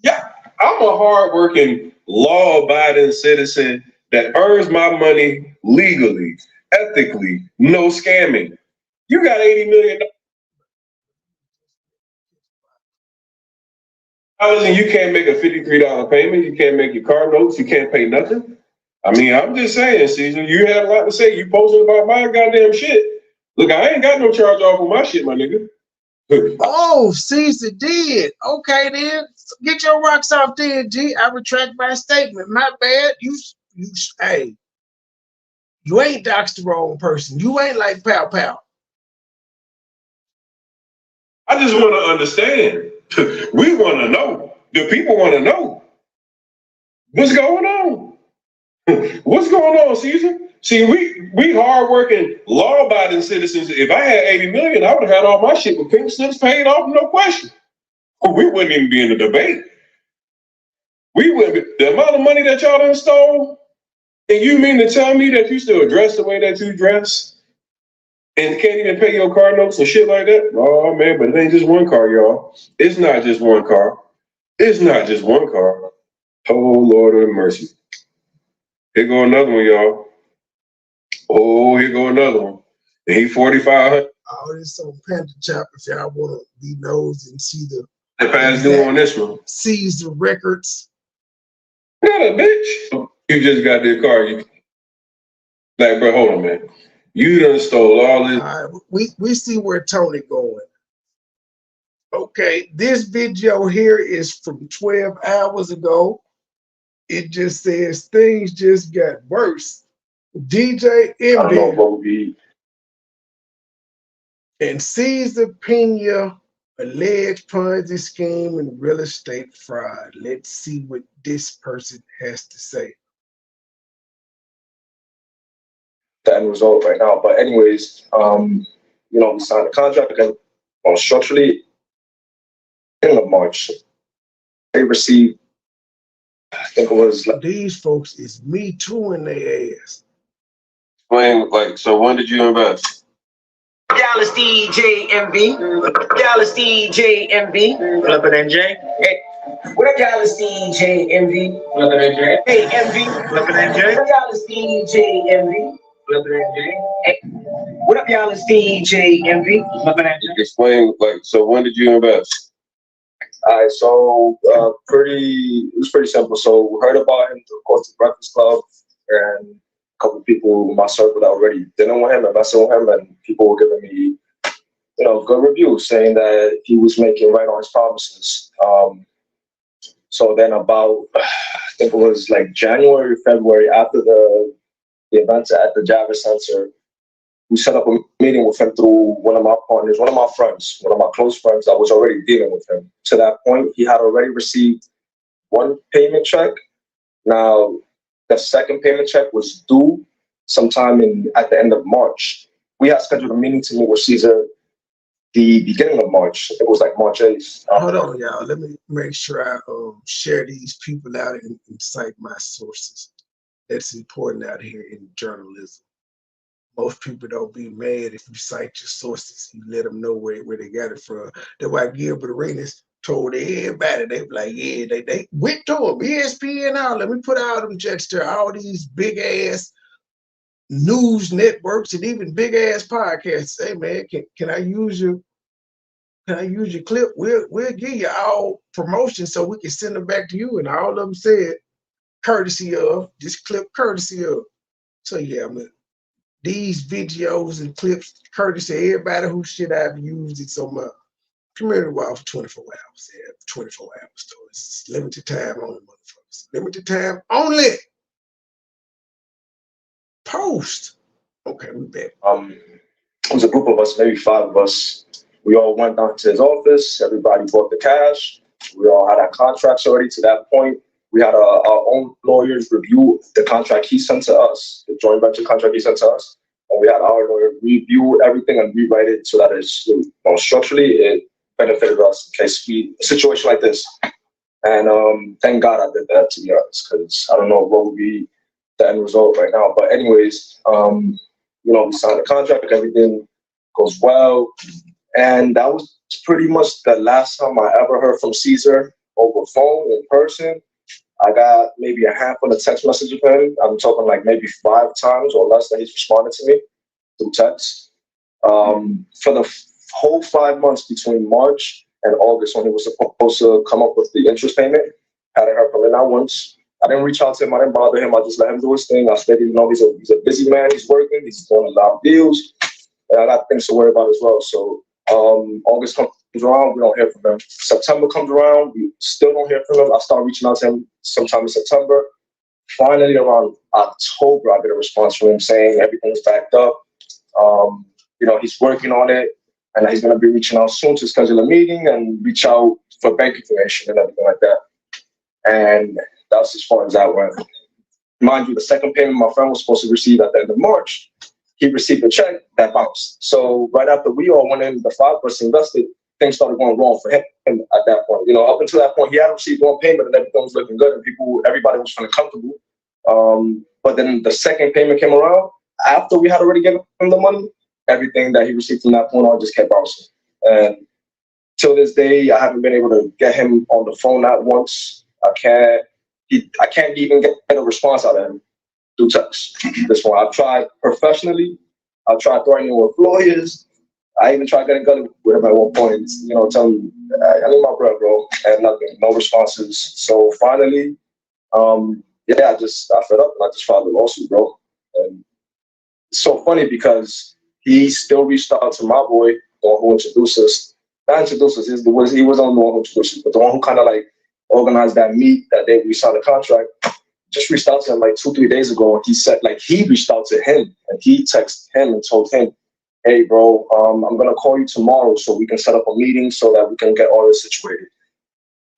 yeah, I'm a hardworking, law-abiding citizen that earns my money legally, ethically, no scamming. You got $80 million and you can't make a $53 payment. You can't make your car notes. You can't pay nothing. I mean, I'm just saying, Caesar, you had a lot to say. You posted about my goddamn shit. Look, I ain't got no charge off on my shit, my nigga. Oh, Caesar did. Okay, then. Get your rocks off then, G. I retract my statement. My bad. Hey, you ain't doxed the wrong person. You ain't like pow pow. I just want to understand. We want to know. The people want to know. What's going on? What's going on, Caesar? See, we hardworking, law-abiding citizens. If I had 80 million, I would have had all my shit with pink slips paid off, no question. We wouldn't even be in the debate. We wouldn't be. The amount of money that y'all done stole, and you mean to tell me that you still dress the way that you dress, and can't even pay your car notes and shit like that. Oh man, but it ain't just one car, y'all. It's not just one car. It's not just one car. Oh Lord of mercy. Here go another one, y'all. Oh, here go another one. And he 4,500. All this on Panther Chop if y'all want to be nosy and see the past due on this one. Seize the records. Not a bitch. You just got this car. You like, bro, hold on, man. You done stole all this. All right, we see where Tony going. Okay, this video here is from 12 hours ago. It just says things just got worse. DJ Envy and Caesar Pena alleged Ponzi scheme and real estate fraud. Let's see what this person has to say. The end result right now. But anyways, we signed a contract and structurally in the March, they received, I think it was like, these folks is me too in their ass. So when did you invest? Dallas DJ MV. Dallas DJ MV. Flippin' NJ. Hey, what up, Dallas DJ MV? Flippin' NJ. Hey, MV. Flippin' NJ. What up, Dallas DJ MV? Flippin' NJ. Hey, what up, Dallas DJ MV? Flippin' NJ. Explain, so when did you invest? All right, so it was pretty simple. So we heard about him through, of course, the Breakfast Club, and a couple of people in my circle that already didn't want him and messing with him, and people were giving me, good reviews saying that he was making right on his promises. So then about, I think it was like January, February, after the events at the Java Center, we set up a meeting with him through one of my partners, one of my friends, one of my close friends that was already dealing with him. To that point, he had already received one payment check. Now, the second payment check was due sometime at the end of March. We had scheduled a meeting to meet with Caesar the beginning of March. It was like March 8th. Hold on, y'all. Let me make sure I share these people out and cite my sources. That's important out here in journalism. Most people don't be mad if you cite your sources. You let them know where they got it from. That's why Gilbert Arenas told everybody, they were like, yeah, they went to them, ESPN out. Let me put all them jets there, all these big ass news networks and even big ass podcasts. Hey man, can I use your clip? We'll give you all promotion so we can send them back to you. And all of them said courtesy of, this clip courtesy of. So yeah, these videos and clips, courtesy of everybody who shit I've used it so much. Community wall for 24 hours. Yeah, 24 hours. So it's limited time only, motherfuckers. Limited time only. Post. Okay, we back. It was a group of us, maybe 5 of us. We all went down to his office. Everybody bought the cash. We all had our contracts already. To that point, we had our own lawyers review the contract he sent to us, the joint venture contract he sent to us. And we had our lawyer review everything and rewrite it so that it's structurally it benefited us in case a situation like this. And thank God I did that, to be honest, because I don't know what would be the end result right now. But anyways, we signed the contract, everything goes well. And that was pretty much the last time I ever heard from Caesar over phone, in person. I got maybe a handful of text messages of him. I'm talking like maybe 5 times or less that he's responded to me through text. For the whole 5 months between March and August, when he was supposed to come up with the interest payment, I hadn't heard from him not once. I didn't reach out to him. I didn't bother him. I just let him do his thing. I figured, he's a busy man. He's working. He's doing a lot of deals. And I got things to worry about as well. So August comes around, we don't hear from him. September comes around, we still don't hear from him. I start reaching out to him sometime in September. Finally, around October, I get a response from him saying everything's backed up. He's working on it, and he's going to be reaching out soon to schedule a meeting and reach out for bank information and everything like that. And that's as far as that went. Mind you, the second payment my friend was supposed to receive at the end of March, he received a check that bounced. So right after we all went in, the 5 of us invested, things started going wrong for him at that point. Up until that point, he had received one payment and everything was looking good and everybody was feeling comfortable. But then the second payment came around after we had already given him the money, everything that he received from that point on just kept bouncing. And till this day, I haven't been able to get him on the phone not once. I can't even get a response out of him through text. This one, I've tried professionally. I've tried threatening with lawyers. I even tried getting gully with him at one point, you know, telling me, I need my bread, bro, and nothing, no responses. So finally, I fed up and I just filed a lawsuit, bro. And it's so funny because he still reached out to my boy, the one who introduced us. Not introduced us, he was on the one who introduced us, but the one who kind of like organized that meet that day we signed the contract. Just reached out to him like 2-3 days ago, and he said like he reached out to him and he texted him and told him, hey bro, I'm gonna call you tomorrow so we can set up a meeting so that we can get all this situated.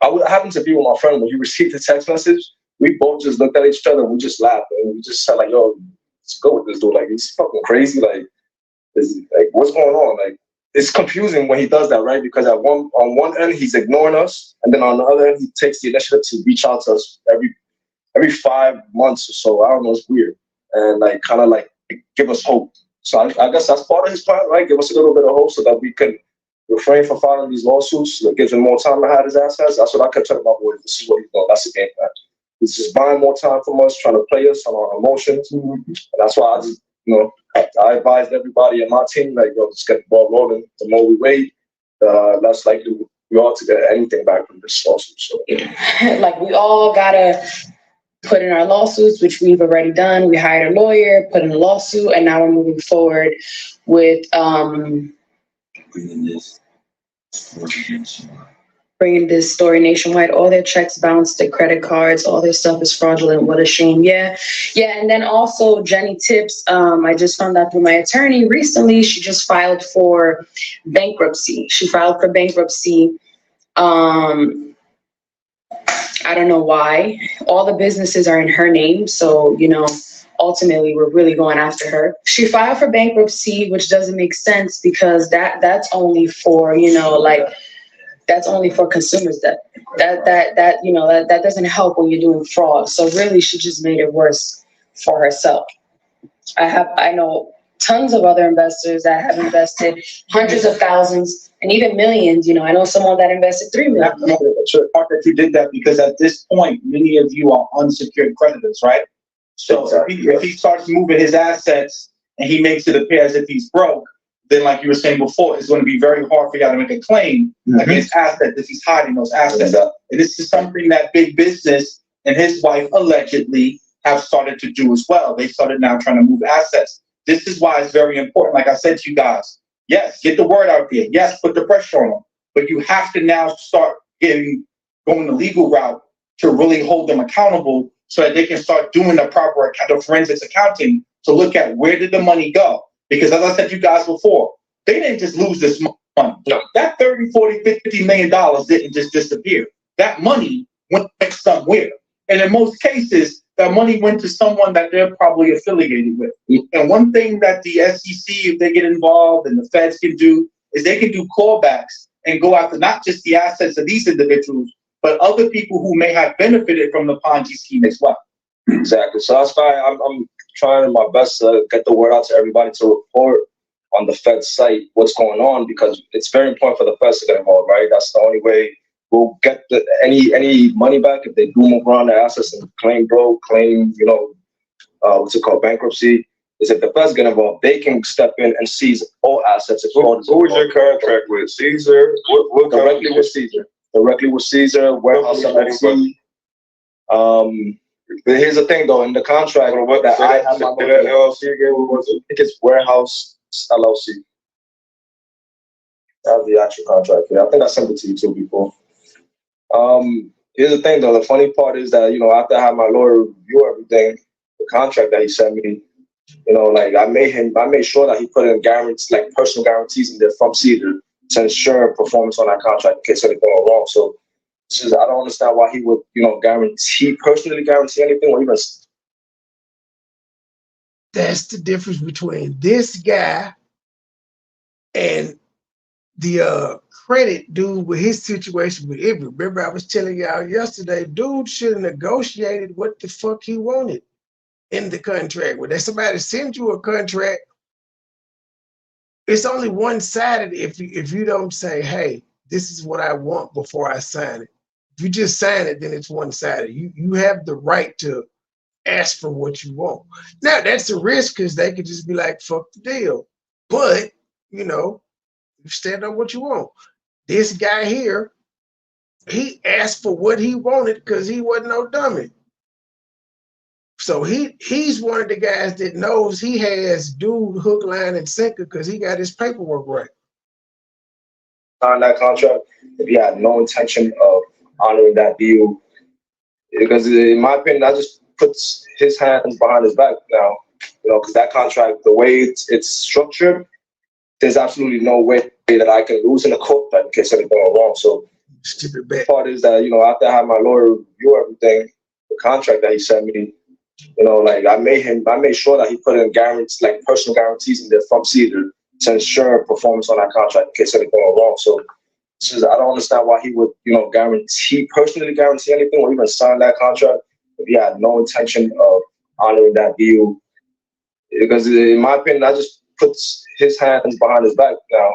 I happened to be with my friend when he received the text message. We both just looked at each other and we just laughed and we just said like, yo, let's go with this dude. Like he's fucking crazy. Like what's going on? Like it's confusing when he does that, right? Because on one end he's ignoring us, and then on the other end he takes the initiative to reach out to us every 5 months or so. I don't know, it's weird. And like kind of like give us hope. So I guess that's part of his plan, right? Give us a little bit of hope so that we can refrain from filing these lawsuits. That gives him more time to hide his assets. That's what I kept telling my boy. This is what he's doing. That's the game plan. He's just buying more time from us, trying to play us on our emotions. And that's why I just, I advised everybody on my team, like, yo, just get the ball rolling. The more we wait, less likely we are to get anything back from this lawsuit. So. Like we all gotta put in our lawsuits, which we've already done. We hired a lawyer, put in a lawsuit, and now we're moving forward with bringing this story nationwide. All their checks bounced, their credit cards, all their stuff is fraudulent. What a shame. Yeah. And then also Jenny Tips, I just found out through my attorney recently, she just filed for bankruptcy. I don't know why. All the businesses are in her name. So, ultimately we're really going after her. She filed for bankruptcy, which doesn't make sense because that's only for, that's only for consumers. That doesn't help when you're doing fraud. So really she just made it worse for herself. I know tons of other investors that have invested hundreds of thousands and even millions. I know someone that invested $3 million. Part that you did that because at this point, many of you are unsecured creditors, right? So if he starts moving his assets and he makes it appear as if he's broke, then like you were saying before, it's going to be very hard for you to make a claim against assets if he's hiding those assets. And this is something that big business and his wife allegedly have started to do as well. They started now trying to move assets. This is why it's very important. Like I said to you guys, yes, get the word out there. Yes, put the pressure on them. But you have to now start going the legal route to really hold them accountable so that they can start doing the proper forensics accounting to look at where did the money go. Because as I said to you guys before, they didn't just lose this money. No. That $30, $40, $50 million didn't just disappear. That money went somewhere. And in most cases, that money went to someone that they're probably affiliated with. And one thing that the SEC, if they get involved and the feds can do, is they can do callbacks and go after not just the assets of these individuals, but other people who may have benefited from the Ponzi scheme as well. Exactly. So that's why I'm trying my best to get the word out to everybody to report on the Fed's site what's going on, because it's very important for the Feds to get involved, right? That's the only way we'll get any money back if they do move around their assets and claim what's it called, bankruptcy. Is if the Feds get involved, they can step in and seize all assets. Who was your contract with? Caesar? What directly with Caesar. Directly with Caesar, Warehouse LLC. But here's the thing, though, in the contract that I have my LLC again, what was it? I think it's Warehouse LLC. That's the actual contract. Yeah, I think I sent it to you too before. Here's the thing, though. The funny part is that after I had my lawyer review everything, the contract that he sent me, I made sure that he put in guarantees, like personal guarantees in there from Caesar to ensure performance on that contract in case anything went wrong. So I don't understand why he would, personally guarantee anything or even. That's the difference between this guy and the credit dude with his situation with Ivy. Remember, I was telling y'all yesterday, dude should have negotiated what the fuck he wanted in the contract. When somebody sends you a contract it's only one-sided if you don't say, hey, this is what I want before I sign it. If you just sign it, then it's one-sided. You have the right to ask for what you want. Now that's a risk because they could just be like, fuck the deal. But you know, you stand on what you want. This guy here, he asked for what he wanted because he wasn't no dummy. So he's one of the guys that knows he has dude hook, line, and sinker because he got his paperwork right. On that contract, if he had no intention of honoring that deal, because in my opinion, that just puts his hands behind his back now. You know, because that contract, the way it's structured, there's absolutely no way that I can lose in the court that in case anything went wrong. So the part is that, you know, after I had my lawyer review everything, the contract that he sent me, you know, like I made sure that he put in guarantees, like personal guarantees in there from Cedar to ensure performance on that contract in case anything went wrong. So I don't understand why he would, you know, personally guarantee anything or even sign that contract if he had no intention of honoring that deal. Because in my opinion, that just puts his hands behind his back now.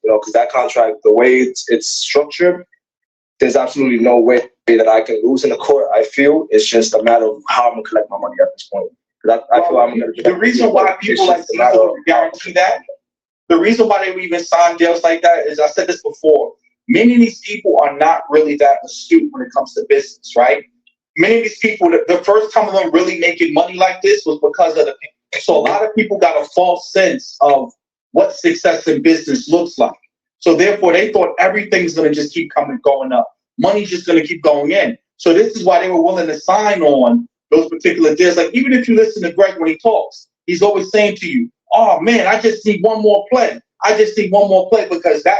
You know, because that contract, the way it's structured, there's absolutely no way that I can lose in the court. I feel it's just a matter of how I'm gonna collect my money at this point. I feel I'm gonna. The reason why people like Cesar would guarantee that, the reason why they would even sign deals like that is, I said this before, many of these people are not really that astute when it comes to business, right? Many of these people, the first time of them really making money like this was because of the. So a lot of people got a false sense of what success in business looks like. So therefore, they thought everything's going to just keep going up. Money's just going to keep going in. So this is why they were willing to sign on those particular deals. Like, even if you listen to Greg when he talks, he's always saying to you, oh man, I just need one more play. I just need one more play, because that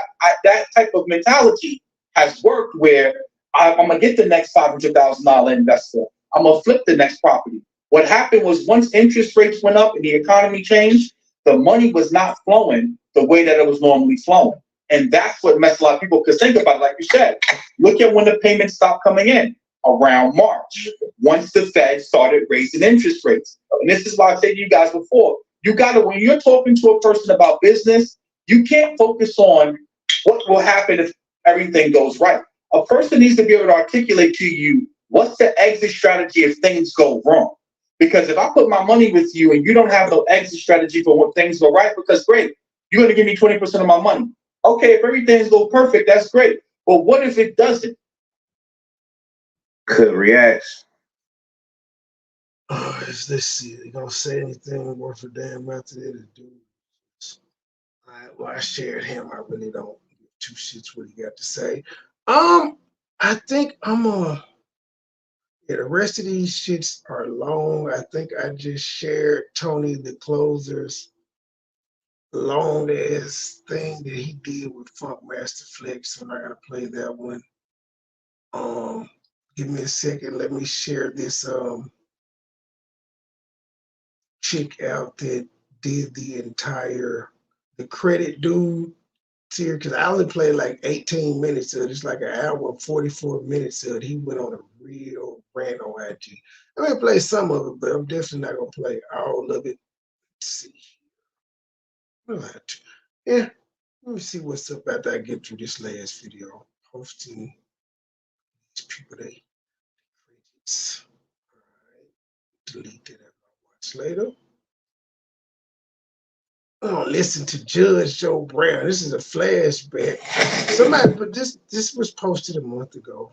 type of mentality has worked where I'm going to get the next $500,000 investor. I'm going to flip the next property. What happened was, once interest rates went up and the economy changed, the money was not flowing the way that it was normally flowing. And that's what messed a lot of people, because think about it, like you said, look at when the payments stopped coming in, around March, once the Fed started raising interest rates. And this is why I said to you guys before, you got to, when you're talking to a person about business, you can't focus on what will happen if everything goes right. A person needs to be able to articulate to you, what's the exit strategy if things go wrong? Because if I put my money with you and you don't have no exit strategy for when things go right, because great, you're going to give me 20% of my money. Okay, if everything's go perfect, that's great. But what if it doesn't? Could react. Let's see. You gonna say anything worth a damn after that, dude? Well, I shared him. I really don't give two shits what he got to say. I think I'm gonna. Yeah, the rest of these shits are long. I think I just shared Tony the Closer's long ass thing that he did with Funk Master Flex, so I gotta play that one. Give me a second. Let me share this chick out that did the credit dude here, because I only played like 18 minutes of it. It's like an hour and 44 minutes of it. He went on a real rant on IG. I'm gonna play some of it, but I'm definitely not gonna play all of it. Let's see. Yeah, let me see what's up after I get through this last video. Posting these people, they credits. All right, delete that and watch later. Oh, listen to Judge Joe Brown. This is a flashback. Somebody, but this was posted a month ago.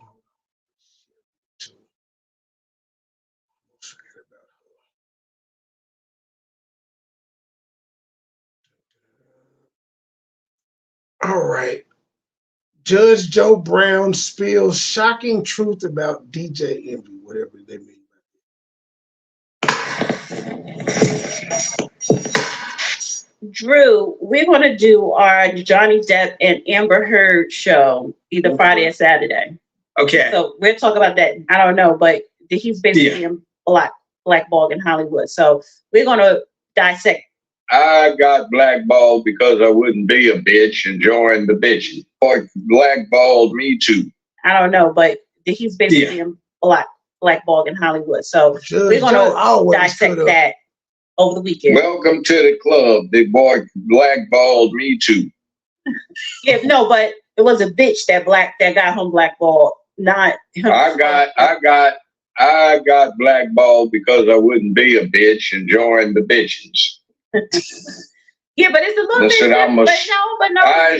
All right. Judge Joe Brown spills shocking truth about DJ Envy, whatever they mean. Drew, we're going to do our Johnny Depp and Amber Heard show either Friday or Saturday. Okay. So we'll talk about that. I don't know, but he's basically blackballed in Hollywood. So we're going to dissect. I got blackballed because I wouldn't be a bitch and join the bitches. Or blackballed me too. I don't know, but he's basically blackballed in Hollywood. So we're going to dissect that over the weekend. Welcome to the club. The boy blackballed me too. Yeah, no, but it was a bitch that got him blackballed, not him. I got blackballed because I wouldn't be a bitch and join the bitches. Yeah, but it's a little Listen, bit different. I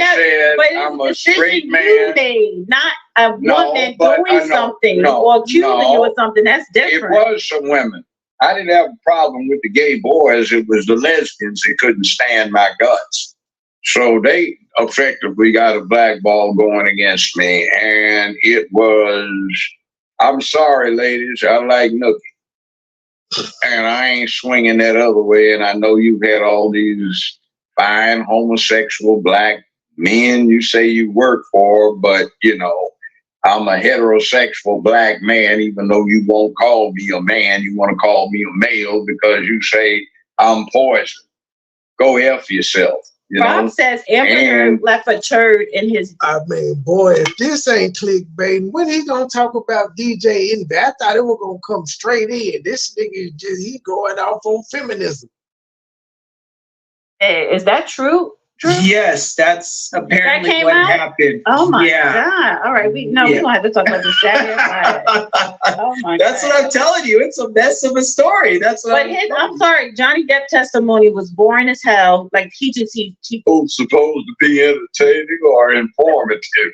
said I'm a straight man. You made, not a woman doing something or accusing you of something. That's different. It was some women. I didn't have a problem with the gay boys. It was the lesbians that couldn't stand my guts. So they effectively got a blackball going against me. And it was, I'm sorry, ladies, I like nookie. And I ain't swinging that other way. And I know you've had all these fine homosexual black men you say you work for, but, you know, I'm a heterosexual black man, even though you won't call me a man. You want to call me a male because you say I'm poison. Go F yourself. You Rob know? says Amber left a turd in his. I mean, boy, if this ain't clickbait, when he gonna talk about DJ Envy? I thought it was gonna come straight in. This nigga he going off on feminism. Hey, is that true? Yes, that's apparently came what out? happened. Oh my God! All right, we don't have to talk about this. Oh my That's God. what I'm telling you. It's a mess of a story. That's what I'm sorry. Johnny Depp testimony was boring as hell. Like he supposed to be entertaining or informative.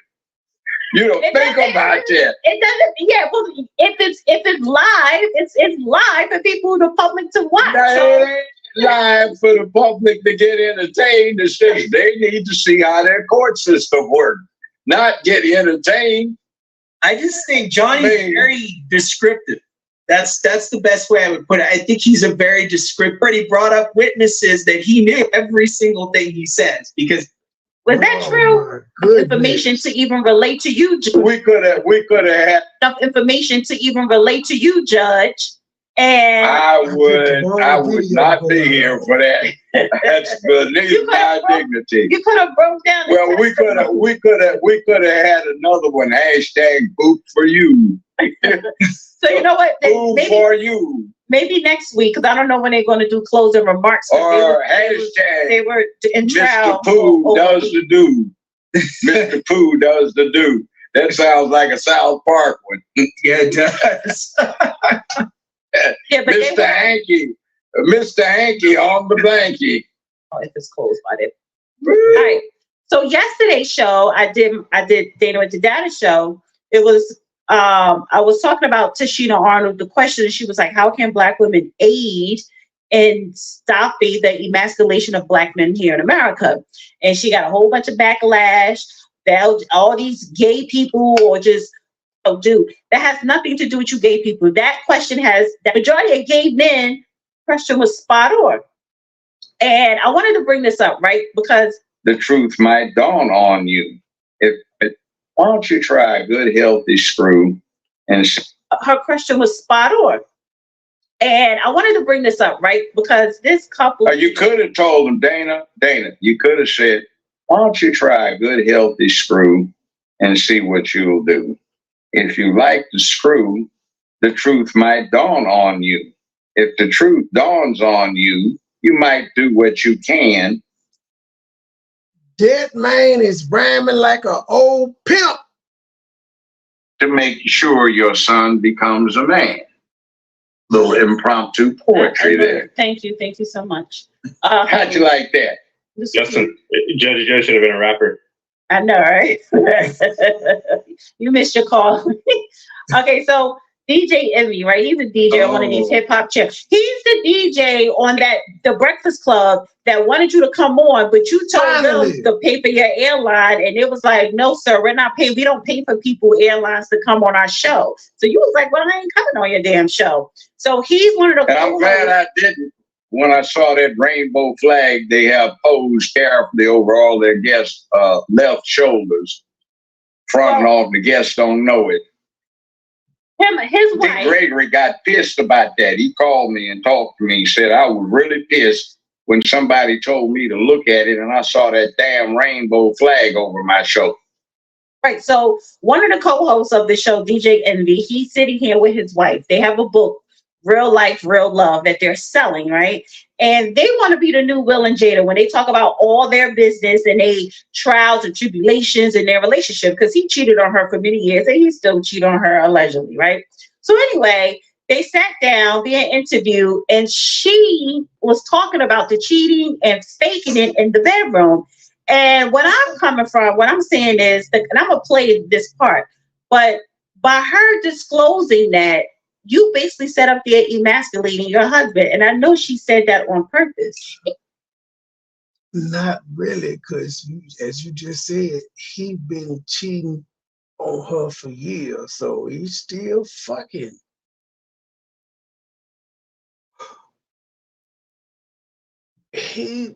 You don't think about that. It doesn't. Yeah. Well, if it's live, it's live for people, the public to watch. No, live for the public to get entertained. They need to see how their court system works, not get entertained. I just think Johnny's very descriptive. That's the best way I would put it. I think he's a very descriptive. He brought up witnesses that he knew every single thing he says because. Was that true? Information to even relate to you, Judge. We could have had enough information to even relate to you, Judge. And I would not be here for that. That's beneath my dignity. You could have broke down. Well, we could have had another one. #boot for you. So you know what? Maybe for you. Maybe next week, because I don't know when they're going to do closing remarks. Or they were in trial. Mr. Pooh does the do. Mr. Pooh does the do. That sounds like a South Park one. Yeah, it does. Yeah, but Mr. Hanky on the blankie. Oh, if it's closed by then. All right. So yesterday's show, I did Dana with the Data show. It was I was talking about Tashina Arnold. The question, she was like, how can Black women aid in stopping the emasculation of Black men here in America? And she got a whole bunch of backlash that all these gay people or just do. That has nothing to do with you gay people. That question has, the majority of gay men, question was spot on. And I wanted to bring this up, right? Because the truth might dawn on you. Why don't you try a good, healthy screw? And her question was spot on. And I wanted to bring this up, right? Because this couple. You could have told them, Dana, you could have said, why don't you try a good, healthy screw and see what you'll do? If you like the screw, the truth might dawn on you. If the truth dawns on you, you might do what you can. That man is rhyming like an old pimp. To make sure your son becomes a man. Little impromptu poetry there. Thank you so much. How'd you like that? Justin, Judge Joe should have been a rapper. I know, right? You missed your call. Okay, so DJ Envy, right? He's a DJ on one of these hip hop chicks. He's the DJ on the Breakfast Club that wanted you to come on, but you told them to pay for your airline, and it was like, no, sir, we're not paying. We don't pay for people airlines to come on our show. So you was like, well, I ain't coming on your damn show. So he's one of the. And I'm glad I didn't. When I saw that rainbow flag, they have posed carefully over all their guests' left shoulders, fronting off. The guests don't know it. His wife. Dick Gregory got pissed about that. He called me and talked to me. He said, I was really pissed when somebody told me to look at it and I saw that damn rainbow flag over my shoulder. Right. So one of the co-hosts of the show, DJ Envy, he's sitting here with his wife. They have a book, Real Life, Real Love, that they're selling, right? And they want to be the new Will and Jada when they talk about all their business and they trials and tribulations in their relationship, because he cheated on her for many years and he still cheated on her allegedly, right? So anyway, they sat down, being interviewed, and she was talking about the cheating and faking it in the bedroom. And what I'm coming from, what I'm saying is, and I'm going to play this part, but by her disclosing that, you basically set up there emasculating your husband. And I know she said that on purpose. Not really, because as you just said, he been cheating on her for years, so he's still fucking. His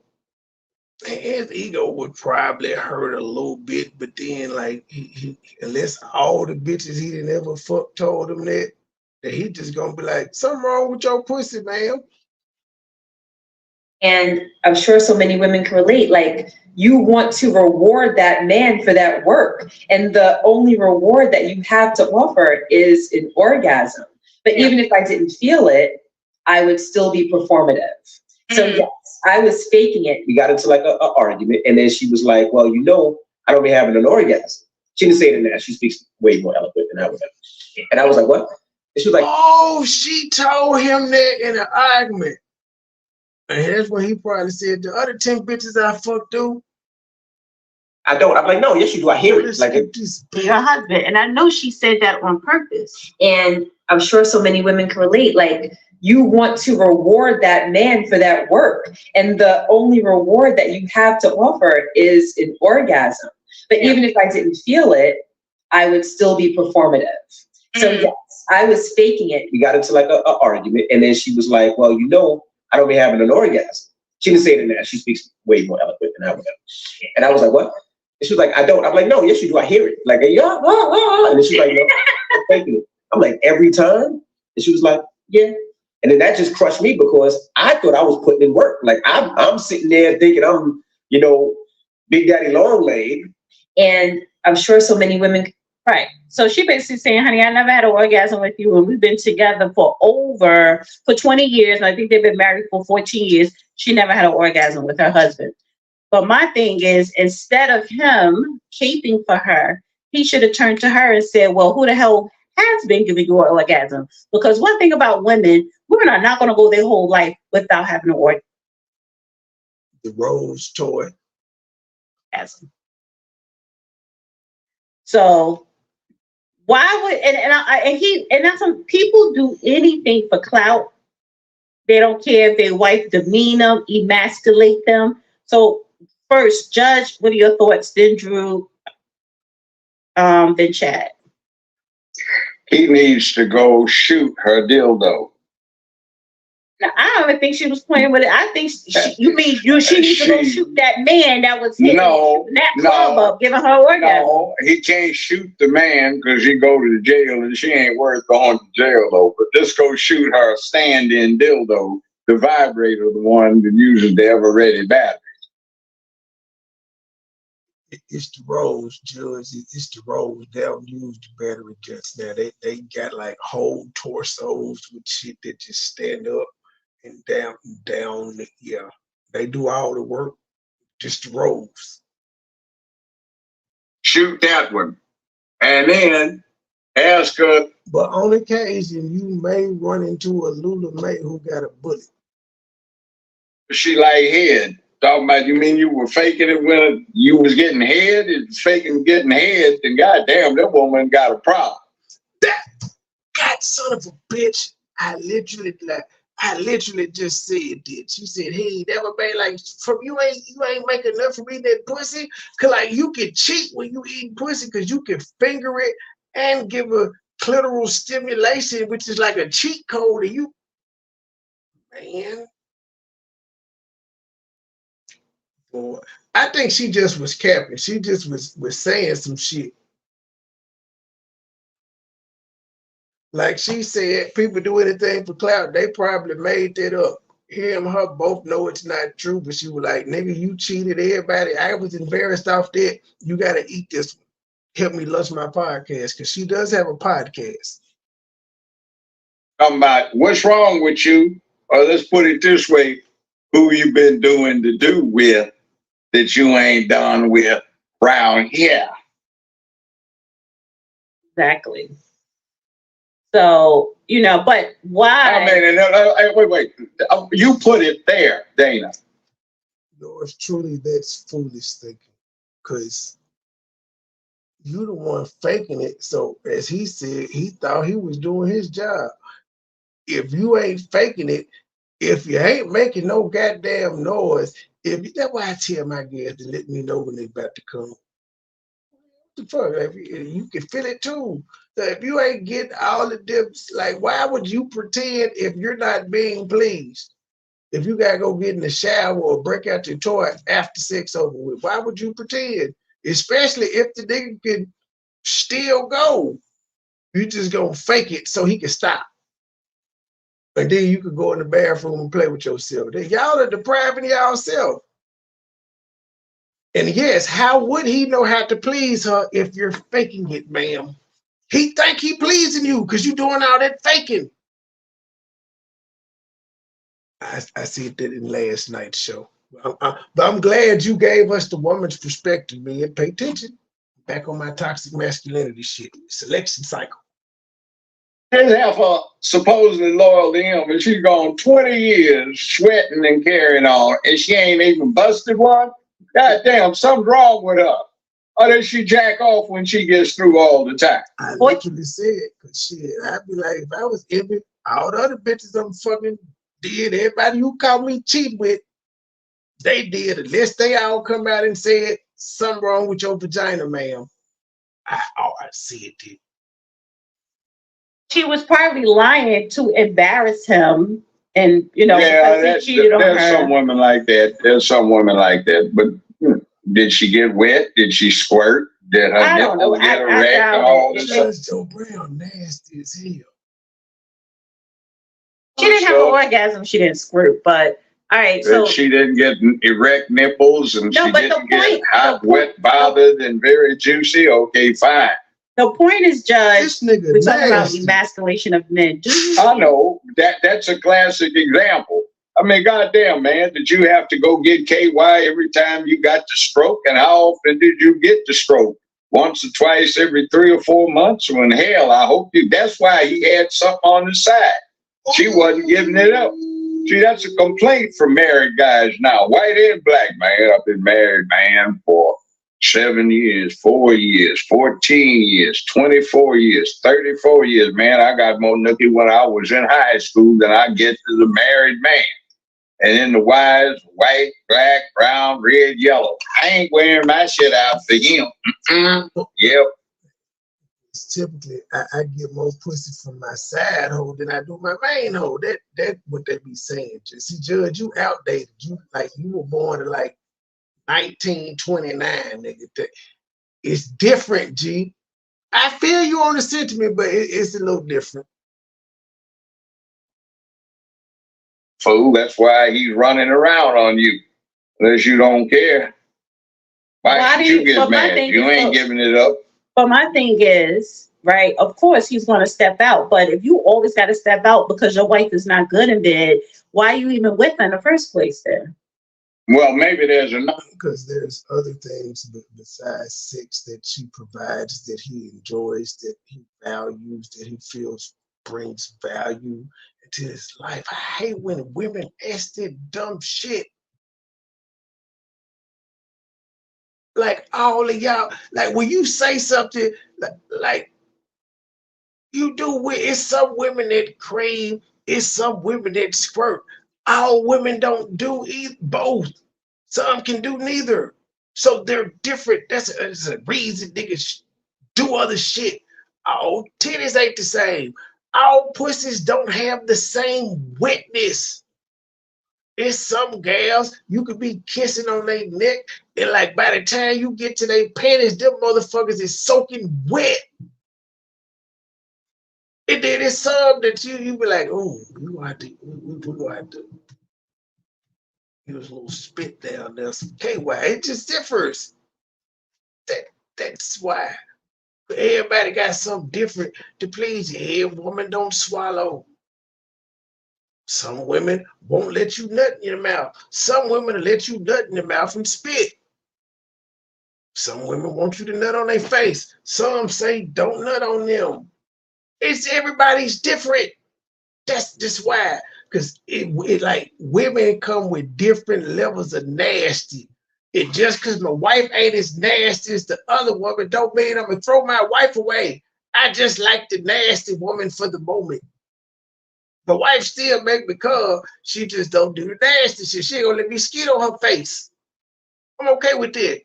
ego would probably hurt a little bit, but then like he unless all the bitches he didn't ever fuck told him that he just gonna be like, something wrong with your pussy, man. And I'm sure so many women can relate. Like, you want to reward that man for that work, and the only reward that you have to offer is an orgasm. But even if I didn't feel it, I would still be performative. So yes, I was faking it. We got into like a argument, and then she was like, well, you know, I don't be having an orgasm. She didn't say it in that. She speaks way more eloquent than I would have. And I was like, what? And she was like, oh, she told him that in an argument. And that's when he probably said, the other 10 bitches I fucked through. I don't. I'm like, no, yes, you do. I hear it. Like, your husband. And I know she said that on purpose. And I'm sure so many women can relate. Like, you want to reward that man for that work, and the only reward that you have to offer is an orgasm. But even if I didn't feel it, I would still be performative. So yes, I was faking it. We got into like a argument, and then she was like, well, you know, I don't be having an orgasm. She didn't say it in that. She speaks way more eloquent than I would have. And I was like, what? And she was like, I don't. I'm like, no, yes, you do. I hear it. Like, yeah, and then she's like, no, I'm faking it. I'm like, every time? And she was like, yeah. And then that just crushed me, because I thought I was putting in work. Like, I'm sitting there thinking I'm, you know, Big Daddy Long Leg. And I'm sure so many women. Right. So she basically saying, honey, I never had an orgasm with you, and we've been together for 20 years. And I think they've been married for 14 years. She never had an orgasm with her husband. But my thing is, instead of him caping for her, he should have turned to her and said, well, who the hell has been giving you an orgasm? Because one thing about women are not going to go their whole life without having an orgasm. The rose toy. So why would and that's some people do anything for clout. They don't care if their wife demean them, emasculate them. So first, Judge, what are your thoughts? Then Drew, then Chad. He needs to go shoot her dildo. Now, I don't even think she was playing with it. I think she needs to go shoot that man that was hitting that club up, giving her orgasm. No, he can't shoot the man because he go to the jail, and she ain't worth going to jail though. But just go shoot her stand-in dildo, the vibrator, the one that uses the ever-ready battery. It's the rose, Judge. It's the rose. They don't use the battery just now. They got like whole torsos with shit that just stand up and down. Yeah, they do all the work. Just the rose. Shoot that one, and then ask her. But on occasion, you may run into a Lula May who got a bullet. She like head. Talking about, you mean you were faking it when you was getting head? It's faking getting head, then goddamn, that woman got a problem. That God son of a bitch. I literally just said that. She said, hey, that would be like, from you ain't making enough for me that pussy. Cause like you can cheat when you eat pussy, cause you can finger it and give a clitoral stimulation, which is like a cheat code. And you, man. Boy, I think she just was capping. She just was saying some shit. Like she said, people do anything for clout. They probably made that up. Him and her both know it's not true, but she was like, nigga, you cheated everybody. I was embarrassed off that. You got to eat this one. Help me launch my podcast, because she does have a podcast. Talking about, what's wrong with you? Or let's put it this way. who you been doing to do with that you ain't done with round here. Exactly. So, you know, but why? I mean, wait. You put it there, Dana. Yours truly, that's foolish thinking, because you the one faking it. So as he said, he thought he was doing his job. If you ain't faking it, if you ain't making no goddamn noise, that's why I tell my girls to let me know when they about to come. What the fuck? You can feel it too. So if you ain't getting all the dips, like why would you pretend if you're not being pleased? If you gotta go get in the shower or break out your toy after sex over with, why would you pretend? Especially if the nigga can still go. You just gonna fake it so he can stop. And then you could go in the bathroom and play with yourself. Then y'all are depriving y'allself. And yes, how would he know how to please her if you're faking it, ma'am? He think he pleasing you because you doing all that faking. I see that in last night's show. But I'm glad you gave us the woman's perspective, man. Pay attention. Back on my toxic masculinity shit. Selection cycle. Just have her supposedly loyal to him, and she's gone 20 years sweating and carrying on, and she ain't even busted one? God damn, something's wrong with her. Or does she jack off when she gets through all the time? I literally said, because shit, I'd be like, if I was Emmy, all the other bitches I'm fucking did, everybody who caught me cheating with, they did, unless they all come out and said, something wrong with your vagina, ma'am. I see it, dude. She was probably lying to embarrass him, and you know, because he cheated on her. There's some women like that. There's some women like that. But did she get wet? Did she squirt? Did her nipple get erect and all this stuff? Joe Brown nasty as hell. She didn't have an orgasm. She didn't squirt, but all right. So she didn't get erect nipples, and she didn't get hot, wet, bothered, and very juicy. Okay, fine. The point is, Judge, this nigga we're talking about emasculation of men. I know that's a classic example. I mean, goddamn, man, did you have to go get KY every time you got the stroke? And how often did you get the stroke? Once or twice every 3 or 4 months? When hell, I hope you. That's why he had something on the side. She wasn't giving it up. See, that's a complaint from married guys now, white and black, man. I've been married, man, for 7 years, 4 years, 14 years, 24 years, 34 years, man. I got more nookie when I was in high school than I get as a married man. And then the wives, white, black, brown, red, yellow. I ain't wearing my shit out for him. Yep. It's typically, I get more pussy from my side hoe than I do my main hoe. That what they be saying. See, Judge, you outdated. You were born in like 1929, nigga. It's different, G. I feel you on the sentiment, but it's a little different. Fool, that's why he's running around on you. Unless you don't care. Why should you get mad? You ain't giving it up. But my thing is, right, of course he's going to step out. But if you always got to step out because your wife is not good in bed, why are you even with her in the first place then? Well, maybe there's another. Because there's other things besides sex that she provides, that he enjoys, that he values, that he feels brings value into his life. I hate when women ask that dumb shit. Like all of y'all, like when you say something, like you do, it's some women that crave, it's some women that squirt. All women don't do both. Some can do neither. So they're different. That's a reason niggas do other shit. All titties ain't the same. All pussies don't have the same wetness. It's some gals, you could be kissing on their neck, and like by the time you get to their panties, them motherfuckers is soaking wet. And then it's some that you be like, oh, we gonna have to use a little spit down there, some KY. It just differs. That's why. Everybody got something different to please you. Every woman don't swallow. Some women won't let you nut in your mouth. Some women will let you nut in your mouth and spit. Some women want you to nut on their face. Some say don't nut on them. Everybody's different. That's just why. Because it like women come with different levels of nasty. It just because my wife ain't as nasty as the other woman don't mean I'm gonna throw my wife away. I just like the nasty woman for the moment. My wife still make me come. She just don't do the nasty shit. She ain't gonna let me skid on her face. I'm okay with that.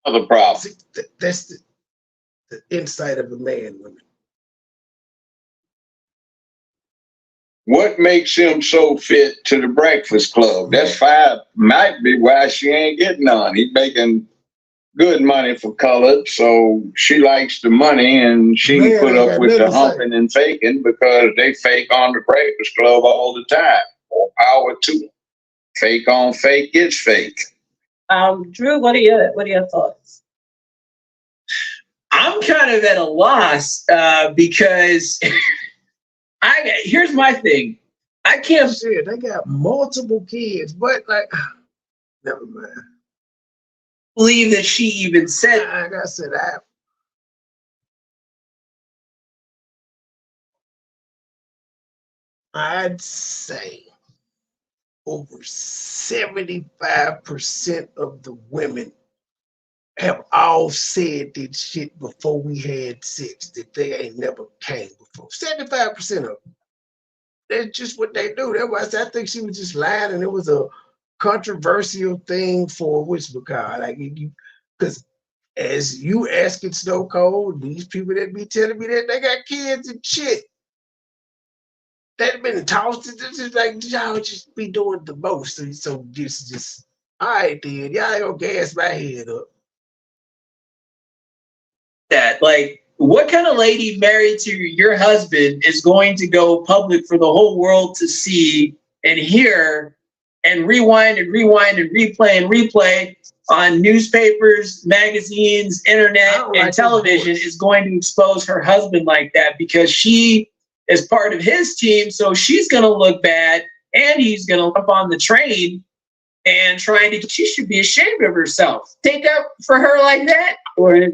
Other problem. See, that's the insight of a man, women. What makes him so fit to the Breakfast Club? That's might be why she ain't getting none. He's making good money for colored, so she likes the money and she can put up with the humping and faking because they fake on the Breakfast Club all the time. More power to them. Fake on fake gets fake. Drew, what are your thoughts? I'm kind of at a loss because here's my thing. I can't say they got multiple kids, but like, never mind. Believe that she even said. Like I said, I'd say over 75% of the women have all said this shit before we had sex that they ain't never came before. 75% of them. That's just what they do. That's why I think she was just lying, and it was a controversial thing for whisper, like because as you asking Snow Cold, these people that be telling me that they got kids and shit, they've been tossed. It's just like y'all just be doing the most. So just all right, then y'all ain't gonna gas my head up. That like, what kind of lady married to your husband is going to go public for the whole world to see and hear and rewind and rewind and replay on newspapers, magazines, internet, and television is going to expose her husband like that because she is part of his team, so she's going to look bad and he's going to jump on the train and she should be ashamed of herself. Take up for her like that? Or, I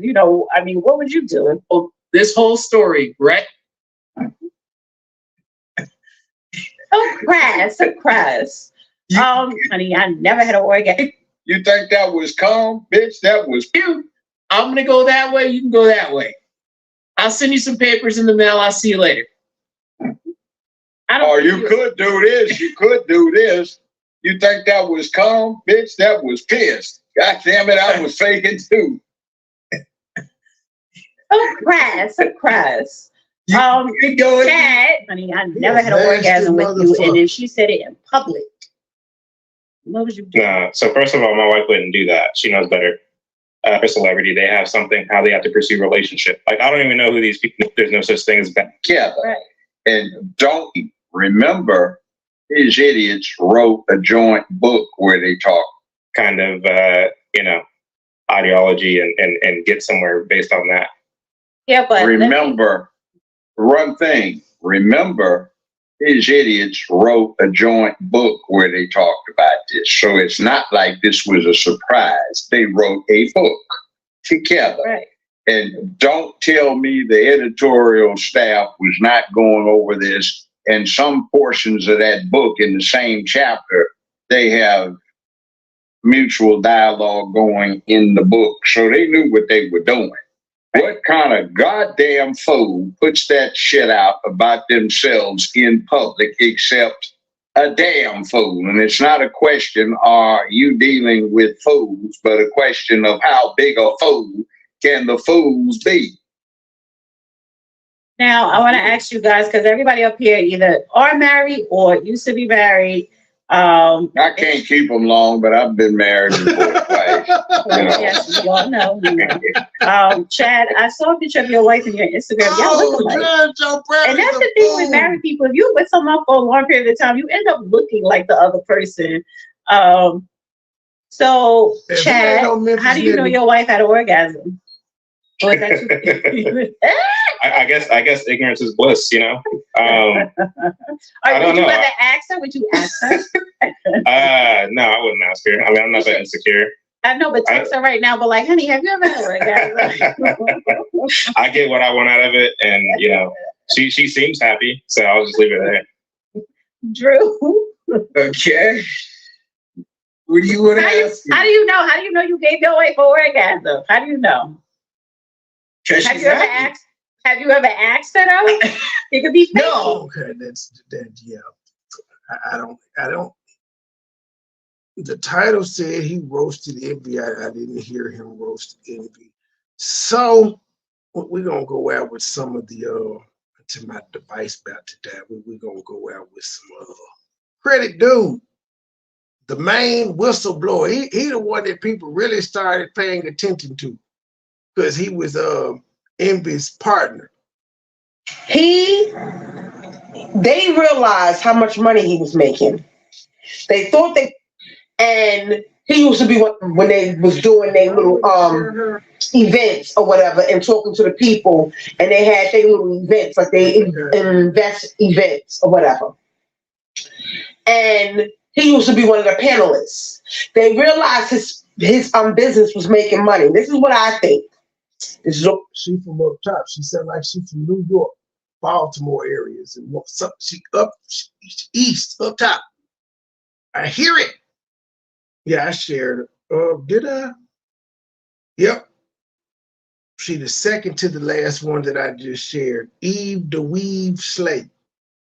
mean, what would you do? Well, this whole story, right? So crass. Honey, I never had an orgasm. You think that was calm? Bitch, that was you. I'm going to go that way. You can go that way. I'll send you some papers in the mail. I'll see you later. You could do this. You could do this. You think that was calm? Bitch, that was pissed. God damn it, I was faking too. So crass. You go Chad, honey, I never had an orgasm with you, and then she said it in public. What would you do? No. So first of all, my wife wouldn't do that. She knows better. For celebrity, they have something how they have to pursue relationship. Like I don't even know who these people. There's no such thing as that. Yeah, right. And don't remember, these idiots wrote a joint book where they talk kind of ideology and get somewhere based on that. Yeah, but remember one thing. Remember, these idiots wrote a joint book where they talked about this. So it's not like this was a surprise. They wrote a book together. Right. And don't tell me the editorial staff was not going over this. And some portions of that book in the same chapter, they have mutual dialogue going in the book. So they knew what they were doing. What kind of goddamn fool puts that shit out about themselves in public except a damn fool? And it's not a question, are you dealing with fools, but a question of how big a fool can the fools be? Now, I want to ask you guys, because everybody up here either are married or used to be married. I can't keep them long, but I've been married twice. Yes, we all know. Chad, I saw a picture of your wife on your Instagram. Y'all look alike. And that's the thing with married people. If you're with someone for a long period of time, you end up looking like the other person. So, Chad, how do you know your wife had an orgasm? Or is that I guess ignorance is bliss, you know. I don't would you know. ever ask her? Would you ask her? No, I wouldn't ask her. I mean, I'm not that insecure. I know, but text her right now. But like, honey, have you ever had a I get what I want out of it, and you know, she seems happy, so I'll just leave it there. Drew? Okay. What do you want to ask? How do you know? How do you know you gave your wife an orgasm? How do you know? Have you ever asked her though? It could be fake. No. Okay, that's that. Yeah, I don't. The title said he roasted Envy. I didn't hear him roast Envy. So we're gonna go out with some of the to my device about to die. We're gonna go out with some Credit Dude, the main whistleblower. He the one that people really started paying attention to because he was Envy's partner. They realized how much money he was making. They thought and he used to be when they was doing their little events or whatever and talking to the people, and they had their little events, like they invest events or whatever. And he used to be one of the panelists. They realized his business was making money. This is what I think. She from up top. She said like she from New York, Baltimore areas, and she up east, up top. I hear it. Yeah, I shared it. Did I? Yep. She the second to the last one that I just shared. Eve the Weave Slate.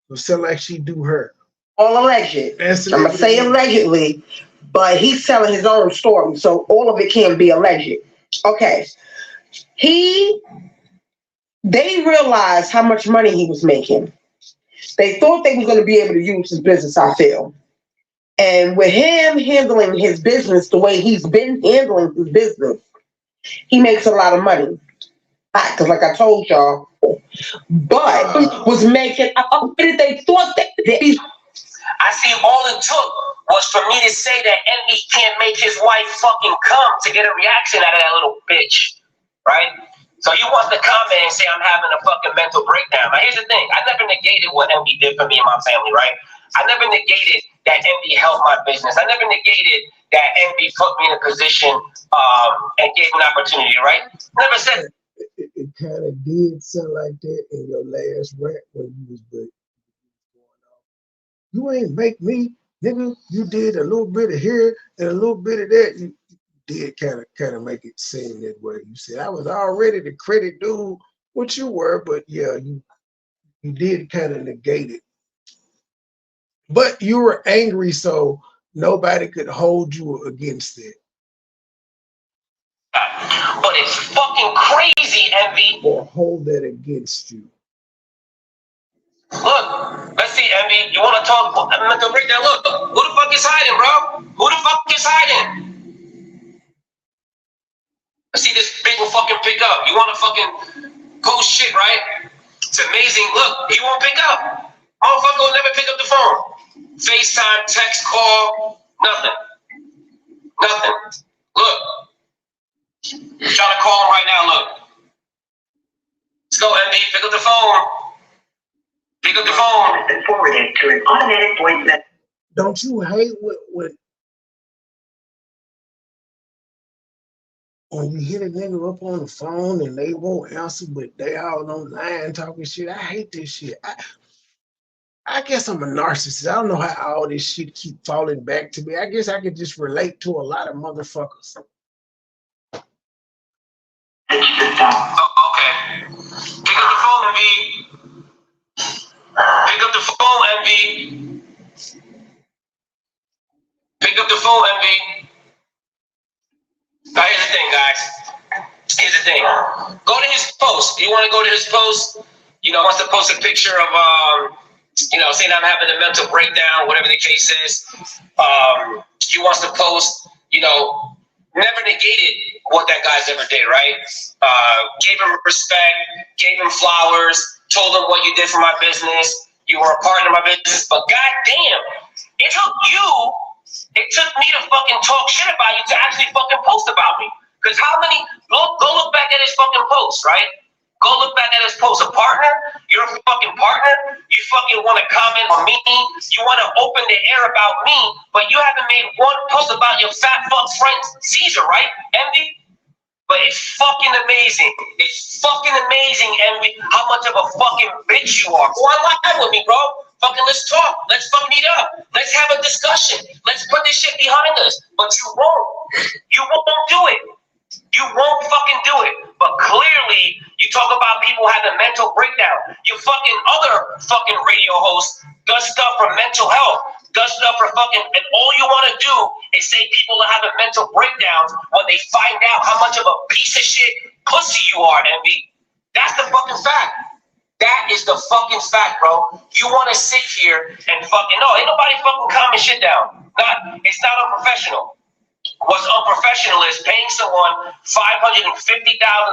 So sound like she do her. All alleged. I'm gonna say allegedly, but he's telling his own story, so all of it can be alleged. Okay. They realized how much money he was making. They thought they was going to be able to use his business, I feel. And with him handling his business the way he's been handling his business, he makes a lot of money. Because like I told y'all, but was making, they thought that I see all it took was for me to say that Envy can't make his wife fucking come to get a reaction out of that little bitch, right? So he wants to comment and say I'm having a fucking mental breakdown. Now here's the thing, I never negated what Envy did for me and my family, right? I never negated that Envy helped my business. I never negated that Envy put me in a position and gave me an opportunity, right? Never said it kind of did sound like that in your last rant when you was going on. You ain't make me, nigga. You did a little bit of here and a little bit of that. You did kind of make it seem that way. You said I was already the credit dude, what you were, but yeah, you did kind of negate it. But you were angry, so nobody could hold you against it. But it's fucking crazy, Envy. Or hold that against you. Look, let's see, Envy. You want to talk mental breakdown? Look, who the fuck is hiding, bro? Who the fuck is hiding? I see this bitch will fucking pick up. You want to fucking post shit, right? It's amazing. Look, he won't pick up. Motherfucker will never pick up the phone. FaceTime, text, call, nothing. Nothing. Look. I'm trying to call him right now, look. Let's go, Envy. Pick up the phone. Pick up the phone. And forward it to an automatic voice message. Don't you hate when you hit a nigga up on the phone and they won't answer, but they all online talking shit? I hate this shit. I guess I'm a narcissist. I don't know how all this shit keep falling back to me. I guess I could just relate to a lot of motherfuckers. Oh, okay. Pick up the phone, Envy. Pick up the phone, Envy. Pick up the phone, Envy. Now, here's the thing, guys. Here's the thing. Go to his post. You want to go to his post? You know, wants to post a picture of, you know, saying I'm having a mental breakdown, whatever the case is. He wants to post, you know, never negated what that guy's ever did, right? Gave him respect, gave him flowers, told him what you did for my business. You were a partner of my business, but goddamn, it took me to fucking talk shit about you to actually fucking post about me. Because how many, go look back at his fucking posts, right? Go look back at his post. A partner? You're a fucking partner? You fucking want to comment on me? You want to open the air about me, but you haven't made one post about your fat fuck friend Caesar, right? Envy? But it's fucking amazing. It's fucking amazing, Envy, how much of a fucking bitch you are. Go online with me, bro. Fucking let's talk. Let's fucking meet up. Let's have a discussion. Let's put this shit behind us. But you won't. You won't do it. You won't fucking do it. But clearly, you talk about people having mental breakdown. Your fucking other fucking radio host does stuff for mental health. Does stuff for fucking, and all you want to do is say people are having mental breakdowns when they find out how much of a piece of shit pussy you are, Envy. That's the fucking fact. That is the fucking fact, bro. You want to sit here and fucking, no, ain't nobody fucking calming shit down. It's not unprofessional. What's unprofessional is paying someone $550,000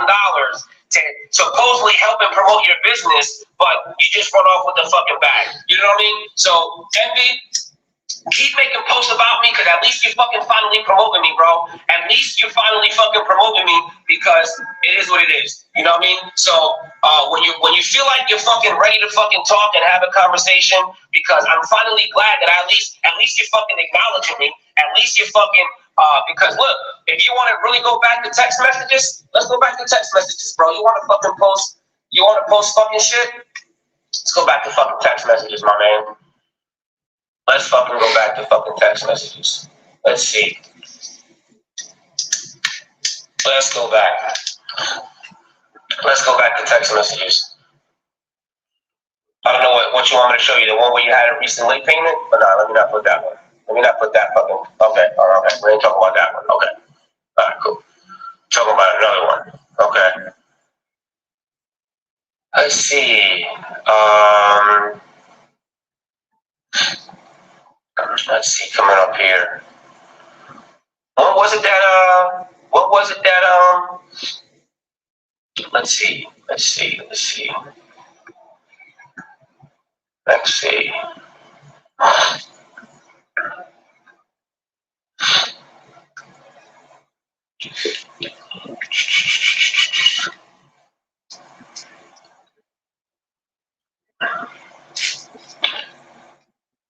to supposedly help and promote your business, but you just run off with the fucking bag. You know what I mean? So, Envy, keep making posts about me, because at least you're fucking finally promoting me, bro. At least you're finally fucking promoting me, because it is what it is. You know what I mean? So when you feel like you're fucking ready to fucking talk and have a conversation, because I'm finally glad that at least you're fucking acknowledging me. At least you're fucking because look, if you want to really go back to text messages, let's go back to text messages, bro. You want to fucking post? You want to post fucking shit? Let's go back to fucking text messages, my man. Let's fucking go back to fucking text messages. Let's see. Let's go back. Let's go back to text messages. I don't know what you want me to show you. The one where you had a recent late payment? But no, let me not put that one. Let me not put that fucking. Okay, all right, okay. We ain't talking about that one. Okay. All right, cool. Talking about another one. Okay. Let's see. Let's see, coming up here. What was it that let's see.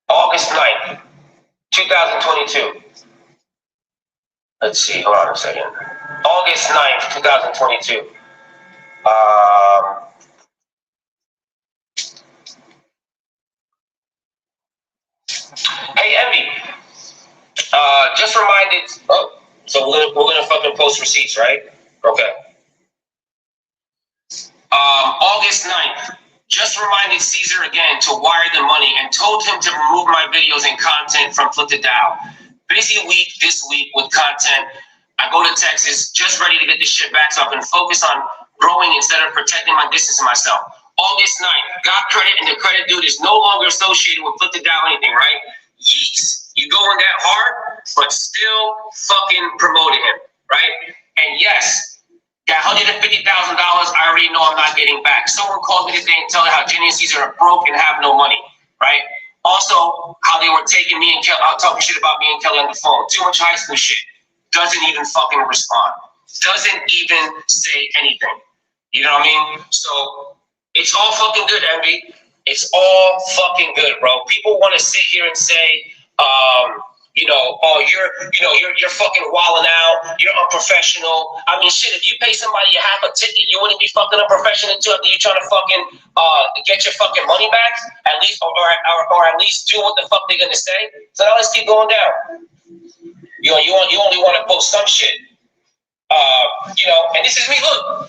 August 9th, 2022. Let's see, hold on a second. August 9th, 2022. Hey, Envy. Just reminded. Oh, so we're gonna fucking post receipts, right? Okay. August 9th. Just reminded Caesar again to wire the money and told him to remove my videos and content from Pt2. Busy week this week with content. I go to Texas, just ready to get this shit back so I can focus on growing instead of protecting my distance and myself. August 9th, got credit, and the credit dude is no longer associated with Pt2 anything, right? Yeets, you going that hard, but still fucking promoting him, right? And yes, that $150,000 I already know I'm not getting back. Someone called me today and told me how Jenny and Caesar are broke and have no money, right? Also, how they were taking me and Kelly, talking shit about me and Kelly on the phone. Too much high school shit. Doesn't even fucking respond. Doesn't even say anything. You know what I mean? So it's all fucking good, Envy. It's all fucking good, bro. People want to sit here and say, oh, you're fucking wilding out. You're unprofessional. I mean, shit, if you pay somebody half a ticket, you wouldn't be fucking unprofessional until you trying to fucking get your fucking money back, at least, or at least do what the fuck they're gonna say. So now let's keep going down. You only want to post some shit. And this is me. Look,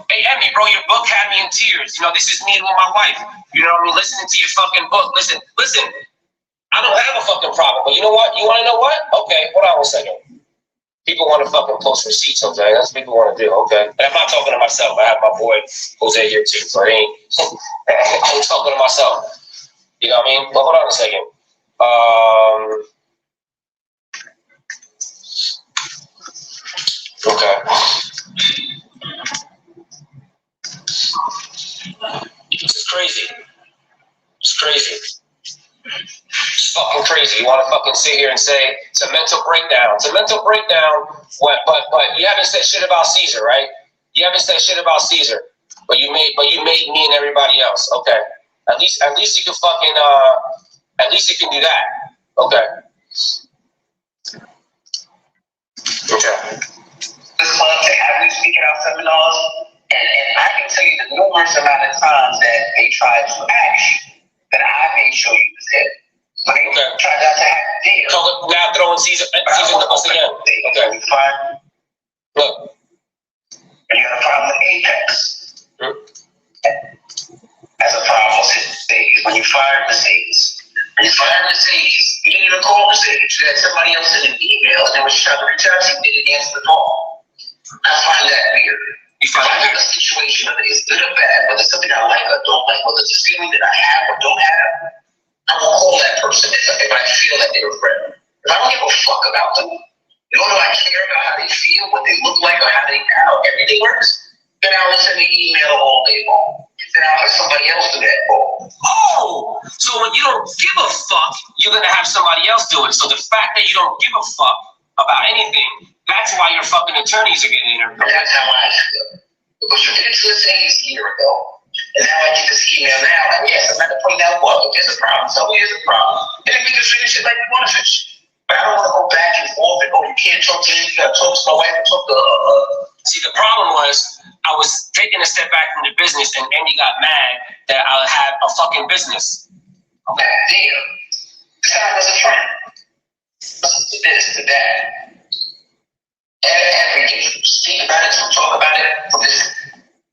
hey, Emmy, bro, your book had me in tears. This is me with my wife. You know what I mean? Listening to your fucking book. Listen. I don't have a fucking problem, but you know what? You want to know what? Okay, hold on a second. People want to fucking post receipts, okay? That's what people want to do, okay? And I'm not talking to myself. I have my boy Jose here too, so I ain't talking to myself. You know what I mean? But hold on a second. Okay. This is crazy. It's crazy. fucking crazy. You want to fucking sit here and say it's a mental breakdown. It's a mental breakdown. But you haven't said shit about Caesar, right? You haven't said shit about Caesar. But you made me and everybody else. Okay. At least you can fucking at least you can do that. Okay. Okay. This month to have me speak at our seminars, and I can tell you the numerous amount of times that they tried to ask you that I made sure you was in. So they tried not to have a deal. So now throwing Caesar nipples again. Okay. Fine. Look. And you got a problem with Apex. That's a problem with Mercedes. When you fire Mercedes, you didn't even call Mercedes. You had somebody else in an email and they was trying to reach out to you, didn't answer the call. I find that weird. If I have a situation, whether it's good or bad, whether it's something I like or don't like, whether it's a feeling that I have or don't have, I won't call that person if I feel that they're a friend. If I don't give a fuck about them, nor do I care about how they feel, what they look like, or how everything works, then I'll send an email all day long. Then I'll have somebody else do that call. Oh, so when you don't give a fuck, you're gonna have somebody else do it. So the fact that you don't give a fuck about anything, that's why your fucking attorneys are getting interviewed. That's how I feel. Because you did it to Mercedes a year ago, and now I get this email now, and yes, I'm at the point now, well, if there's a problem, so here's a problem. And if we can finish it like we want to finish it. But I don't want to go back and forth and you can't talk to me, you gotta talk to my wife and talk to See, the problem was I was taking a step back from the business, and Andy got mad that I had a fucking business. Okay, damn. This guy was a friend. To this, to that. Every day. Speak about it, talk about it for this.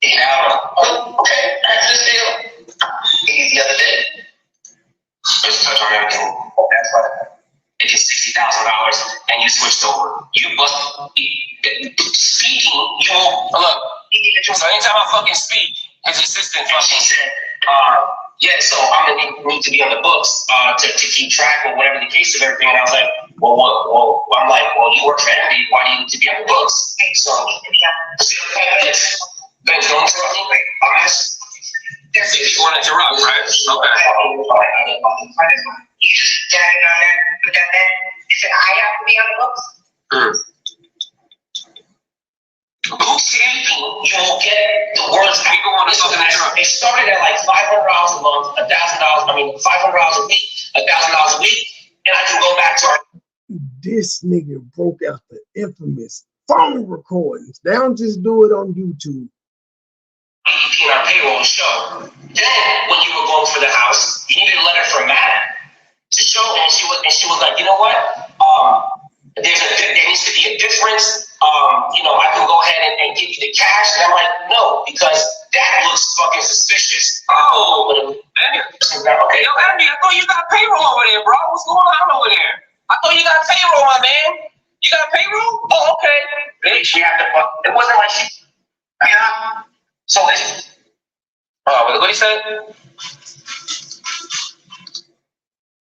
Okay, that's this deal. He's the other day. Just touch on everything. Oh, that's right. It is $60,000, and you switched over. You must be speaking. You won't look. So anytime I fucking speak, his assistant fucking said, "Yeah, so I'm gonna need to be on the books to keep track of whatever the case of everything." And I was like, "Well, I'm like, well, you work for Andy. Why do you need to be on the books?" So, Ben, don't interrupt me. You want to interrupt, right? Okay. You just tagging on that, put that there. He said, I have to be on the books. Who's saying you will get the world's people want to fucking interrupt? It started at like $500 a month, $1,000. I mean, $500 a week, $1,000 a week, and I can go back to our. This nigga broke out the infamous phone recordings. They don't just do it on YouTube. In our payroll show. Then, when you were going for the house, you needed a letter from Matt to show, and she was like, you know what? There needs to be a difference. I can go ahead and give you the cash. And I'm like, no, because that looks fucking suspicious. Oh, Andy. Okay. Yo, Andy, I thought you got payroll over there, bro. What's going on over there? I thought you got payroll, my man. You got payroll? Oh, okay. She had to, it wasn't like she, so it's, what did he say?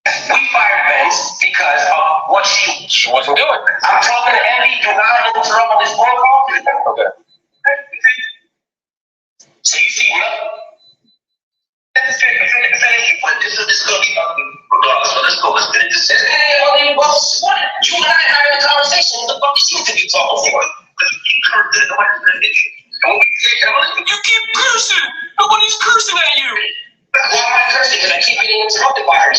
We fired Vince because of what she wasn't doing. I'm talking to Andy, do not interrupt on this phone call. Okay. So you see nothing. This is going to be ugly regardless. So let's go. Let's finish this. Hey, you and I having a conversation. What the fuck is you to be talking for? You keep cursing. Nobody's cursing at you. Why am I cursing? Because I keep getting interrupted by her.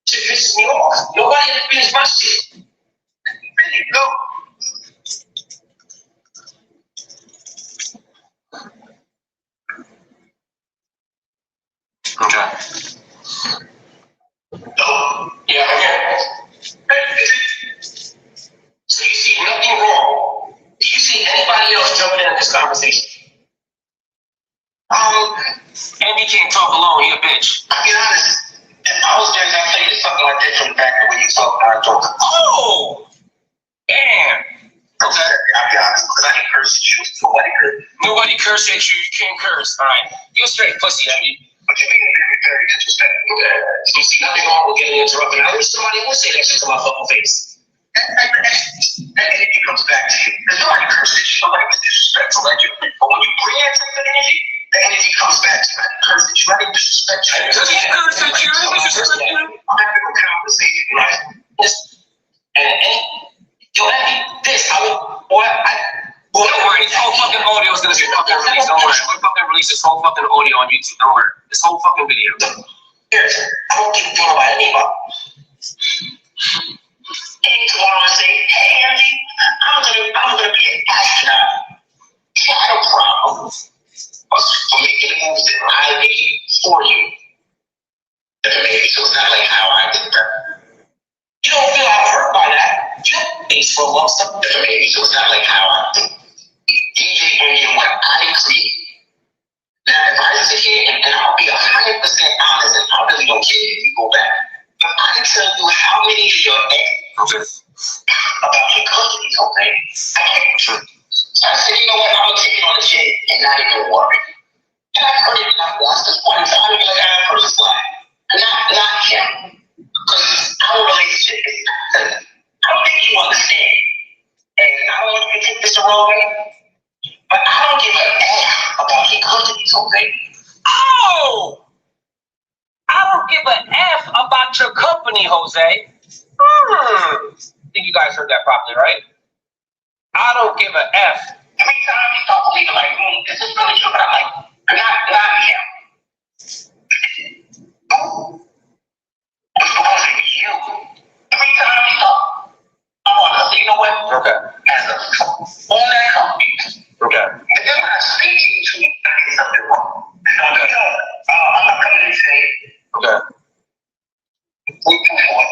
Shit pisses me off. Nobody ever finished my shit. No. Okay. Yeah, okay. So you see nothing wrong. Do you see anybody else jumping into this conversation? Andy can't talk alone. He a bitch. I'll be honest. If I was there, I'd tell you something like this from the back when you talk and I talk. Oh! Damn. Okay. I'll be honest. Because I didn't curse at you. Nobody curse at you. You can't curse. All right. You're straight pussy, Andy. But you're being very disrespectful. You see nothing wrong with getting interrupted. I wish somebody would say that shit to my fucking face. And it comes back to you. There's nobody cursed at you. Nobody was disrespectful at you. But when you bring that type of energy, the energy comes back to that person. Try to disrespect you. I'm having a conversation, right? Yo, this, well, don't worry, this whole fucking audio is gonna be fucking released. Don't worry, we're fucking release this whole fucking audio on YouTube. Don't worry, this whole fucking video. Here, I don't give a damn about anybody. And tomorrow I say, hey, Andy, I'm gonna be an astronaut. Not a problem. But for making the moves that I made for you, maybe so it's not like how I did that. You don't feel hurt by that. You don't for a lump sum. Maybe so it's not like how I did. DJ bringing what I created. Now, if I sit here and I'll be 100% honest, and I really don't care if you go back, but I tell you how many of your exes about your companies, okay? I can't. So I said, you know what? I'm gonna take it on the chin and not even worry. And I've heard it enough once. This point in time, like I've heard this line. Not him. Because our relationship is. I don't think you understand. And I don't want you to take this the wrong way. But I don't give a F about your companies, okay? Oh! I don't give a F about your company, Jose. I think you guys heard that properly, right? I don't give a F. Every time you talk to me, like, this is really true, but I'm like, not him. It's because of you. Every time you talk, I want to say, you know what? Okay. As a on that company. Okay. If they're not speaking to me, I think something wrong. Okay. I'm not coming to say, Okay. we can what?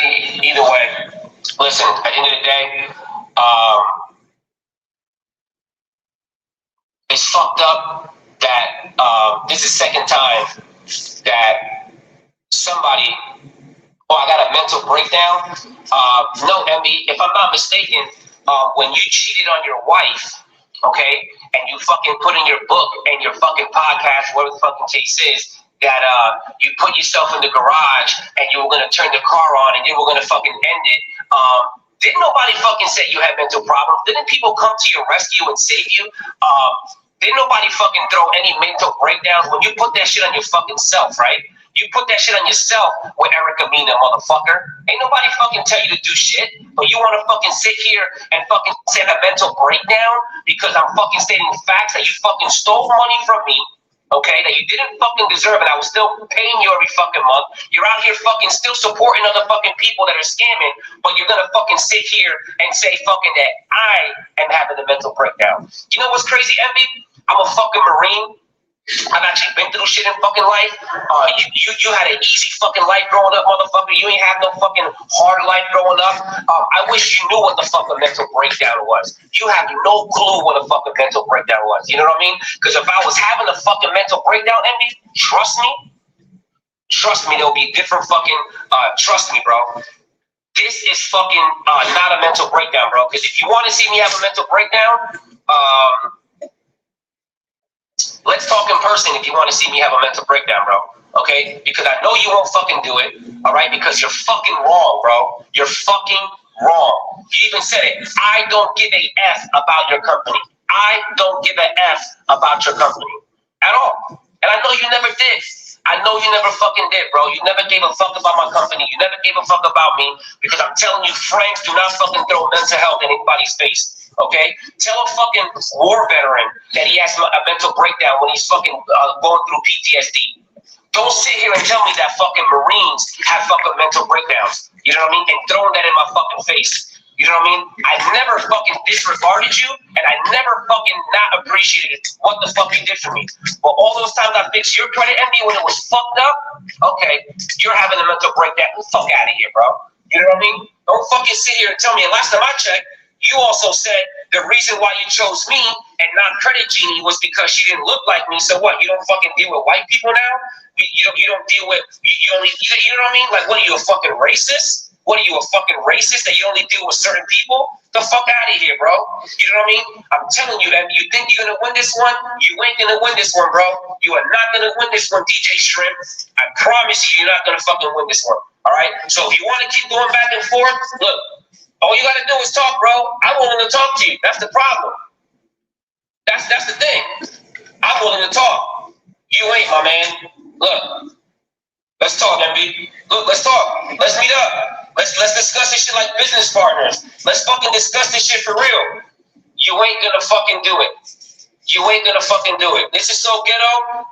Either way, listen, at the end of the day, it's fucked up that this is the second time that somebody, I got a mental breakdown. No, Emmy, if I'm not mistaken, when you cheated on your wife, okay, and you fucking put in your book and your fucking podcast, whatever the fucking case is, that you put yourself in the garage and you were gonna turn the car on and you were gonna fucking end it. Didn't nobody fucking say you had mental problems? Didn't people come to your rescue and save you? Didn't nobody fucking throw any mental breakdowns? When you put that shit on your fucking self, right? You put that shit on yourself with Erica Mina, motherfucker. Ain't nobody fucking tell you to do shit, but you wanna fucking sit here and fucking say a mental breakdown because I'm fucking stating facts that you fucking stole money from me. Okay, that you didn't fucking deserve it. I was still paying you every fucking month. You're out here fucking still supporting other fucking people that are scamming, but you're gonna fucking sit here and say fucking that I am having a mental breakdown. You know what's crazy, Envy? I'm a fucking Marine. I've actually been through shit in fucking life. You had an easy fucking life growing up, motherfucker. You ain't have no fucking hard life growing up. I wish you knew what the fucking mental breakdown was. You have no clue what a fucking mental breakdown was. You know what I mean? Because if I was having a fucking mental breakdown, Envy, trust me, there'll be different fucking, trust me, bro. This is fucking not a mental breakdown, bro. Because if you want to see me have a mental breakdown, let's talk in person if you want to see me have a mental breakdown, bro. Okay? Because I know you won't fucking do it, all right? Because you're fucking wrong, bro. You're fucking wrong. You even said it. I don't give a F about your company. I don't give a F about your company at all. And I know you never did. I know you never fucking did, bro. You never gave a fuck about my company. You never gave a fuck about me because I'm telling you, friends do not fucking throw mental health in anybody's face. Okay? Tell a fucking war veteran that he has a mental breakdown when he's fucking going through PTSD. Don't sit here and tell me that fucking Marines have fucking mental breakdowns. You know what I mean? And throwing that in my fucking face. You know what I mean? I never fucking disregarded you, and I never fucking not appreciated what the fuck you did for me. But all those times I fixed your credit envy when it was fucked up, okay, you're having a mental breakdown. Fuck out of here, bro. You know what I mean? Don't fucking sit here and tell me. And last time I checked, you also said the reason why you chose me and not Credit Genie was because she didn't look like me. So what? You don't fucking deal with white people now? You don't deal with you know what I mean? Like, what are you, a fucking racist? What are you, a fucking racist that you only deal with certain people? The fuck out of here, bro. You know what I mean? I'm telling you that you think you're gonna win this one, you ain't gonna win this one, bro. You are not gonna win this one, DJ Shrimp. I promise you, you're not gonna fucking win this one. All right? So if you want to keep going back and forth, look. All you gotta do is talk, bro. I'm willing to talk to you. That's the problem. That's the thing. I'm willing to talk. You ain't, my man. Look, let's talk, MB. Look, let's talk. Let's meet up. Let's discuss this shit like business partners. Let's fucking discuss this shit for real. You ain't gonna fucking do it. You ain't gonna fucking do it. This is so ghetto.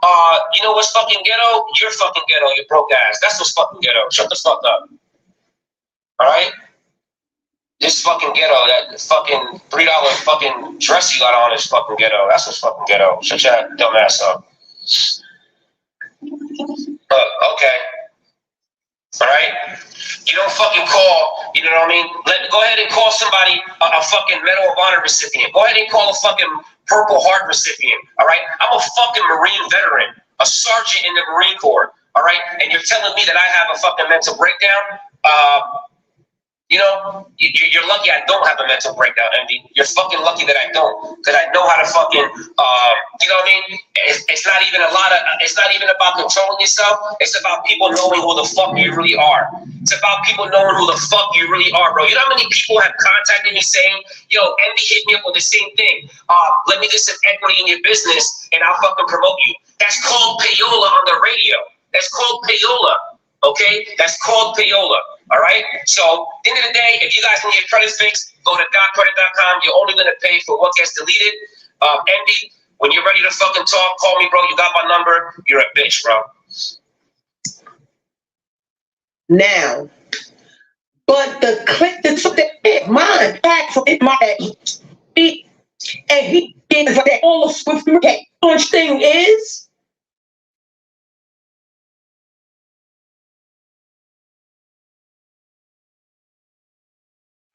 You know what's fucking ghetto? You're fucking ghetto, you broke ass. That's what's fucking ghetto. Shut the fuck up. Alright? This fucking ghetto, that fucking $3 fucking dress you got on is fucking ghetto. That's what's fucking ghetto. Shut your dumb ass up. Okay. Alright? You don't fucking call, you know what I mean? Go ahead and call somebody a fucking Medal of Honor recipient. Go ahead and call a fucking Purple Heart recipient. Alright? I'm a fucking Marine veteran, a sergeant in the Marine Corps. Alright? And you're telling me that I have a fucking mental breakdown? You know, you're lucky I don't have a mental breakdown, Andy. You're fucking lucky that I don't, because I know how to fucking, you know what I mean? It's not even it's not even about controlling yourself. It's about people knowing who the fuck you really are. It's about people knowing who the fuck you really are, bro. You know how many people have contacted me saying, yo, Andy hit me up with the same thing. Let me get some equity in your business and I'll fucking promote you. That's called payola on the radio. That's called payola. Okay, that's called payola. All right. So, at the end of the day, if you guys need your credit fixed, go to dotcredit.com. You're only gonna pay for what gets deleted. Andy, when you're ready to fucking talk, call me, bro. You got my number. You're a bitch, bro. Now, but the clip that took that mine back from my and he did like that all of Swift launch thing is.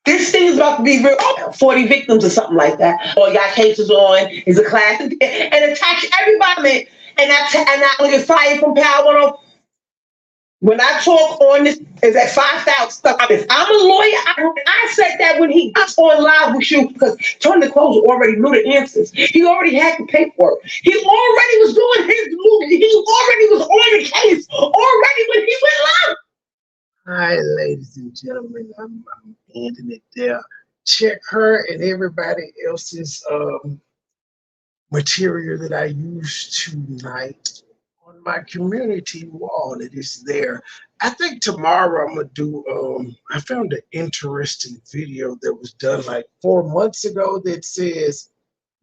This thing is about to be real. 40 victims or something like that. Or y'all cases on is a class and attach everybody. And I only get fired from power. When I talk on this, is at 5,000. If I'm a lawyer, I said that when he got on live with you, because Tony Close already knew the answers. He already had the paperwork. He already was doing his movie. He already was on the case already when he went live. Hi, ladies and gentlemen. I'm ending it there. Check her and everybody else's material that I used tonight on my community wall. It is there. I think tomorrow I'm gonna do. I found an interesting video that was done like 4 months ago that says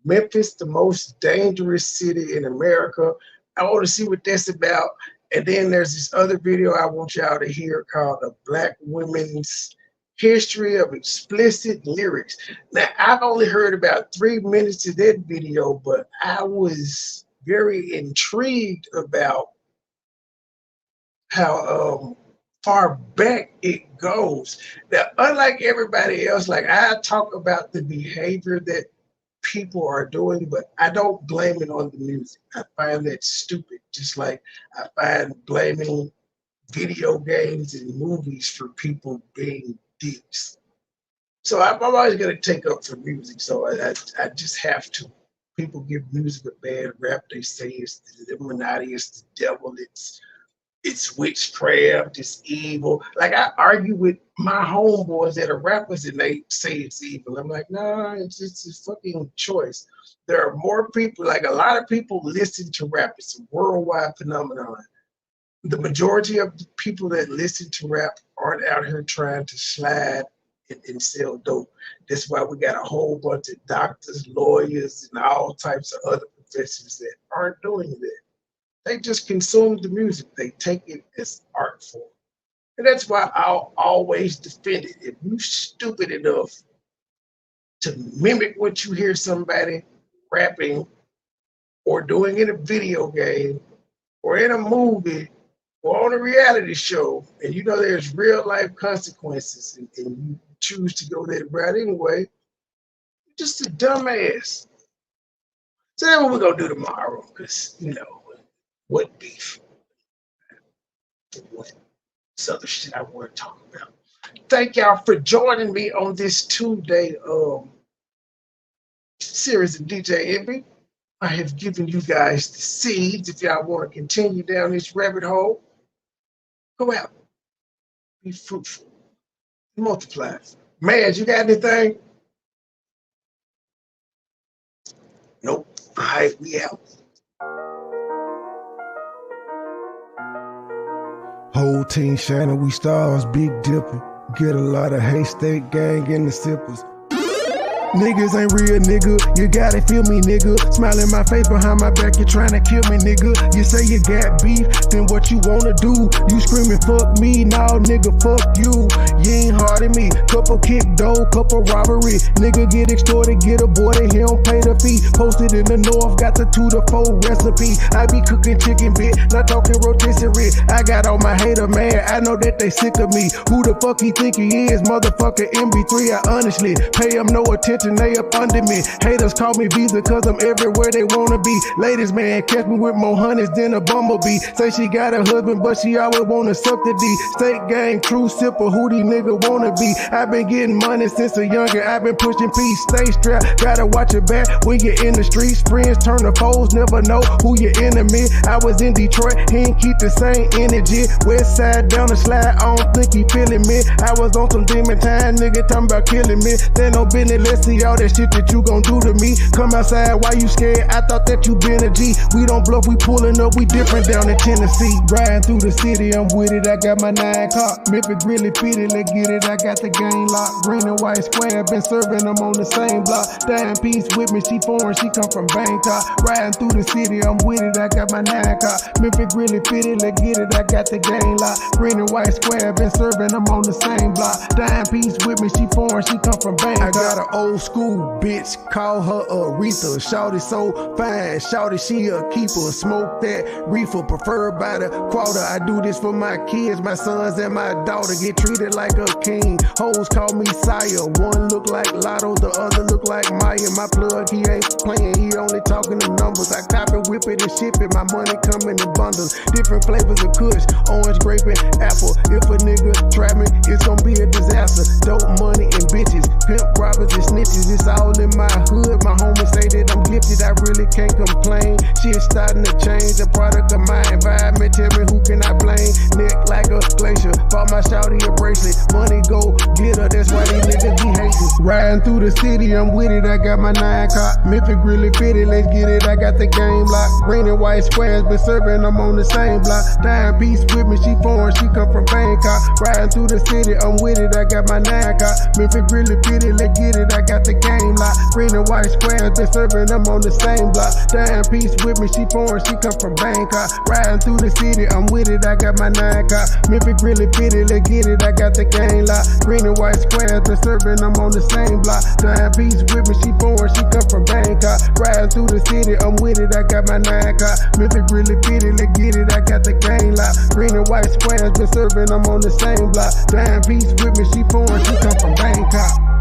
Memphis, the most dangerous city in America. I want to see what that's about. And then there's this other video I want y'all to hear called "The Black Women's History of Explicit Lyrics." Now, I've only heard about 3 minutes of that video, but I was very intrigued about how far back it goes. Now, unlike everybody else, like I talk about the behavior that people are doing, but I don't blame it on the music. I find that stupid. Just like I find blaming video games and movies for people being dicks. So I'm always going to take up for music. So I just have to. People give music a bad rap. They say it's the Illuminati, it's the devil, it's witchcraft, it's evil. Like I argue with my homeboys that are rappers and they say it's evil. I'm like, nah, it's just a fucking choice. There are more people, like a lot of people listen to rap. It's a worldwide phenomenon. The majority of the people that listen to rap aren't out here trying to slide and sell dope. That's why we got a whole bunch of doctors, lawyers, and all types of other professions that aren't doing that. They just consume the music. They take it as art form. And that's why I'll always defend it. If you're stupid enough to mimic what you hear somebody rapping or doing in a video game or in a movie or on a reality show, and you know there's real life consequences and you choose to go that route anyway, you're just a dumbass. So that's what we're going to do tomorrow because, you know, what beef? What other shit I want to talk about. Thank y'all for joining me on this 2-day series of DJ Envy. I have given you guys the seeds. If y'all want to continue down this rabbit hole, go out, be fruitful, multiply. Man, you got anything? Nope. All right, we out. Whole team shining, we stars, Big Dipper. Get a lot of haystack gang in the sippers. Niggas ain't real, nigga. You gotta feel me, nigga. Smile in my face behind my back, you tryna kill me, nigga. You say you got beef, then what you wanna do? You screaming, fuck me, nah, nigga, fuck you. You ain't hard at me. Couple kick dough, couple robbery. Nigga get extorted, get aborted, he don't pay the fee. Posted in the north, got the 2 to 4 recipe. I be cooking chicken bit, not talking rotisserie. I got all my hater mad, I know that they sick of me. Who the fuck he think he is? Motherfucker MB3, I honestly pay him no attention. They up under me. Haters call me Visa cause I'm everywhere they wanna be. Ladies, man, catch me with more honeys than a bumblebee. Say she got a husband, but she always wanna suck the D. State gang, true sipper, who these nigga wanna be. I been getting money since a youngin'. I been pushing peace, stay strapped. Gotta watch your back when you're in the streets. Friends turn to foes, never know who your enemy. I was in Detroit, he ain't keep the same energy. West side down the slide, I don't think he feeling me. I was on some demon time, nigga talking about killing me. Then no business, let's see all that shit that you gon' do to me. Come outside, why you scared? I thought that you been a G. We don't bluff, we pulling up, we different down in Tennessee. Riding through the city, I'm with it, I got my 9 car. Memphis really fitted, let's get it, I got the game locked. Green and white square, been serving them on the same block. Dime piece with me, she foreign, she come from Bangkok. Riding through the city, I'm with it, I got my 9 car. Memphis really fitted, let's get it, I got the game locked. Green and white square, been serving them on the same block. Dime piece with me, she foreign, she come from Bangkok. I got an old school bitch, call her Aretha. Shawty so fine, shawty she a keeper. Smoke that reefer, preferred by the quarter. I do this for my kids, my sons and my daughter. Get treated like a king. Hoes call me sire. One look like Lotto, the other look like Maya. My plug, he ain't playing, he only talking the numbers. I copy, whip it and ship it. My money come in bundles. Different flavors of kush, orange, grape, and apple. If a nigga try me, it's gonna be a disaster. Dope money and bitches, pimp robbers and snitches. It's all in my hood. My homies say that I'm gifted, I really can't complain. Shit starting to change, a product of my environment. Tell me who can I blame? Neck like a glacier, bought my shawty a bracelet. Money go get her, that's why these niggas be hating. Riding through the city, I'm with it, I got my 9 car. Memphis really fitted, let's get it, I got the game locked. Green and white squares, been serving them on the same block. Dime piece with me, she foreign, she come from Bangkok. Riding through the city, I'm with it, I got my 9 car. Memphis really fitted, let's get it, I got the game locked. Green and white squares, been serving them on the same block. Dime piece with me, she foreign, she come from Bangkok. Riding through the city, I'm with it, I got my 9 car. Memphis really fitted, let's get it, I got the game locked. Green and white squares, been serving them on the same block. Dime piece with me, she foreign, she come from Bangkok. Riding through the city, I'm with it, I got my 9 car. Memphis really fitted, let's get it, I got the game locked. Green and white squares, been serving them on the same block. Dime piece with me, she foreign, she come from Bangkok.